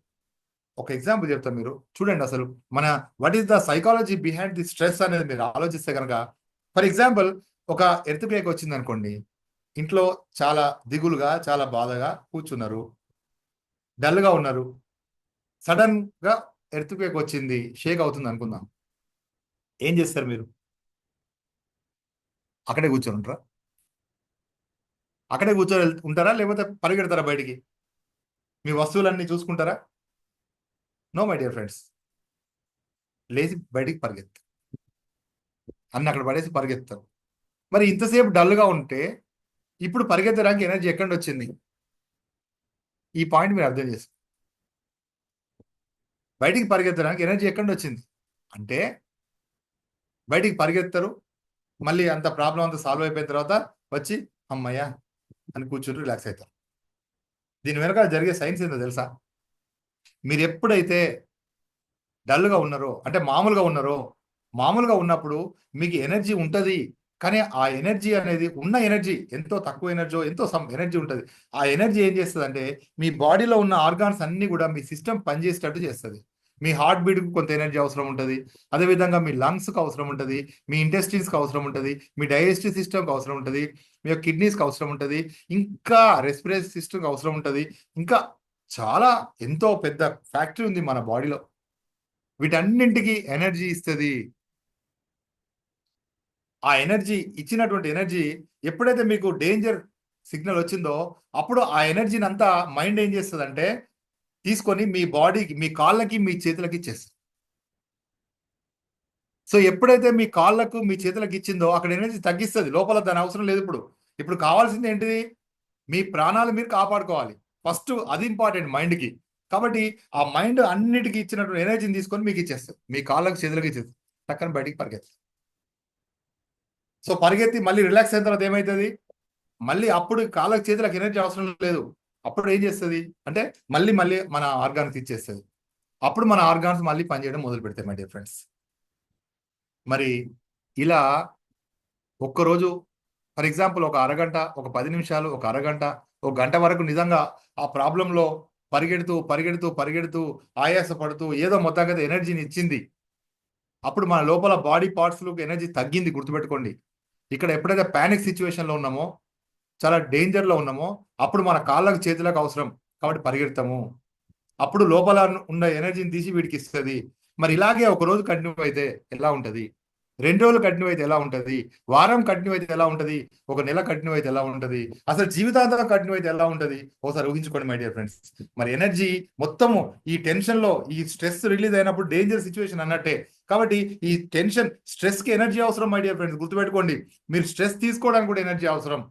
ఒక ఎగ్జాంపుల్ చెప్తాను, మీరు చూడండి అసలు మన what is the psychology behind the stress అనేది మీరు ఆలోచిస్తే కనుక. ఫర్ ఎగ్జాంపుల్, ఒక ఎర్త్ క్వేక్ వచ్చింది అనుకోండి, ఇంట్లో చాలా దిగులుగా చాలా బాధగా కూర్చున్నారు, డల్ గా ఉన్నారు. సడన్ గా ఎర్త్ క్వేక్ వచ్చింది, షేక్ అవుతుంది అనుకుందాం. ఏం చేస్తారు మీరు? అక్కడే కూర్చొని ఉంటారా? అక్కడే కూర్చొని ఉంటారా లేకపోతే పరిగెడతారా బయటికి? మీ వస్తువులన్నీ చూసుకుంటారా? నో మై డియర్ ఫ్రెండ్స్, లేచి బయటికి పరిగెత్తు. అన్ని అక్కడ పడేసి పరిగెత్తారు. మరి ఇంతసేపు డల్గా ఉంటే ఇప్పుడు పరిగెత్తడానికి ఎనర్జీ ఎక్కడి నుంచి వచ్చింది? ఈ పాయింట్ మీరు అర్థం చేసుకోండి. బయటికి పరిగెత్తడానికి ఎనర్జీ ఎక్కడి నుంచి వచ్చింది అంటే, బయటికి పరిగెత్తరు, మళ్ళీ అంత ప్రాబ్లం అంతా సాల్వ్ అయిపోయిన తర్వాత వచ్చి అమ్మయ్యా అని కూర్చుని రిలాక్స్ అవుతారు. దీని వెనక జరిగే సైన్స్ ఏంటో తెలుసా? మీరు ఎప్పుడైతే డల్గా ఉన్నారో, అంటే మామూలుగా ఉన్నప్పుడు మీకు ఎనర్జీ ఉంటుంది. కానీ ఆ ఎనర్జీ అనేది ఉన్న ఎనర్జీ ఎంతో తక్కువ ఎనర్జీ, ఎంతో సమ్ ఎనర్జీ ఉంటుంది. ఆ ఎనర్జీ ఏం చేస్తుంది అంటే మీ బాడీలో ఉన్న ఆర్గాన్స్ అన్ని కూడా మీ సిస్టమ్ పనిచేసేటట్టు చేస్తుంది. మీ హార్ట్ బీట్కి కొంత ఎనర్జీ అవసరం ఉంటుంది. అదేవిధంగా మీ లంగ్స్కి అవసరం ఉంటుంది, మీ ఇంటెస్టిన్స్కి అవసరం ఉంటుంది, మీ డైజెస్టివ్ సిస్టమ్కి అవసరం ఉంటుంది, మీ యొక్క కిడ్నీస్కి అవసరం ఉంటుంది, ఇంకా రెస్పిరేటరీ సిస్టమ్కి అవసరం ఉంటుంది. ఇంకా చాలా ఎంతో పెద్ద ఫ్యాక్టరీ ఉంది మన బాడీలో. వీటన్నింటికి ఎనర్జీ ఇస్తుంది. ఆ ఎనర్జీ ఇచ్చినటువంటి ఎనర్జీ ఎప్పుడైతే మీకు డేంజర్ సిగ్నల్ వచ్చిందో అప్పుడు ఆ ఎనర్జీని అంతా మైండ్ ఏం చేస్తుందంటే తీసుకొని మీ బాడీకి, మీ కాళ్ళకి, మీ చేతులకి ఇచ్చేస్తుంది. సో ఎప్పుడైతే మీ కాళ్ళకు, మీ చేతులకు ఇచ్చిందో అక్కడ ఎనర్జీ తగ్గిస్తుంది. లోపల దాని అవసరం లేదు. ఇప్పుడు కావాల్సింది ఏంటిది? మీ ప్రాణాలు మీరు కాపాడుకోవాలి. ఫస్ట్ అది ఇంపార్టెంట్ మైండ్కి. కాబట్టి ఆ మైండ్ అన్నిటికీ ఇచ్చినటువంటి ఎనర్జీని తీసుకొని మీకు ఇచ్చేస్తుంది. మీ కాళ్ళకు, చేతులకు ఇచ్చేస్తుంది. టక్కన బయటికి పరిగెత్తుంది. సో పరిగెత్తి మళ్ళీ రిలాక్స్ అయిన తర్వాత ఏమవుతుంది? మళ్ళీ అప్పుడు కాళ్ళకు, చేతులకు ఎనర్జీ అవసరం లేదు. అప్పుడు ఏం చేస్తుంది అంటే మళ్ళీ మన ఆర్గాన్స్ ఇచ్చేస్తుంది. అప్పుడు మన ఆర్గాన్స్ మళ్ళీ పనిచేయడం మొదలు పెడతాయి మై డియర్ ఫ్రెండ్స్. మరి ఇలా ఒక్కరోజు ఫర్ ఎగ్జాంపుల్ ఒక అరగంట, ఒక 10 నిమిషాలు, ఒక అరగంట, ఒక గంట వరకు నిజంగా ఆ ప్రాబ్లంలో పరిగెడుతూ పరిగెడుతూ పరిగెడుతూ ఆయాసపడుతూ ఏదో మొత్తంగా ఎనర్జీని ఇచ్చింది. అప్పుడు మన లోపల బాడీ పార్ట్స్లకు ఎనర్జీ తగ్గింది. గుర్తుపెట్టుకోండి. ఇక్కడ ఎప్పుడైతే ప్యానిక్ సిచ్యువేషన్లో ఉన్నామో, చాలా డేంజర్లో ఉన్నామో అప్పుడు మన కాళ్ళకు, చేతులకు అవసరం కాబట్టి పరిగెడతాము. అప్పుడు లోపల ఉన్న ఎనర్జీని తీసి వీడికి ఇస్తుంది. మరి ఇలాగే ఒక రోజు కంటిన్యూ అయితే ఎలా ఉంటుంది? 2 రోజులు కంటిన్యూ అయితే ఎలా ఉంటుంది? వారం కంటిన్యూ అయితే ఎలా ఉంటుంది? ఒక నెల కంటిన్యూ అయితే ఎలా ఉంటుంది? అసలు జీవితాంతం కంటిన్యూ అయితే ఎలా ఉంటుంది? ఒకసారి ఊహించుకోండి మై డియర్ ఫ్రెండ్స్. మరి ఎనర్జీ మొత్తము ఈ టెన్షన్లో, ఈ స్ట్రెస్ రిలీజ్ అయినప్పుడు డేంజర్ సిచ్యువేషన్ అన్నట్టే. కాబట్టి ఈ టెన్షన్, స్ట్రెస్కి ఎనర్జీ అవసరం మై డియర్ ఫ్రెండ్స్. గుర్తుపెట్టుకోండి. మీరు స్ట్రెస్ తీసుకోవడానికి కూడా ఎనర్జీ అవసరం.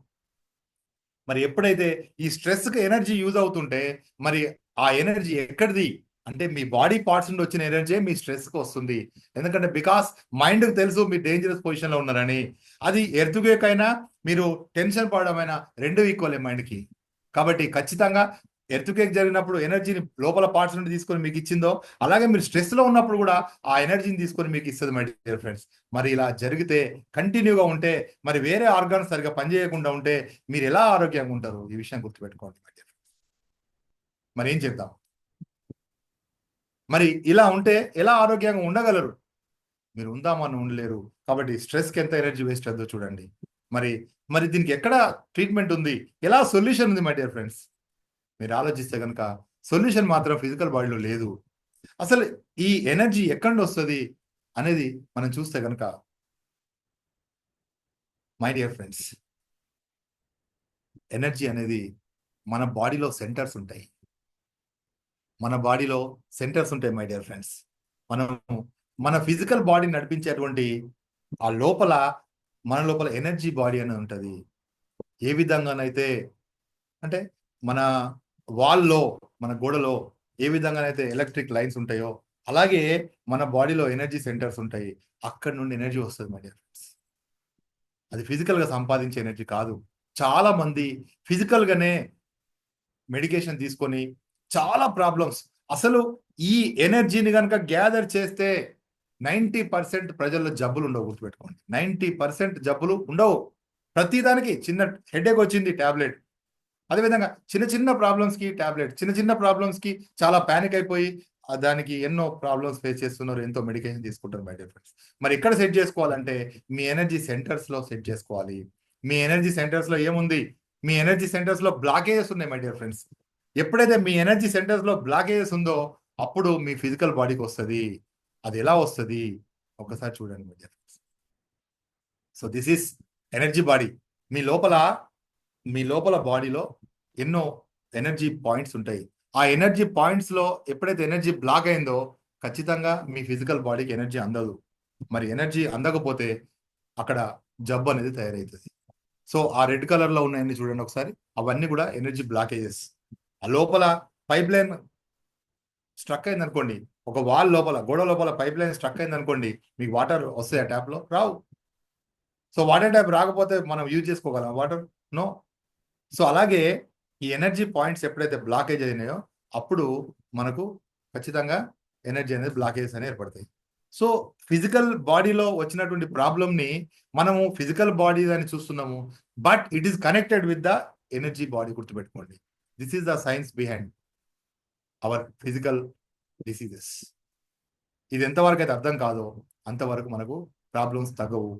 మరి ఎప్పుడైతే ఈ స్ట్రెస్కి ఎనర్జీ యూజ్ అవుతుంటే మరి ఆ ఎనర్జీ ఎక్కడిది అంటే మీ బాడీ పార్ట్స్ నుండి వచ్చిన ఎనర్జీ మీ స్ట్రెస్కి వస్తుంది. ఎందుకంటే బికాస్ మైండ్కి తెలుసు మీరు డేంజరస్ పొజిషన్లో ఉన్నారని. అది ఎర్త్క్వేక్ అయినా, మీరు టెన్షన్ పడమైనా రెండు ఈక్వలే మైండ్కి. కాబట్టి ఖచ్చితంగా ఎర్త్క్వేక్ జరిగినప్పుడు ఎనర్జీని లోపల పార్ట్స్ నుండి తీసుకొని మీకు ఇచ్చిందో అలాగే మీరు స్ట్రెస్లో ఉన్నప్పుడు కూడా ఆ ఎనర్జీని తీసుకొని మీకు ఇస్తుంది మై డియర్ ఫ్రెండ్స్. మరి ఇలా జరిగితే కంటిన్యూగా ఉంటే మరి వేరే ఆర్గాన్స్ సరిగా పనిచేయకుండా ఉంటే మీరు ఎలా ఆరోగ్యంగా ఉంటారు? ఈ విషయం గుర్తుపెట్టుకోండి మై డియర్ ఫ్రెండ్స్. మరి ఏం చేద్దాం? మరి ఇలా ఉంటే ఎలా ఆరోగ్యంగా ఉండగలరు? మీరు ఉందామని ఉండలేరు. కాబట్టి స్ట్రెస్కి ఎంత ఎనర్జీ వేస్ట్ అవుతుందో చూడండి. మరి మరి దీనికి ఎక్కడ ట్రీట్మెంట్ ఉంది? ఎలా సొల్యూషన్ ఉంది మై డియర్ ఫ్రెండ్స్? మీరు ఆలోచిస్తే కనుక సొల్యూషన్ మాత్రం ఫిజికల్ బాడీలో లేదు. అసలు ఈ ఎనర్జీ ఎక్కడి నుండి వస్తుంది అనేది మనం చూస్తే కనుక మై డియర్ ఫ్రెండ్స్, ఎనర్జీ అనేది మన బాడీలో సెంటర్స్ ఉంటాయి. మన బాడీలో సెంటర్స్ ఉంటాయి మై డియర్ ఫ్రెండ్స్. మనం మన ఫిజికల్ బాడీని నడిపించేటువంటి ఆ లోపల మన లోపల ఎనర్జీ బాడీ అని ఉంటుంది. ఏ విధంగానైతే అంటే మన వాల్లో, మన గోడలో ఏ విధంగానైతే ఎలక్ట్రిక్ లైన్స్ ఉంటాయో అలాగే మన బాడీలో ఎనర్జీ సెంటర్స్ ఉంటాయి. అక్కడ నుండి ఎనర్జీ వస్తుంది మై డియర్ ఫ్రెండ్స్. అది ఫిజికల్గా సంపాదించే ఎనర్జీ కాదు. చాలా మంది ఫిజికల్గానే మెడికేషన్ తీసుకొని చాలా ప్రాబ్లమ్స్. అసలు ఈ ఎనర్జీని కనుక గ్యాదర్ చేస్తే 90% ప్రజల్లో జబ్బులు ఉండవు. గుర్తుపెట్టుకోండి. 90% జబ్బులు ఉండవు. ప్రతిదానికి చిన్న హెడేక్ వచ్చింది టాబ్లెట్. అదేవిధంగా చిన్న చిన్న ప్రాబ్లమ్స్కి టాబ్లెట్, చిన్న చిన్న ప్రాబ్లమ్స్కి చాలా ప్యానిక్ అయిపోయి దానికి ఎన్నో ప్రాబ్లమ్స్ ఫేస్ చేస్తున్నారు. ఎంతో మెడికేషన్ తీసుకుంటారు మై డియర్ ఫ్రెండ్స్. మరి ఎక్కడ సెట్ చేసుకోవాలంటే మీ ఎనర్జీ సెంటర్స్లో సెట్ చేసుకోవాలి. మీ ఎనర్జీ సెంటర్స్లో ఏముంది? మీ ఎనర్జీ సెంటర్స్లో బ్లాకేజెస్ ఉన్నాయి మై డియర్ ఫ్రెండ్స్. ఎప్పుడైతే మీ ఎనర్జీ సెంటర్స్లో బ్లాకేజెస్ ఉందో అప్పుడు మీ ఫిజికల్ బాడీకి వస్తుంది. అది ఎలా వస్తుంది ఒకసారి చూడండి my dear friends. So this is energy body. మీ లోపల బాడీలో ఎన్నో ఎనర్జీ పాయింట్స్ ఉంటాయి. ఆ ఎనర్జీ పాయింట్స్లో ఎప్పుడైతే ఎనర్జీ బ్లాక్ అయిందో ఖచ్చితంగా మీ ఫిజికల్ బాడీకి ఎనర్జీ అందదు. మరి ఎనర్జీ అందకపోతే అక్కడ జబ్బు అనేది తయారవుతుంది. సో ఆ రెడ్ కలర్ లో ఉన్నాయన్ని చూడండి ఒకసారి, అవన్నీ కూడా ఎనర్జీ బ్లాకేజెస్. ఆ లోపల పైప్ లైన్ స్ట్రక్ అయింది అనుకోండి, ఒక వాల్ లోపల గోడ లోపల పైప్ లైన్ స్ట్రక్ అయింది అనుకోండి, మీకు వాటర్ వస్తాయి ఆ ట్యాప్ లో? రావు. సో వాటర్ ట్యాప్ రాకపోతే మనం యూజ్ చేసుకోగలం వాటర్? నో. సో అలాగే ఈ ఎనర్జీ పాయింట్స్ ఎప్పుడైతే బ్లాకేజ్ అయినాయో అప్పుడు మనకు ఖచ్చితంగా ఎనర్జీ అనేది బ్లాకేజెస్ అనేవి ఏర్పడతాయి. సో ఫిజికల్ బాడీలో వచ్చినటువంటి ప్రాబ్లమ్ని మనము ఫిజికల్ బాడీ అని చూస్తున్నాము, but it is connected with the energy body. గుర్తుపెట్టుకోండి, this is the science behind our physical diseases. ఇది ఎంతవరకు అయితే అర్థం కాదో అంతవరకు మనకు ప్రాబ్లమ్స్ తగ్గవు.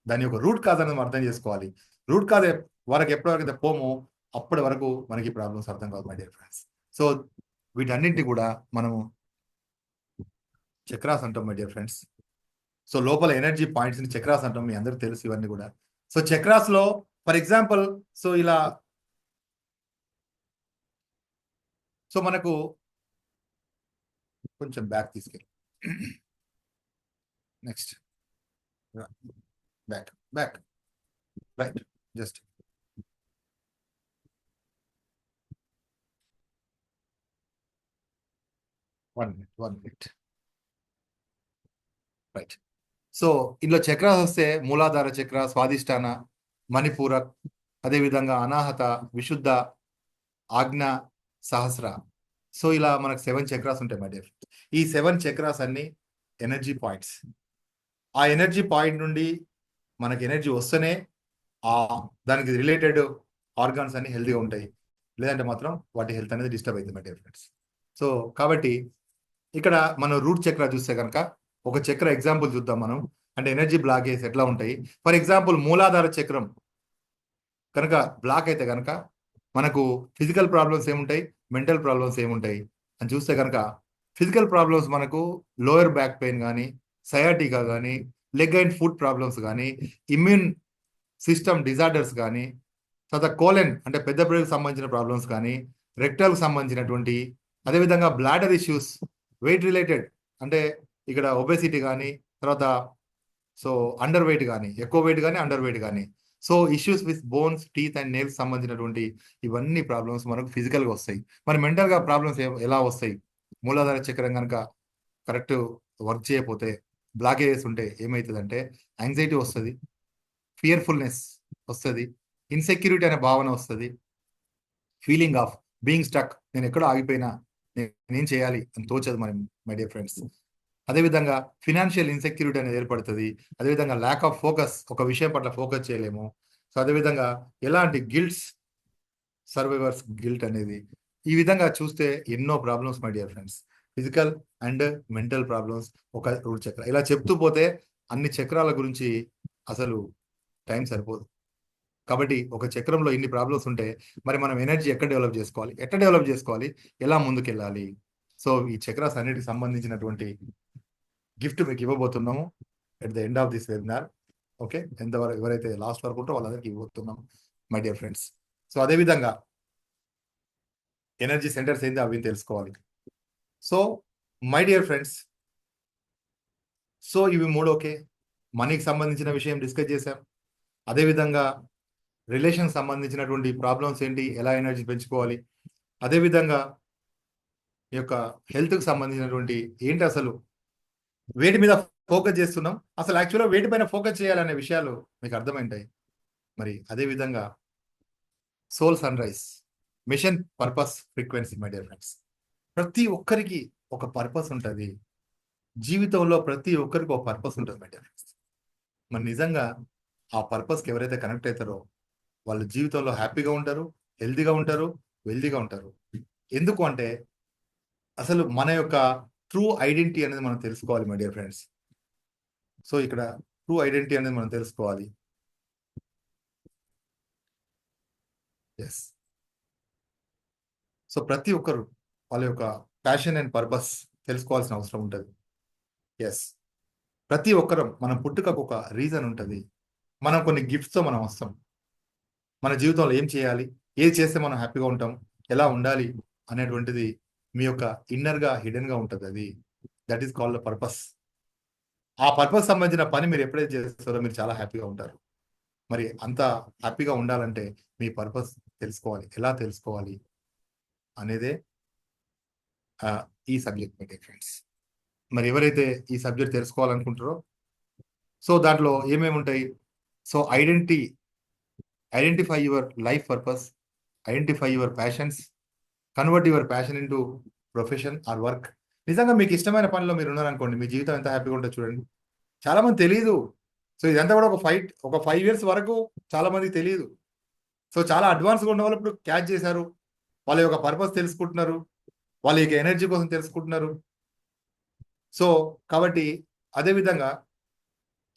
దాని యొక్క రూట్ కాజ్ అనేది మనం అర్థం చేసుకోవాలి. రూట్ కాజ్ వరకు ఎప్పటివరకు అయితే పోమో అప్పటి వరకు మనకి ప్రాబ్లమ్స్ అర్థం కాదు మై డియర్ ఫ్రెండ్స్. సో వీటన్నింటినీ కూడా మనము చక్రాస్ అంటాం మై డియర్ ఫ్రెండ్స్. సో లోపల ఎనర్జీ పాయింట్స్ ని చక్రాస్ అంటాం, మీ అందరికి తెలుసు ఇవన్నీ కూడా. సో చక్రాస్ లో ఫర్ ఎగ్జాంపుల్, సో ఇలా సో మనకు కొంచెం బ్యాక్ తీసుకెళ్ళి, next back back right, just one minute right. So ఇందులో చక్రాస్ వస్తే మూలాధార చక్ర, స్వాదిష్టాన, మణిపూరక్, అదేవిధంగా అనాహత, విశుద్ధ, ఆజ్ఞ, సహస్ర. సో ఇలా మనకు 7 చక్రాస్ ఉంటాయి మై డియర్. ఈ 7 చక్రాస్ అన్ని ఎనర్జీ పాయింట్స్. ఆ ఎనర్జీ పాయింట్ నుండి మనకి ఎనర్జీ వస్తేనే ఆ దానికి రిలేటెడ్ ఆర్గాన్స్ అన్ని హెల్తీగా ఉంటాయి, లేదంటే మాత్రం వాటి హెల్త్ అనేది డిస్టర్బ్ అవుతుంది మై డియర్ ఫ్రెండ్స్. సో కాబట్టి ఇక్కడ మనం రూట్ చక్ర చూస్తే కనుక ఒక చక్ర ఎగ్జాంపుల్ చూద్దాం మనం, అంటే ఎనర్జీ బ్లాకేజ్ ఎట్లా ఉంటాయి. ఫర్ ఎగ్జాంపుల్ మూలాధార చక్రం కనుక బ్లాక్ అయితే కనుక మనకు ఫిజికల్ ప్రాబ్లమ్స్ ఏముంటాయి, మెంటల్ ప్రాబ్లమ్స్ ఏముంటాయి అని చూస్తే కనుక, ఫిజికల్ ప్రాబ్లమ్స్ మనకు లోయర్ బ్యాక్ పెయిన్ కానీ, సయాటికా కానీ, లెగ్ అండ్ ఫుట్ ప్రాబ్లమ్స్ కానీ, ఇమ్యూన్ సిస్టమ్ డిజార్డర్స్ కానీ, తర్వాత కోలెన్ అంటే పెద్ద బ్రెయిన్కి సంబంధించిన ప్రాబ్లమ్స్ కానీ, రెక్టల్కి సంబంధించినటువంటి, అదేవిధంగా బ్లాడర్ ఇష్యూస్, వెయిట్ రిలేటెడ్ అంటే ఇక్కడ ఒబెసిటీ కానీ, తర్వాత సో అండర్ వెయిట్ కానీ, ఎక్కువ వెయిట్ కానీ అండర్ వెయిట్ కానీ, so issues with bones, teeth and nails సంబంధించినటువంటి ఇవన్నీ ప్రాబ్లమ్స్ మనకు ఫిజికల్గా వస్తాయి. మరి మెంటల్గా ప్రాబ్లమ్స్ ఎలా వస్తాయి? మూలాధార చక్రం కనుక కరెక్ట్ వర్క్ చేయకపోతే, బ్లాకేజెస్ ఉంటే ఏమవుతుందంటే యాంగ్జైటీ వస్తుంది, ఫియర్ఫుల్నెస్ వస్తుంది, ఇన్సెక్యూరిటీ అనే భావన వస్తుంది, ఫీలింగ్ ఆఫ్ బీయింగ్ స్టక్, నేను ఎక్కడో ఆగిపోయినా, నేనేం చేయాలి అని తోచదు మరి మై డియర్ ఫ్రెండ్స్. అదేవిధంగా ఫినాన్షియల్ ఇన్సెక్యూరిటీ అనేది ఏర్పడుతుంది. అదేవిధంగా ల్యాక్ ఆఫ్ ఫోకస్, ఒక విషయం పట్ల ఫోకస్ చేయలేము. సో అదేవిధంగా ఎలాంటి గిల్ట్స్, సర్వైవర్స్ గిల్ట్ అనేది, ఈ విధంగా చూస్తే ఎన్నో problems my dear friends, physical and mental problems. ఒక రూట్ చక్ర ఇలా చెప్తూ పోతే అన్ని చక్రాల గురించి అసలు టైం సరిపోదు. కాబట్టి ఒక చక్రంలో ఇన్ని ప్రాబ్లమ్స్ ఉంటే మరి మనం ఎనర్జీ ఎక్కడ డెవలప్ చేసుకోవాలి, ఎట్లా డెవలప్ చేసుకోవాలి, ఎలా ముందుకెళ్ళాలి? సో ఈ చక్రాస్ అన్నిటికి సంబంధించినటువంటి గిఫ్ట్ మీకు ఇవ్వబోతున్నాము at the end of this webinar. Okay, ఎంతవరకు ఎవరైతే లాస్ట్ వరకు ఉంటారో వాళ్ళందరికీ ఇవ్వబోతున్నాం మై డియర్ ఫ్రెండ్స్. సో అదేవిధంగా ఎనర్జీ సెంటర్స్ ఏంటి అవి తెలుసుకోవాలి. So my dear friends, so ఇవి మూడు ఓకే. మనీకి సంబంధించిన విషయం డిస్కస్ చేశాం. అదేవిధంగా రిలేషన్ సంబంధించినటువంటి ప్రాబ్లమ్స్ ఏంటి, ఎలా ఎనర్జీ పెంచుకోవాలి, అదేవిధంగా ఈ యొక్క హెల్త్కి సంబంధించినటువంటి ఏంటి, అసలు వేటి మీద ఫోకస్ చేస్తున్నాం, అసలు యాక్చువల్గా వేటి పైన ఫోకస్ చేయాలనే విషయాలు మీకు అర్థమైంటాయి. మరి అదేవిధంగా soul sunrise, mission purpose frequency my dear friends. ప్రతి ఒక్కరికి ఒక పర్పస్ ఉంటుంది జీవితంలో, ప్రతి ఒక్కరికి ఒక పర్పస్ ఉంటుంది మై డియర్ ఫ్రెండ్స్. మరి నిజంగా ఆ పర్పస్కి ఎవరైతే కనెక్ట్ అవుతారో వాళ్ళ జీవితంలో హ్యాపీగా ఉంటారు, హెల్తీగా ఉంటారు, వెల్తీగా ఉంటారు. ఎందుకు అంటే అసలు మన యొక్క ట్రూ ఐడెంటిటీ అనేది మనం తెలుసుకోవాలి మై డియర్ ఫ్రెండ్స్. సో ఇక్కడ ట్రూ ఐడెంటిటీ అనేది మనం తెలుసుకోవాలి. ఎస్. సో ప్రతి ఒక్కరు వాళ్ళ యొక్క ప్యాషన్ అండ్ పర్పస్ తెలుసుకోవాల్సిన అవసరం ఉంటుంది. ఎస్, ప్రతి ఒక్కరం మనం పుట్టుకకు ఒక రీజన్ ఉంటుంది. మనం కొన్ని గిఫ్ట్స్తో మనం వస్తాం. మన జీవితంలో ఏం చేయాలి, ఏది చేస్తే మనం హ్యాపీగా ఉంటాం, ఎలా ఉండాలి అనేటువంటిది మీ యొక్క ఇన్నర్గా హిడెన్గా ఉంటుంది. అది that is called the purpose. ఆ పర్పస్ సంబంధించిన పని మీరు ఎప్పుడైతే చేస్తారో మీరు చాలా హ్యాపీగా ఉంటారు. మరి అంత హ్యాపీగా ఉండాలంటే మీ పర్పస్ తెలుసుకోవాలి. ఎలా తెలుసుకోవాలి అనేదే ఈ సబ్జెక్ట్ మై డియర్ ఫ్రెండ్స్. మరి ఎవరైతే ఈ సబ్జెక్ట్ తెలుసుకోవాలనుకుంటారో సో దాంట్లో ఏమేమి ఉంటాయి? So identify your life purpose, identify your passions, convert your passion into profession or work. నిజంగా మీకు ఇష్టమైన పనిలో మీరు ఉన్నారనుకోండి, మీ జీవితం ఎంత హ్యాపీగా ఉంటుందో చూడండి. చాలా మంది తెలియదు. సో ఇదంతా కూడా ఒక 5 years వరకు చాలా మందికి తెలియదు. సో చాలా అడ్వాన్స్గా ఉన్న వాళ్ళు ఇప్పుడు క్యాచ్ చేశారు. వాళ్ళ యొక్క పర్పస్ తెలుసుకుంటున్నారు. వాళ్ళ యొక్క ఎనర్జీ కోసం తెలుసుకుంటున్నారు. సో కాబట్టి అదే విధంగా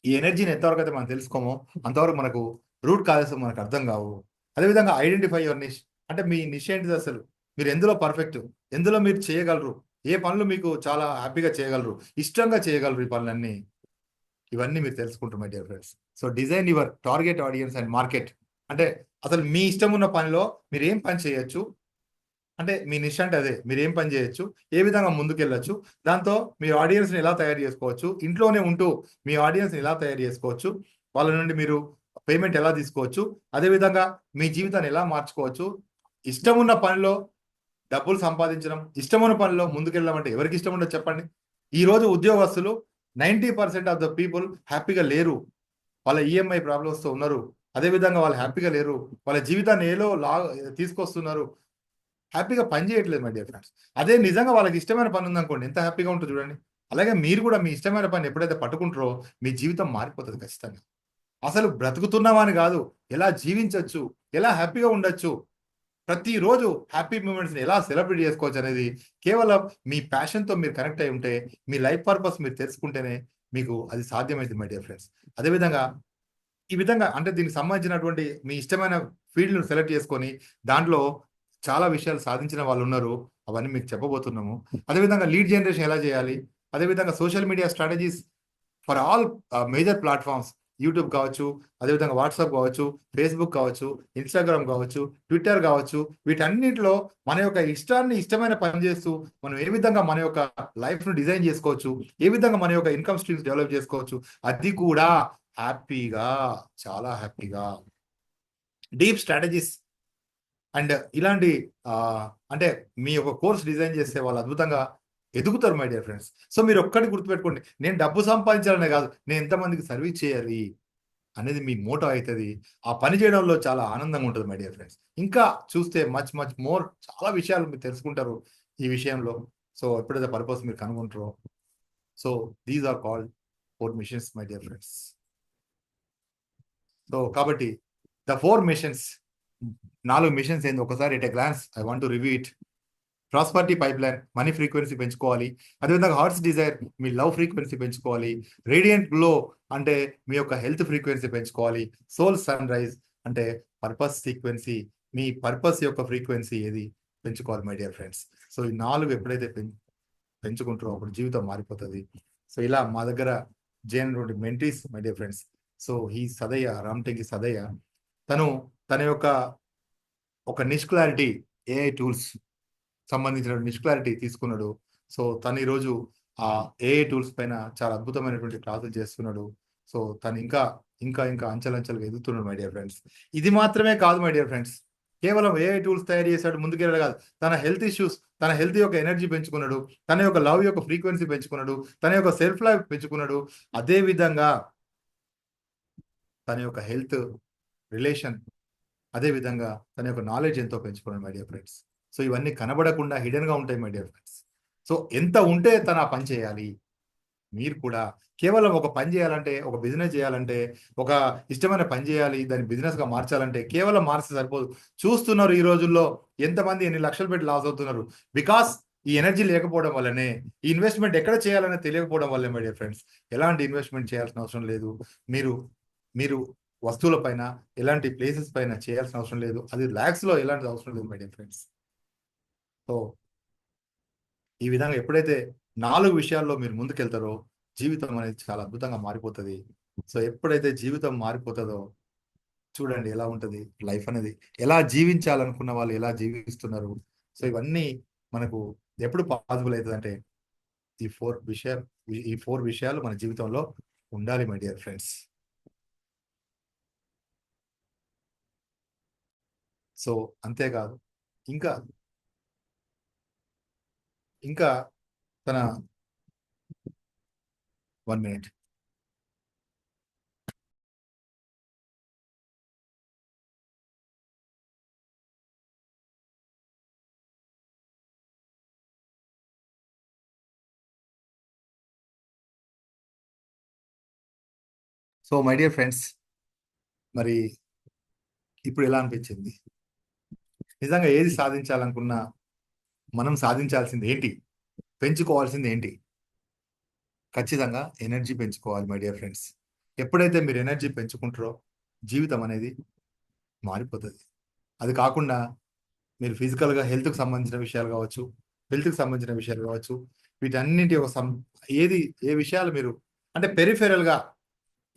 ఈ ఎనర్జీని ఎంతవరకు అయితే మనం తెలుసుకోమో అంతవరకు మనకు రూట్ కాజెస్ మనకు అర్థం కావు. అదేవిధంగా ఐడెంటిఫై యువర్ నిష్, అంటే మీ నిష్ ఏంటిది అసలు, మీరు ఎందులో పర్ఫెక్ట్, ఎందులో మీరు చేయగలరు, ఏ పనులు మీకు చాలా హ్యాపీగా చేయగలరు, ఇష్టంగా చేయగలరు, ఈ పనులన్నీ ఇవన్నీ మీరు తెలుసుకుంటారు my dear friends. So design your target audience and market, అంటే అసలు మీ ఇష్టం ఉన్న పనిలో మీరు ఏం పని చేయొచ్చు, అంటే మీ నిష్ అంటే అదే, మీరు ఏం పని చేయొచ్చు, ఏ విధంగా ముందుకెళ్ళొచ్చు, దాంతో మీ ఆడియన్స్ని ఎలా తయారు చేసుకోవచ్చు, ఇంట్లోనే ఉంటూ మీ ఆడియన్స్ని ఎలా తయారు చేసుకోవచ్చు, వాళ్ళ నుండి మీరు పేమెంట్ ఎలా తీసుకోవచ్చు, అదేవిధంగా మీ జీవితాన్ని ఎలా మార్చుకోవచ్చు, ఇష్టం ఉన్న పనిలో డబ్బులు సంపాదించడం, ఇష్టమైన పనిలో ముందుకెళ్ళడం అంటే ఎవరికి ఇష్టం ఉండదు చెప్పండి. ఈ రోజు ఉద్యోగస్తులు 90% ఆఫ్ ద పీపుల్ హ్యాపీగా లేరు. వాళ్ళ ఈఎంఐ ప్రాబ్లమ్స్తో ఉన్నారు. అదేవిధంగా వాళ్ళు హ్యాపీగా లేరు. వాళ్ళ జీవితాన్ని ఏలో తీసుకొస్తున్నారు. హ్యాపీగా పని చేయట్లేదు మై డియర్ ఫ్రెండ్స్. అదే నిజంగా వాళ్ళకి ఇష్టమైన పని ఉందనుకోండి, ఎంత హ్యాపీగా ఉంటుంది చూడండి. అలాగే మీరు కూడా మీ ఇష్టమైన పని ఎప్పుడైతే పట్టుకుంటారో మీ జీవితం మారిపోతుంది ఖచ్చితంగా. అసలు బ్రతుకుతున్నామా అని కాదు, ఎలా జీవించవచ్చు, ఎలా హ్యాపీగా ఉండొచ్చు, ప్రతిరోజు హ్యాపీ మూమెంట్స్ని ఎలా సెలబ్రేట్ చేసుకోవచ్చు అనేది కేవలం మీ ప్యాషన్తో మీరు కనెక్ట్ అయి ఉంటే, మీ లైఫ్ పర్పస్ మీరు తెలుసుకుంటేనే మీకు అది సాధ్యమైంది మై డియర్ ఫ్రెండ్స్. అదేవిధంగా ఈ విధంగా అంటే దీనికి సంబంధించినటువంటి మీ ఇష్టమైన ఫీల్డ్‌ను సెలెక్ట్ చేసుకొని, దాంట్లో చాలా విషయాలు సాధించిన వాళ్ళున్నారు. అవన్నీ మీకు చెప్పబోతున్నాము. అదేవిధంగా లీడ్ జనరేషన్ ఎలా చేయాలి? అదేవిధంగా social media strategies for all major platforms, YouTube కావచ్చు, అదేవిధంగా వాట్సాప్ కావచ్చు, ఫేస్‌బుక్ కావచ్చు, ఇన్‌స్టాగ్రామ్ కావచ్చు, ట్విట్టర్ కావచ్చు, వీటన్నిటిలో మన యొక్క ఇష్టాన్ని ఇష్టమైన పని చేస్తూ, మనం ఏ విధంగా మన యొక్క లైఫ్‌ను డిజైన్ చేసుకోవచ్చు, ఏ విధంగా మన యొక్క ఇన్‌కమ్ స్ట్రీమ్స్ డెవలప్ చేసుకోవచ్చు, అది కూడా హ్యాపీగా, చాలా హ్యాపీగా. డీప్ స్ట్రాటజీస్ అండ్ ఇలాంటి అంటే మీ యొక్క కోర్స్ డిజైన్ చేస్తే వాళ్ళు అద్భుతంగా ఎదుగుతారు మై డియర్ ఫ్రెండ్స్. సో మీరు ఒక్కటి గుర్తుపెట్టుకోండి, నేను డబ్బు సంపాదించాలనే కాదు, నేను ఎంతమందికి సర్వీస్ చేయాలి అనేది మీ మోటో అవుతుంది. ఆ పని చేయడంలో చాలా ఆనందంగా ఉంటుంది మై డియర్ ఫ్రెండ్స్. ఇంకా చూస్తే మచ్ మచ్ మోర్ చాలా విషయాలు మీరు తెలుసుకుంటారు ఈ విషయంలో. సో ఎప్పుడైతే పర్పస్ మీరు కనుగొంటారో, so these are called 4 missions my dear friends. So కాబట్టి ద 4 మిషన్స్, 4 మిషన్స్ ఏంది ఒకసారి at a glance I want to review it. Prosperity pipeline, money frequency పెంచుకోవాలి. అదేవిధంగా హార్ట్స్ డిజైర్, మీ లవ్ ఫ్రీక్వెన్సీ పెంచుకోవాలి. రేడియంట్ గ్లో అంటే మీ యొక్క హెల్త్ ఫ్రీక్వెన్సీ పెంచుకోవాలి. సోల్ సన్ రైజ్ అంటే పర్పస్ సీక్వెన్సీ, మీ పర్పస్ యొక్క ఫ్రీక్వెన్సీ ఏది పెంచుకోవాలి మై డియర్ ఫ్రెండ్స్. సో ఈ 4 ఎప్పుడైతే పెంచుకుంటారో అప్పుడు జీవితం మారిపోతుంది. సో ఇలా మా దగ్గర చేయనటువంటి mentees my dear friends. So ఈ సదయ్య, రామ్టెంకి సదయ్య, తన యొక్క ఒక నిష్ క్లారిటీ ఏఐ టూల్స్ సంబంధించిన నిష్ క్లారిటీ తీసుకున్నాడు. సో తను ఈరోజు ఆ ఏఐ టూల్స్ పైన చాలా అద్భుతమైనటువంటి క్లాసులు చేస్తున్నాడు. సో తను ఇంకా ఇంకా ఇంకా అంచెలంచెలుగా ఎదుగుతున్నాడు మై డియర్ ఫ్రెండ్స్. ఇది మాత్రమే కాదు మై డియర్ ఫ్రెండ్స్, కేవలం ఏఐ టూల్స్ తయారు చేశాడు ముందుకెళ్ళాడు కాదు, తన హెల్త్ ఇష్యూస్, తన హెల్త్ యొక్క ఎనర్జీ పెంచుకున్నాడు, తన యొక్క లవ్ యొక్క ఫ్రీక్వెన్సీ పెంచుకున్నాడు, తన యొక్క సెల్ఫ్ లైఫ్ పెంచుకున్నాడు. అదే విధంగా తన యొక్క హెల్త్, రిలేషన్, అదే విధంగా తన యొక్క నాలెడ్జ్ ఎంతో పెంచుకున్నాడు మై డియర్ ఫ్రెండ్స్. సో ఇవన్నీ కనబడకుండా హిడెన్గా ఉంటాయి మై డియర్ ఫ్రెండ్స్. సో ఎంత ఉంటే తను ఆ పని చేయాలి. మీరు కూడా కేవలం ఒక పని చేయాలంటే, ఒక బిజినెస్ చేయాలంటే, ఒక ఇష్టమైన పని చేయాలి, దాన్ని బిజినెస్గా మార్చాలంటే కేవలం మార్చి సరిపోదు. చూస్తున్నారు ఈ రోజుల్లో ఎంతమంది ఎన్ని లక్షలు పెట్టి లాస్ అవుతున్నారు. బికాస్ ఈ ఎనర్జీ లేకపోవడం వల్లనే, ఈ ఇన్వెస్ట్మెంట్ ఎక్కడ చేయాలని తెలియకపోవడం వల్లే మై డియర్ ఫ్రెండ్స్. ఎలాంటి ఇన్వెస్ట్మెంట్ చేయాల్సిన అవసరం లేదు. మీరు మీరు వస్తువుల పైన, ఎలాంటి ప్లేసెస్ పైన చేయాల్సిన అవసరం లేదు. అది ల్యాక్స్లో ఎలాంటి అవసరం లేదు మై డియర్ ఫ్రెండ్స్. సో ఈ విధంగా ఎప్పుడైతే 4 విషయాల్లో మీరు ముందుకెళ్తారో జీవితం అనేది చాలా అద్భుతంగా మారిపోతుంది. సో ఎప్పుడైతే జీవితం మారిపోతుందో చూడండి ఎలా ఉంటుంది లైఫ్ అనేది, ఎలా జీవించాలనుకున్న వాళ్ళు ఎలా జీవిస్తున్నారు. సో ఇవన్నీ మనకు ఎప్పుడు పాసిబుల్ అవుతుంది అంటే ఈ 4 విషయాలు ఈ 4 విషయాలు మన జీవితంలో ఉండాలి మై డియర్ ఫ్రెండ్స్. సో అంతేకాదు ఇంకా ఇంకా తన 1 minute. So my dear friends, మరి ఇప్పుడు ఎలా అనిపించింది? నిజంగా ఏది సాధించాలనుకున్నా మనం సాధించాల్సింది ఏంటి? పెంచుకోవాల్సింది ఏంటి? ఖచ్చితంగా ఎనర్జీ పెంచుకోవాలి మై డియర్ ఫ్రెండ్స్. ఎప్పుడైతే మీరు ఎనర్జీ పెంచుకుంటారో జీవితం అనేది మారిపోతుంది. అది కాకుండా మీరు ఫిజికల్గా హెల్త్కి సంబంధించిన విషయాలు కావచ్చు, హెల్త్కి సంబంధించిన విషయాలు కావచ్చు, వీటన్నింటి ఒక ఏ విషయాలు మీరు అంటే పెరిఫెరల్గా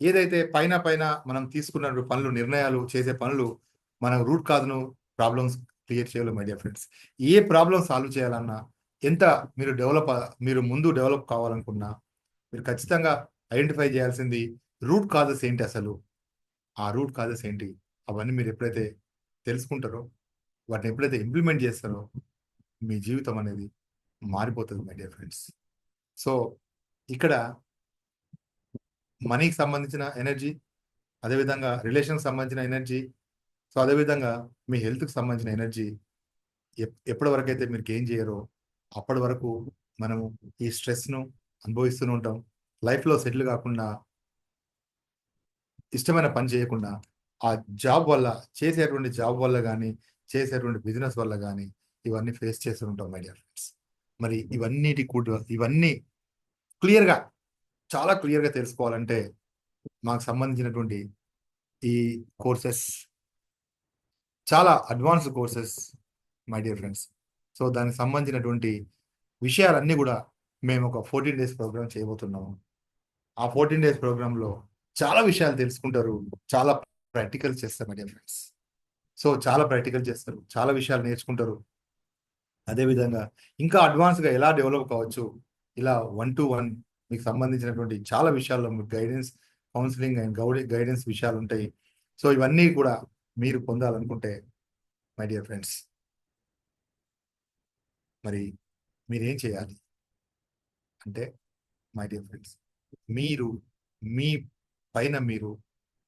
ఏదైతే పైన పైన మనం తీసుకున్న పనులు, నిర్ణయాలు చేసే పనులు మన రూట్ కాజ్ను ప్రాబ్లమ్స్ క్రియేట్ చేయాలి my dear friends. A problem solve చేయాలన్నా ఎంత మీరు ముందు డెవలప్ కావాలనుకున్నా మీరు ఖచ్చితంగా ఐడెంటిఫై చేయాల్సింది రూట్ కాజెస్ ఏంటి, అసలు ఆ రూట్ కాజెస్ ఏంటి అవన్నీ మీరు ఎప్పుడైతే తెలుసుకుంటారో, వాటిని ఎప్పుడైతే ఇంప్లిమెంట్ చేస్తారో మీ జీవితం అనేది మారిపోతుంది మై డియర్ ఫ్రెండ్స్. సో ఇక్కడ మనీకి సంబంధించిన ఎనర్జీ, అదేవిధంగా రిలేషన్కి సంబంధించిన ఎనర్జీ, సో అదేవిధంగా మీ హెల్త్కి సంబంధించిన ఎనర్జీ ఎప్పటి వరకు అయితే మీరు గెయిన్ చేయరో అప్పటి వరకు మనము ఈ స్ట్రెస్ను అనుభవిస్తూనే ఉంటాం. లైఫ్లో సెటిల్ కాకుండా, ఇష్టమైన పని చేయకుండా, ఆ జాబ్ వల్ల చేసేటువంటి జాబ్ వల్ల కానీ, చేసేటువంటి బిజినెస్ వల్ల కానీ ఇవన్నీ ఫేస్ చేస్తూ ఉంటాం మై డియర్ ఫ్రెండ్స్. మరి ఇవన్నీ క్లియర్గా, చాలా క్లియర్గా తెలుసుకోవాలంటే మాకు సంబంధించినటువంటి ఈ కోర్సెస్ చాలా advanced courses my dear friends. So దానికి సంబంధించినటువంటి విషయాలన్నీ కూడా మేము ఒక 14 days ప్రోగ్రామ్ చేయబోతున్నాము. ఆ 14 days ప్రోగ్రాంలో చాలా విషయాలు తెలుసుకుంటారు, చాలా ప్రాక్టికల్ చేస్తారు మై డియర్ ఫ్రెండ్స్. సో చాలా ప్రాక్టికల్ చేస్తారు, చాలా విషయాలు నేర్చుకుంటారు. అదేవిధంగా ఇంకా అడ్వాన్స్గా ఎలా డెవలప్ కావచ్చు, ఇలా 1-to-1 మీకు సంబంధించినటువంటి చాలా విషయాల్లో మీకు గైడెన్స్, కౌన్సిలింగ్ అండ్ గైడెన్స్ విషయాలు ఉంటాయి. సో ఇవన్నీ కూడా మీరు పొందాలనుకుంటే మై డియర్ ఫ్రెండ్స్, మరి మీరేం చేయాలి అంటే మై డియర్ ఫ్రెండ్స్, మీరు మీ పైన మీరు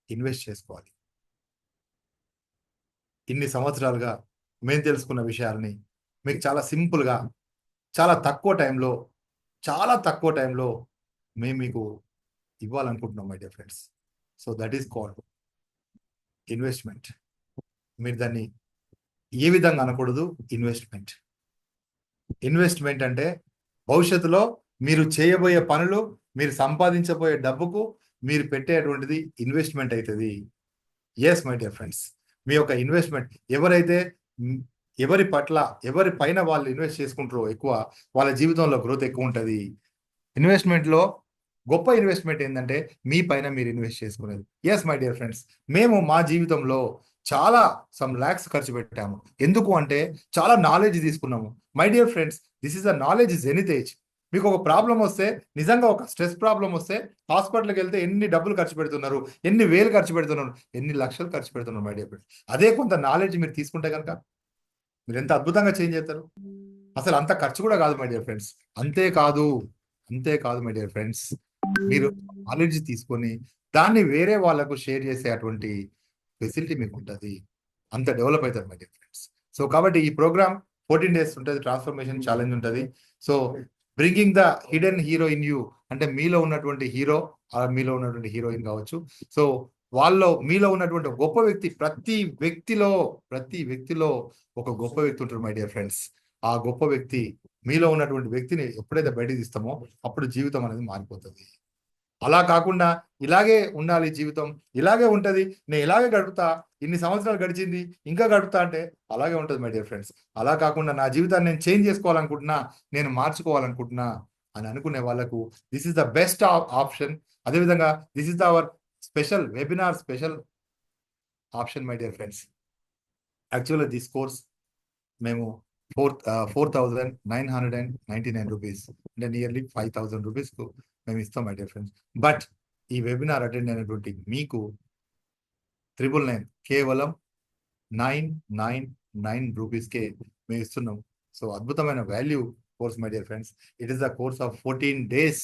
ఇన్వెస్ట్ చేసుకోవాలి. ఇన్ని సంవత్సరాలుగా మేము తెలుసుకున్న విషయాలని మీకు చాలా సింపుల్గా, చాలా తక్కువ టైంలో మేము మీకు ఇవ్వాలనుకుంటున్నాం my dear friends. So that is called investment. మీరు దాన్ని ఏ విధంగా అనకూడదు, ఇన్వెస్ట్మెంట్. ఇన్వెస్ట్మెంట్ అంటే భవిష్యత్తులో మీరు చేయబోయే పనులు, మీరు సంపాదించబోయే డబ్బుకు మీరు పెట్టేటువంటిది ఇన్వెస్ట్మెంట్ అవుతుంది. ఎస్ మై డియర్ ఫ్రెండ్స్, మీ యొక్క ఇన్వెస్ట్మెంట్ ఎవరి పైన వాళ్ళు ఇన్వెస్ట్ చేసుకుంటారో ఎక్కువ, వాళ్ళ జీవితంలో గ్రోత్ ఎక్కువ ఉంటుంది. ఇన్వెస్ట్మెంట్లో గొప్ప ఇన్వెస్ట్మెంట్ ఏంటంటే మీ పైన మీరు ఇన్వెస్ట్ చేసుకునేది. ఎస్ మై డియర్ ఫ్రెండ్స్, మేము మా జీవితంలో చాలా సమ్ ల్యాక్స్ ఖర్చు పెట్టాము. ఎందుకు అంటే చాలా నాలెడ్జ్ తీసుకున్నాము my dear friends. This is a knowledge is ఎనీథేజ్. మీకు ఒక ప్రాబ్లం వస్తే, నిజంగా ఒక స్ట్రెస్ ప్రాబ్లం వస్తే హాస్పిటల్కి వెళ్తే ఎన్ని డబ్బులు ఖర్చు పెడుతున్నారు, ఎన్ని వేలు ఖర్చు పెడుతున్నారు, ఎన్ని లక్షలు ఖర్చు పెడుతున్నారు మై డియర్ ఫ్రెండ్స్. అదే కొంత నాలెడ్జ్ మీరు తీసుకుంటే కనుక మీరు ఎంత అద్భుతంగా చేంజ్ చేస్తారు. అసలు అంత ఖర్చు కూడా కాదు మై డియర్ ఫ్రెండ్స్. అంతేకాదు మై డియర్ ఫ్రెండ్స్, మీరు నాలెడ్జ్ తీసుకొని దాన్ని వేరే వాళ్ళకు షేర్ చేసే అటువంటి ఫెసిలిటీ మీకు ఉంటుంది. అంత డెవలప్ అవుతారు మై డియర్ ఫ్రెండ్స్. సో కాబట్టి ఈ ప్రోగ్రామ్ 14 days ఉంటుంది, ట్రాన్స్ఫర్మేషన్ ఛాలెంజ్ ఉంటుంది. So bringing the hidden hero in you, అంటే మీలో ఉన్నటువంటి హీరో, మీలో ఉన్నటువంటి హీరోయిన్ కావచ్చు. సో మీలో ఉన్నటువంటి గొప్ప వ్యక్తి, ప్రతి వ్యక్తిలో ఒక గొప్ప వ్యక్తి ఉంటారు మై డియర్ ఫ్రెండ్స్. ఆ గొప్ప వ్యక్తి, మీలో ఉన్నటువంటి వ్యక్తిని ఎప్పుడైతే బయటకు తీస్తామో అప్పుడు జీవితం అనేది మారిపోతుంది. అలా కాకుండా ఇలాగే ఉండాలి జీవితం, ఇలాగే ఉంటుంది, నేను ఇలాగే గడుపుతా, ఇన్ని సంవత్సరాలు గడిచింది ఇంకా గడుపుతా అంటే అలాగే ఉంటుంది మై డియర్ ఫ్రెండ్స్. అలా కాకుండా నా జీవితాన్ని నేను చేంజ్ చేసుకోవాలనుకుంటున్నా, నేను మార్చుకోవాలనుకుంటున్నా అని అనుకునే వాళ్ళకు this is the best option. అదేవిధంగా this is our special webinar, special option my dear friends. యాక్చువల్గా దిస్ కోర్స్ మేము 4,999 రూపీస్, అంటే నియర్లీ 5,000 రూపీస్కు మేము ఇస్తాం మై డియర్ ఫ్రెండ్స్. బట్ ఈ వెబినార్ అటెండ్ అయినటువంటి మీకు 999 కేవలం 999 రూపీస్కే మేము ఇస్తున్నాం. సో అద్భుతమైన value course my dear friends. It is the course of 14 days.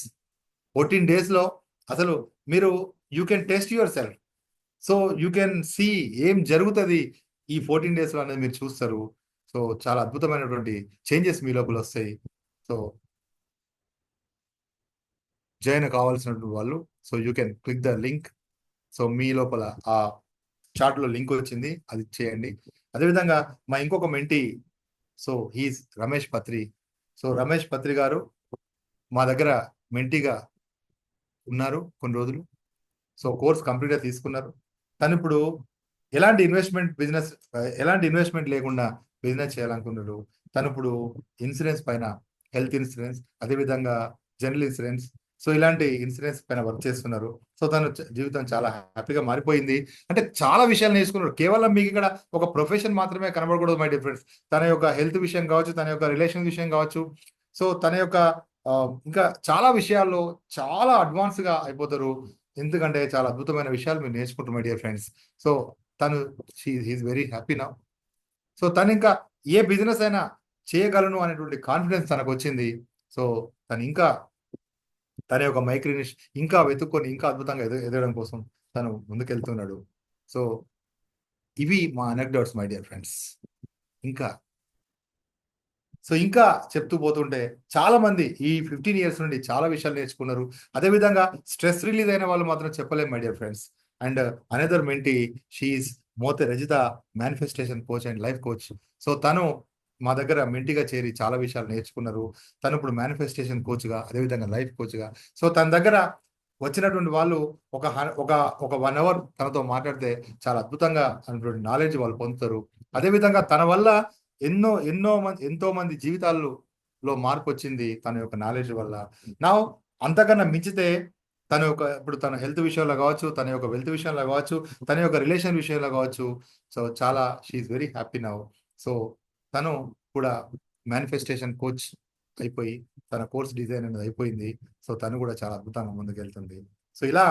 14 డేస్లో అసలు మీరు you can test yourself. So you can see ఏం జరుగుతుంది ఈ 14 డేస్లో అనేది మీరు చూస్తారు. సో చాలా అద్భుతమైనటువంటి చేంజెస్ మీ లోపల వస్తాయి. సో జాయిన్ కావాల్సినటువంటి వాళ్ళు, so you can click the link. So మీ లోపల ఆ చార్ట్లో లింక్ వచ్చింది, అది చేయండి. అదేవిధంగా మా ఇంకొక మెంటీ, సో హీస్ రమేష్ పత్రి. సో రమేష్ పత్రి గారు మా దగ్గర మెంటీగా ఉన్నారు కొన్ని రోజులు. సో కోర్స్ కంప్లీట్గా తీసుకున్నారు. తను ఇప్పుడు ఎలాంటి ఇన్వెస్ట్మెంట్ లేకుండా బిజినెస్ చేయాలనుకున్నారు. తను ఇప్పుడు ఇన్సూరెన్స్ పైన, హెల్త్ ఇన్సూరెన్స్, అదేవిధంగా జనరల్ ఇన్సూరెన్స్, సో ఇలాంటి ఇన్సూరెన్స్ పైన వర్క్ చేస్తున్నారు. సో తను జీవితం చాలా హ్యాపీగా మారిపోయింది. అంటే చాలా విషయాలు నేర్చుకున్నారు. కేవలం మీకు ఇక్కడ ఒక ప్రొఫెషన్ మాత్రమే కనబడకూడదు మై డిఫరెన్స్. తన యొక్క హెల్త్ విషయం కావచ్చు, తన యొక్క రిలేషన్ విషయం కావచ్చు, సో తన యొక్క ఇంకా చాలా విషయాల్లో చాలా అడ్వాన్స్గా అయిపోతారు. ఎందుకంటే చాలా అద్భుతమైన విషయాలు మీరు నేర్చుకుంటారు మై డియర్ ఫ్రెండ్స్. సో తను he is very happy now. So తను ఇంకా ఏ బిజినెస్ అయినా చేయగలను అనేటువంటి కాన్ఫిడెన్స్ తనకు వచ్చింది. సో తను ఇంకా తన యొక్క మైక్రోనిష్ ఇంకా వెతుక్కొని ఇంకా అద్భుతంగా ఎదగడం కోసం తను ముందుకెళ్తున్నాడు. సో ఇవి మా అనెక్డోట్స్ మై డియర్ ఫ్రెండ్స్. ఇంకా చెప్తూ పోతుంటే చాలా మంది ఈ 15 ఇయర్స్ నుండి చాలా విషయాలు నేర్చుకున్నారు. అదేవిధంగా స్ట్రెస్ రిలీజ్ అయిన వాళ్ళు మాత్రం చెప్పలేము my dear friends. And another mentee, she is Mothe Rajitha, manifestation coach and life coach. So తను మా దగ్గర మెంటీగా చేరి చాలా విషయాలు నేర్చుకున్నారు. తను ఇప్పుడు మేనిఫెస్టేషన్ కోచ్గా, అదేవిధంగా లైఫ్ కోచ్గా. సో తన దగ్గర వచ్చినటువంటి వాళ్ళు ఒక 1 అవర్ తనతో మాట్లాడితే చాలా అద్భుతంగా అనేటువంటి నాలెడ్జ్ వాళ్ళు పొందుతారు. అదేవిధంగా తన వల్ల ఎంతో మంది జీవితాల్లో మార్పు వచ్చింది తన యొక్క నాలెడ్జ్ వల్ల. నా అంతకన్నా మించితే ఇప్పుడు తన హెల్త్ విషయంలో కావచ్చు, తన యొక్క వెల్త్ విషయంలో కావచ్చు, తన యొక్క రిలేషన్ విషయంలో కావచ్చు, సో చాలా she is very happy now. So తను కూడా మేనిఫెస్టేషన్ కోచ్ అయిపోయి తన కోర్స్ డిజైన్ అనేది అయిపోయింది. సో తను కూడా చాలా అద్భుతంగా ముందుకెళ్తుంది. సో ఇలా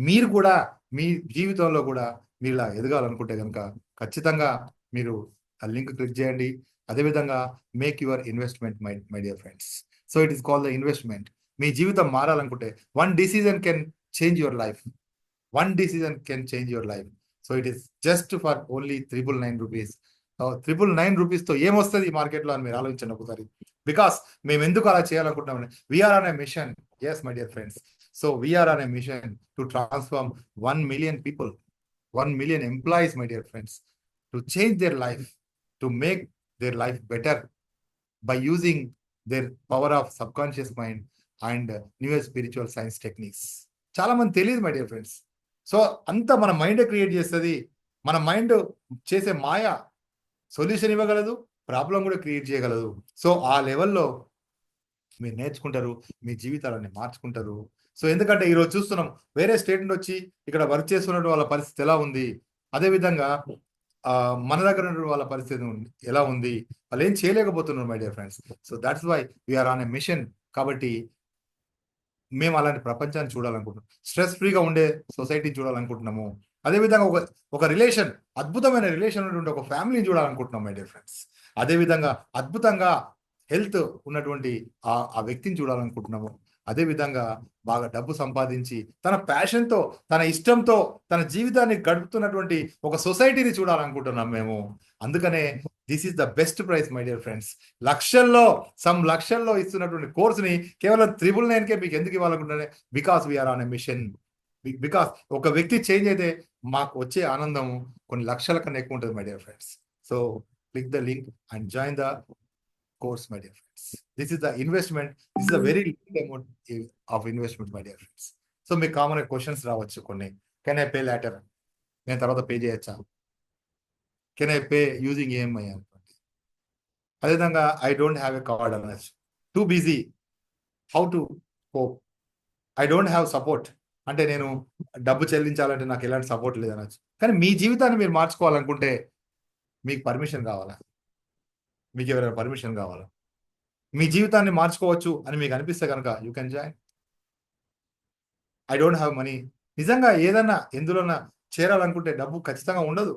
మీరు కూడా మీ జీవితంలో కూడా మీరు ఇలా ఎదగాలనుకుంటే కనుక ఖచ్చితంగా మీరు ఆ లింక్ క్లిక్ చేయండి. అదేవిధంగా make your investment my dear friends. So it is called the investment. మీ జీవితం మారాలనుకుంటే one decision can change your life. So it is just for only 999 rupees. 999 రూపీస్తో ఏమొస్తుంది ఈ మార్కెట్లో అని మీరు ఆలోచించండి ఒకసారి. బికాస్ మేము ఎందుకు అలా చేయాలనుకుంటున్నాం, we are on a mission. Yes my dear friends. So we are on a mission to transform 1 million people, 1 million employees, my dear friends, to change their life, to make their life better by using their power of subconscious mind and new spiritual science techniques. చాలా మంది తెలియదు my dear friends. So అంతా మన mind create చేస్తుంది. మన mind చేసే మాయ solution ఇవ్వగలదు, problem కూడా క్రియేట్ చేయగలదు. సో ఆ లెవెల్లో మీరు నేర్చుకుంటారు, మీ జీవితాలన్నీ మార్చుకుంటారు. సో ఎందుకంటే ఈరోజు చూస్తున్నాం వేరే స్టేట్ నుండి వచ్చి ఇక్కడ వర్క్ చేస్తున్న వాళ్ళ పరిస్థితి ఎలా ఉంది, అదేవిధంగా మన దగ్గర ఉన్న వాళ్ళ పరిస్థితి ఎలా ఉంది, వాళ్ళు ఏం చేయలేకపోతున్నారు my dear friends. So that's why we are on a mission. కాబట్టి మేము అలాంటి ప్రపంచాన్ని చూడాలనుకుంటున్నాం, స్ట్రెస్ ఫ్రీగా ఉండే సొసైటీని చూడాలనుకుంటున్నాము. అదేవిధంగా ఒక రిలేషన్, అద్భుతమైన రిలేషన్ ఉన్నటువంటి ఒక ఫ్యామిలీని చూడాలనుకుంటున్నాం మై డియర్ ఫ్రెండ్స్. అదేవిధంగా అద్భుతంగా హెల్త్ ఉన్నటువంటి ఆ వ్యక్తిని చూడాలనుకుంటున్నాము. అదేవిధంగా బాగా డబ్బు సంపాదించి తన ప్యాషన్తో, తన ఇష్టంతో తన జీవితాన్ని గడుపుతున్నటువంటి ఒక సొసైటీని చూడాలనుకుంటున్నాం మేము. అందుకనే this is the best price my dear friends. లక్షల్లో ఇస్తున్నటువంటి కోర్సుని కేవలం 999కే మీకు ఎందుకు ఇవ్వాలనుకుంటున్నానే, because we are on a mission. Because ఒక వ్యక్తి చేంజ్ అయితే మాకు వచ్చే ఆనందం కొన్ని లక్షల కన్నా ఎక్కువ ఉంటుంది my dear friends. So click the link and join the course, my dear friends. This is the investment. This is a very little amount of investment, my dear friends. So మీకు కామన్ క్వశ్చన్స్ రావచ్చు కొన్ని. Can I pay later, నేను తర్వాత pay చేయొచ్చా, can I pay using EMI అనుకోండి. అదేవిధంగా I don't have a card అనొచ్చు, too busy, how to cope, I don't have support, అంటే నేను డబ్బు చెల్లించాలంటే నాకు ఎలాంటి సపోర్ట్ లేదనొచ్చు. కానీ మీ జీవితాన్ని మీరు మార్చుకోవాలనుకుంటే మీకు పర్మిషన్ కావాలా, మీకు ఎవరైనా పర్మిషన్ కావాలా, మీ జీవితాన్ని మార్చుకోవచ్చు అని మీకు అనిపిస్తే కనుక you can join. I don't have money. నిజంగా ఏదన్నా ఎందులోనా చేరాలనుకుంటే డబ్బు ఖచ్చితంగా ఉండదు.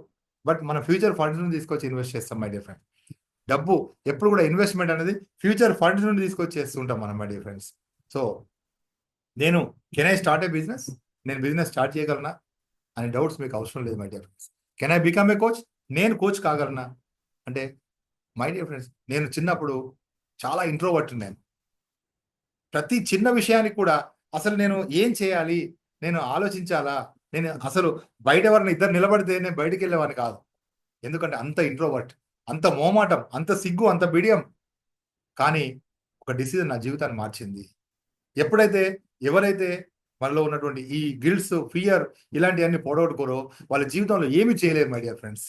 బట్ మన ఫ్యూచర్ ఫండ్స్ నుండి తీసుకొచ్చి ఇన్వెస్ట్ చేస్తాం మై డియర్ ఫ్రెండ్. డబ్బు ఎప్పుడు కూడా ఇన్వెస్ట్మెంట్ అనేది ఫ్యూచర్ ఫండ్స్ నుండి తీసుకొచ్చి చేస్తుంటాం మనం మై డియర్ ఫ్రెండ్స్. సో నేను can I start A business, నేను బిజినెస్ స్టార్ట్ చేయగలనా అనే డౌట్స్ మీకు అవసరం లేదు my dear friends. Can I become a coach, నేను కోచ్ కాగలనా అంటే మై డియర్ ఫ్రెండ్స్, నేను చిన్నప్పుడు చాలా ఇంట్రోవర్ట్ నేను. ప్రతి చిన్న విషయానికి కూడా అసలు నేను ఏం చేయాలి, నేను ఆలోచించాలా, నేను అసలు బయట ఎవరిని ఇద్దరు నిలబడితే నేను బయటికి వెళ్ళేవాడిని కాదు. ఎందుకంటే అంత ఇంట్రోవర్ట్, అంత మోమాటం, అంత సిగ్గు, అంత బిడియం. కానీ ఒక డిసిజన్ నా జీవితాన్ని మార్చింది. ఎప్పుడైతే ఎవరైతే మనలో ఉన్నటువంటి ఈ గిల్ట్స్, ఫియర్ ఇలాంటివన్నీ పోగొట్టుకోరో వాళ్ళ జీవితంలో ఏమీ చేయలేరు మై డియర్ ఫ్రెండ్స్.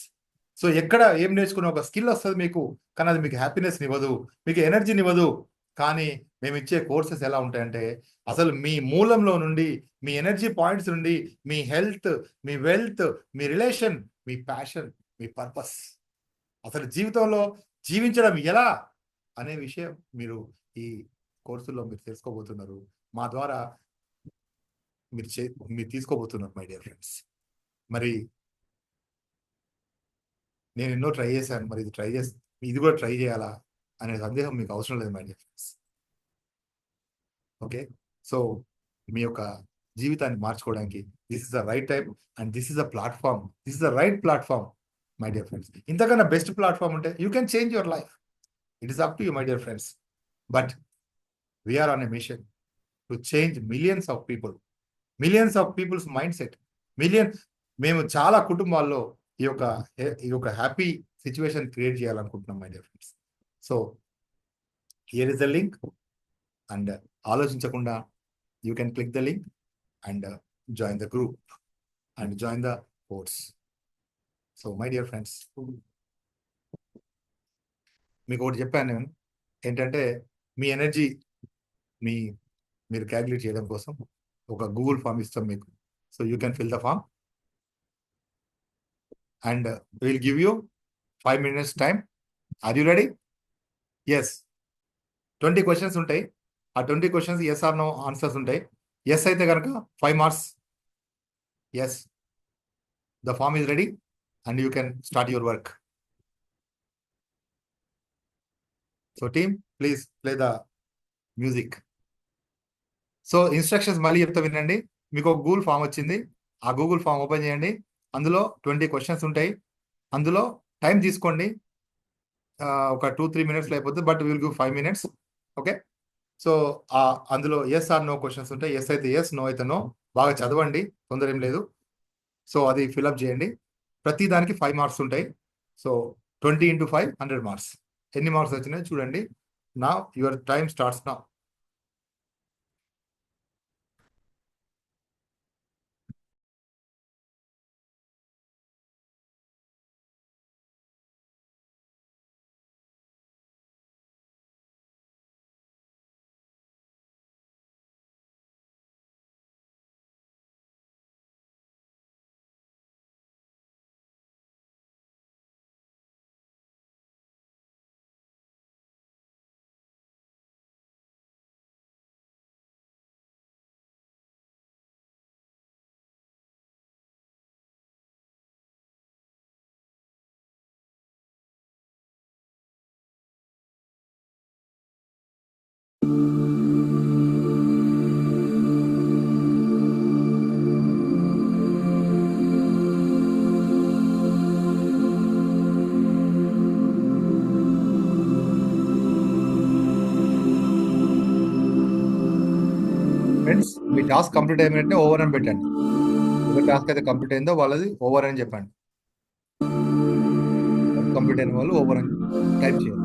సో ఎక్కడ ఏం నేర్చుకున్న ఒక స్కిల్ వస్తుంది మీకు, కానీ అది మీకు హ్యాపీనెస్ ఇవ్వదు, మీకు ఎనర్జీని ఇవ్వదు. కానీ మేము ఇచ్చే కోర్సెస్ ఎలా ఉంటాయంటే అసలు మీ మూలంలో నుండి, మీ ఎనర్జీ పాయింట్స్ నుండి, మీ హెల్త్, మీ వెల్త్, మీ రిలేషన్, మీ ప్యాషన్, మీ పర్పస్, అసలు జీవితంలో జీవించడం ఎలా అనే విషయం మీరు ఈ కోర్సుల్లో మీరు తెలుసుకోబోతున్నారు. మా ద్వారా మీరు తీసుకోబోతున్నారు మై డియర్ ఫ్రెండ్స్. మరి నేను ఎన్నో ట్రై చేశాను, మరి ఇది కూడా ట్రై చేయాలా అనే సందేహం మీకు అవసరం లేదు my dear friends. Okay, so మీ యొక్క జీవితాన్ని మార్చుకోవడానికి this is the right time and this is the platform, this is the right platform my dear friends. ఇంతకన్నా బెస్ట్ ప్లాట్ఫామ్ ఉంటే you can change your life. It is up to you my dear friends. But we are on a mission to change millions of peoples mindset. మేము చాలా కుటుంబాల్లో ఈ యొక్క happy situation create చేయాలనుకుంటున్నాం my dear friends. So here is the link and ఆలోచించకుండా you can click the link and join the group and join the course. So my dear friends, మీకు ఒకటి చెప్పాను నేను, ఏంటంటే మీ ఎనర్జీ మీరు క్యాల్కులేట్ చేయడం కోసం ఒక గూగుల్ ఫామ్ ఇస్తాం మీకు. So you can fill the form and will give you 5 minutes time. Are you ready? Yes, 20 questions ఉంటాయి. ఆ 20 questions yes or no answers ఉంటాయి. ఎస్ అయితే కనుక 5 marks. Yes, the form is ready and you can start your work. So team please play the music. So instructions మళ్ళీ చెప్తా వినండి. మీకు ఒక గూగుల్ ఫామ్ వచ్చింది, ఆ గూగుల్ ఫామ్ ఓపెన్ చేయండి. అందులో 20 questions ఉంటాయి. అందులో టైం తీసుకోండి, ఒక 2-3 minutes అయిపోతుంది, but will give 5 minutes. Okay, so అందులో ఎస్ ఆర్ నో క్వశ్చన్స్ ఉంటాయి. ఎస్ అయితే ఎస్, నో అయితే నో. బాగా చదవండి, తొందర ఏం లేదు. సో అది ఫిల్అప్ చేయండి. ప్రతి దానికి 5 marks ఉంటాయి. So 20 into 5 100 marks. ఎన్ని మార్క్స్ వచ్చినాయి చూడండి. నా యువర్ టైం స్టార్ట్స్ నా. ఫ్రెండ్స్, మీ టాస్క్ కంప్లీట్ అయినట్టే ఓవర్ అని పెట్టండి. ఒక టాస్క్ అయితే కంప్లీట్ అయిందో వాళ్ళది ఓవర్ అని చెప్పండి. కంప్లీట్ అయిన వాళ్ళు ఓవర్ అని టైప్ చేయండి.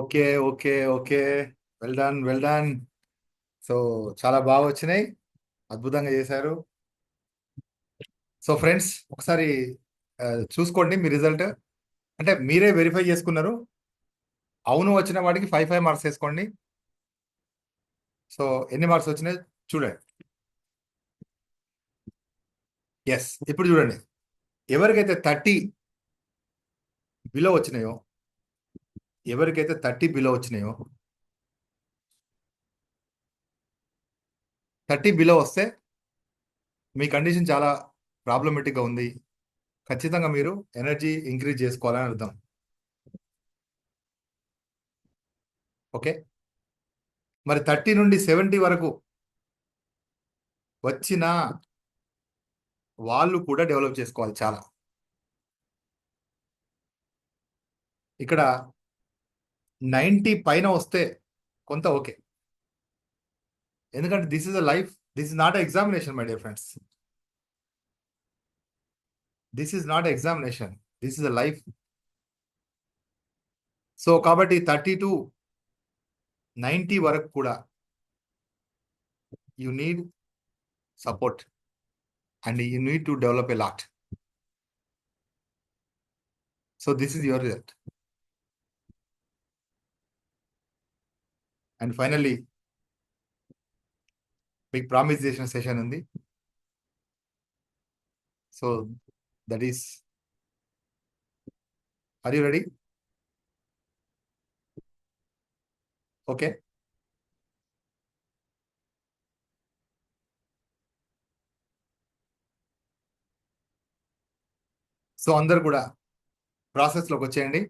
Okay, okay, okay. Well done, well done. So చాలా బాగా వచ్చినాయి, అద్భుతంగా చేశారు. సో ఫ్రెండ్స్, ఒకసారి చూసుకోండి మీ రిజల్ట్. అంటే మీరే వెరిఫై చేసుకున్నారు. అవును వచ్చిన వాడికి 5 మార్క్స్ వేసుకోండి. సో ఎన్ని మార్క్స్ వచ్చినాయి చూడండి. ఎస్, ఇప్పుడు చూడండి. ఎవరికైతే 30 బిలో వచ్చినాయో, 30 బిలో వస్తే మీ కండిషన్ చాలా ప్రాబ్లమేటిక్గా ఉంది. ఖచ్చితంగా మీరు ఎనర్జీ ఇంక్రీజ్ చేసుకోవాలని అర్థం. ఓకే, మరి 30 నుండి 70 వరకు వచ్చిన వాళ్ళు కూడా డెవలప్ చేసుకోవాలి చాలా. ఇక్కడ 90 పైన వస్తే కొంత ఓకే, ఎందుకంటే this is a life, this is not examination my dear friends. This is not examination, this is a life. So కాబట్టి 30 టు 90 వరకు కూడా you need support and you need to develop a lot. So this is your result. And finally మీకు promise చేసిన session ఉంది. So that is, are you ready? Okay, so అందరు కూడా ప్రాసెస్లోకి వచ్చేయండి.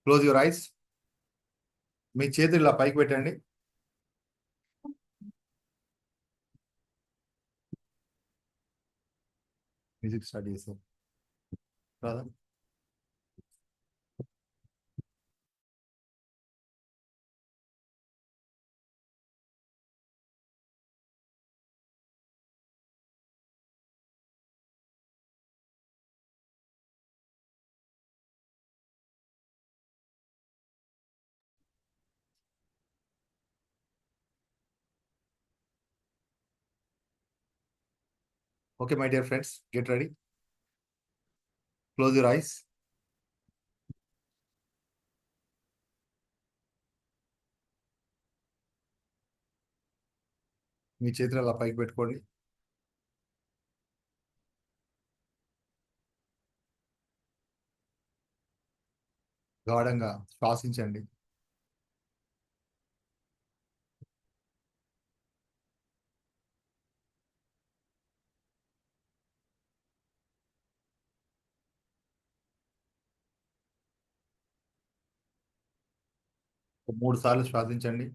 Close your eyes. మీ చేతులు ఇలా పైకి పెట్టండి. మ్యూజిక్ స్టార్ట్ చేశారు రాదా? Okay my dear friends, get ready. Close your eyes. మీ చేతులు అలా పైకి పెట్టుకోండి. గాఢంగా శ్వాసించండి. ఒక 3 సార్లు శ్వాసించండి.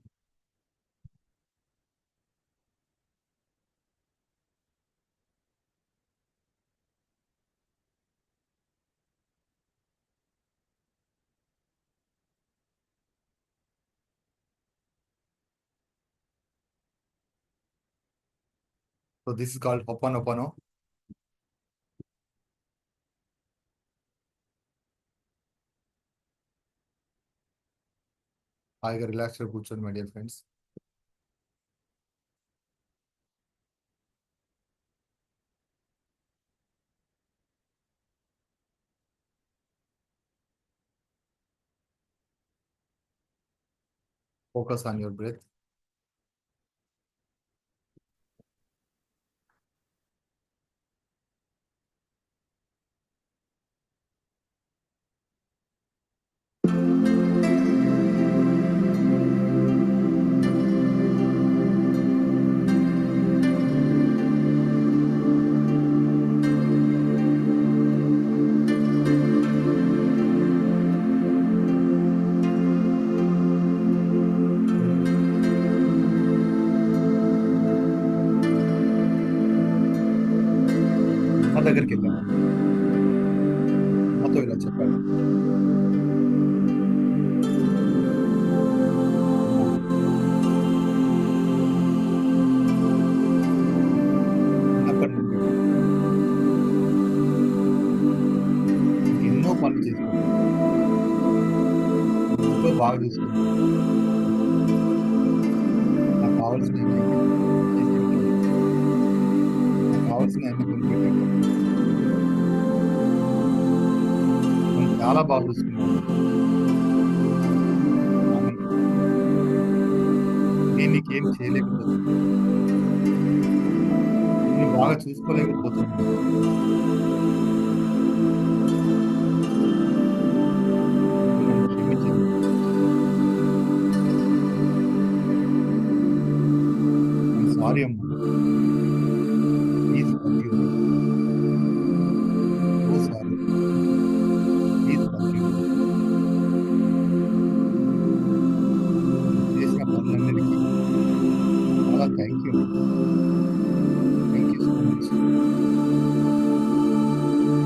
సో దిస్ ఇస్ కాల్డ్ హొప్పనొప్పనో. హాయిగా రిలాక్స్గా కూర్చోండి my dear friends. Focus on your breath. నా దగ్గరికి వెళ్ళాను, నాతో ఇలా చెప్పాడు. అప్పటి నుండి కావాల్సినవన్నీ చేసి పెట్టావు. నాకు కావాల్సినవన్నీ కొనిపెట్టావు. నన్ను చాలా బాగా చూసుకున్నావు. కానీ నేను నీకేం చేయలేకపోతున్నా. నిన్ను బాగా చూసుకోలేకపోతున్నాను. నువ్వు నన్ను క్షమించండి. ఐయామ్ సారీ అమ్మా. Please forgive me. So sorry. Please forgive me. నువ్వు చేసిన పనులన్నిటికీ చాలా thank you. Thank you so much.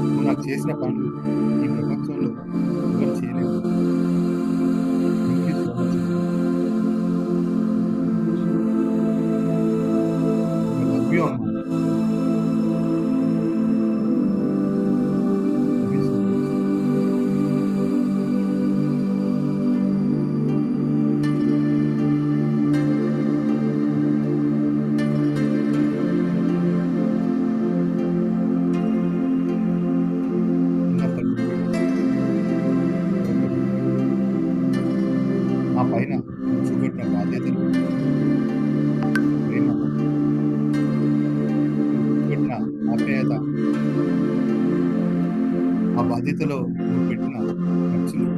నువ్వు నాకు చేసిన పనులు ఈ ప్రపంచంలో ఎవరు చేయలేరు. Thank you so much. I love you అమ్మా. Love you so much. చిన్నప్పటి నుండి నా పైన చూపెట్టిన బాధ్యతలు, ప్రేమ, చూపెట్టిన ఆప్యాయత, ఆ బాధ్యతలో నువ్వు పెట్టిన ఖర్చులు,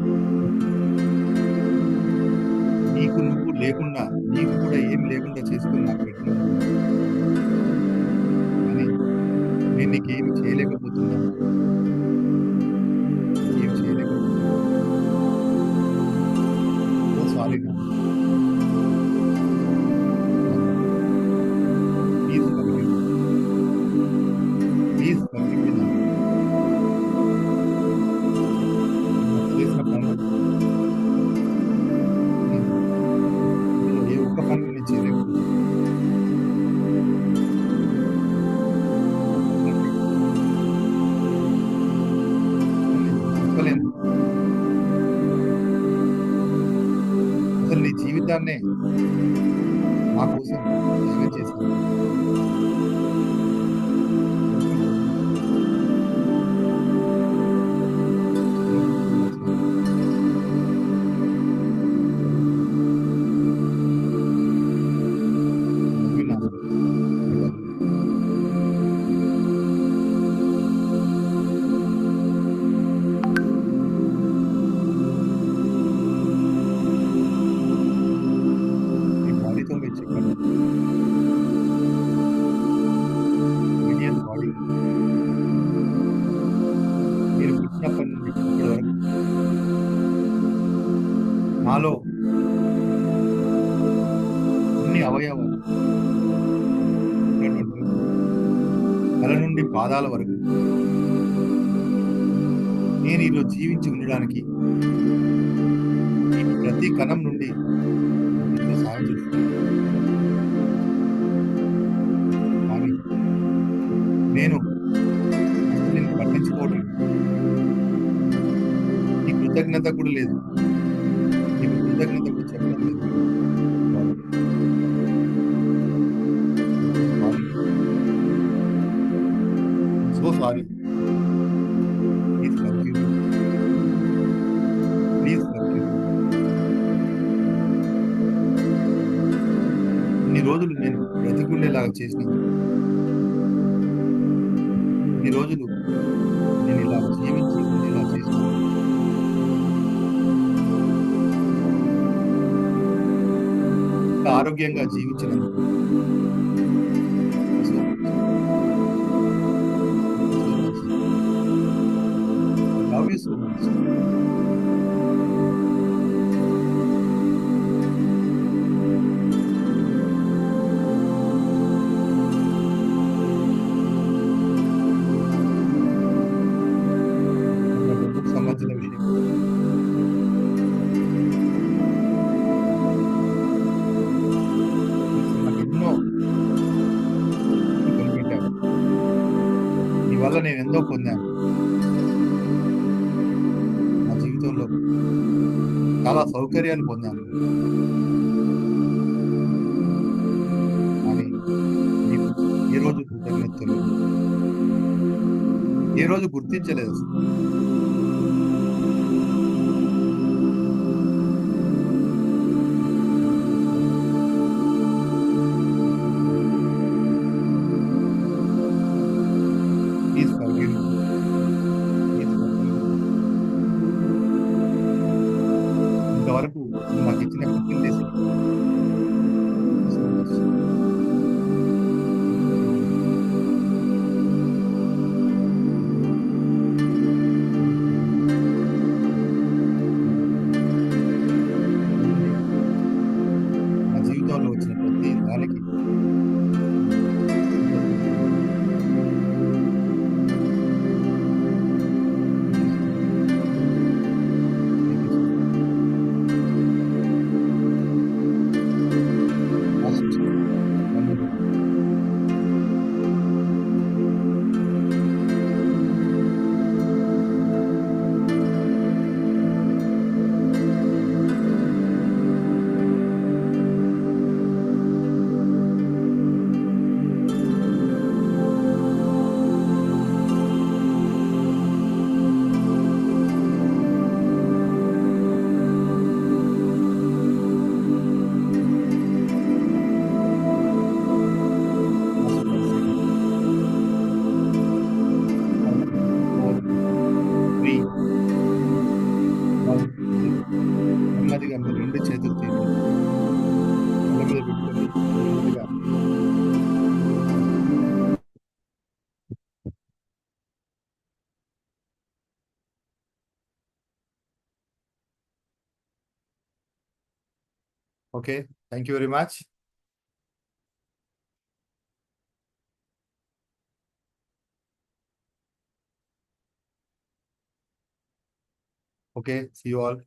నువ్వు లేకుండా నీకు కూడా ఏం లేకుండా చేసుకుని నాకు పెట్టినావు. కానీ నేను నీకేమి చేయలేకపోతున్నాను. ఏం చేయలేకపోతున్నాను. ఓ సారీ నాన్న. Please forgive me. Please forgive మీ నాన్న. నాకు చేసిన పనులు ఇందులో ఏ ఒక్క పని నేను చేయలేకపోతున్నాను. చెప్పలేను. అసలు నీ జీవితాన్నే నా కోసం త్యాగం చేశాను. లవ్ యూ నాన్న. I love you. మీ బాడీతో మీరు చెప్పండి. ఇండియన్ బాడీ మీరు పుట్టినప్పటి నుండి ఇప్పటి వరకు నాలో అన్ని అవయవాలు ఉన్నటువంటి తల నుండి పాదాల వరకు నేను ఈలో జీవించి ఉండడానికి ఈ ప్రతి కణం నుండి ఎంతో సాయం చేస్తుంది. కానీ నేను అసలు నిన్ను పట్టించుకోవడం లేదు. నీ కృతజ్ఞత కూడా లేదు. నీకు కృతజ్ఞత కూడా చెప్పడం లేదు. So sorry. Please forgive me. Please forgive మీ. ఇన్ని రోజులు నేను బ్రతికుండేలాగా చేసినందుకు, ఇన్ని రోజులు నేను ఇలా జీవించి ఉండేలా చేసినందుకు, ఇంకా ఆరోగ్యంగా జీవించినందుకు so much. Love you so much. నా డబ్బుకు సంబంధించిన విషయం నాకు ఎన్నో కొనిపెట్టావు. నీ వల్ల నేను ఎంతో పొందాను. నా జీవితంలో చాలా సౌకర్యాలు పొందాను. ఏ రోజు గుర్తించలేదు అసలు. Please forgive me. Please forgive మీ. ఇంతవరకు నువ్వు నాకు ఇచ్చిన 15 డేస్. So much. నా జీవితంలో వచ్చిన ప్రతి దానికి కృతజ్ఞతలు. Thank you so much. Thank you so much. Last 1 minute. Last 5 seconds. 5, 4, 3, 1, 0. నెమ్మదిగా మీ 2 చేతులు తీయండి. కళ్ళ మీద పెట్టుకొని నెమ్మదిగా. Okay. Thank you very much. Okay. See you all.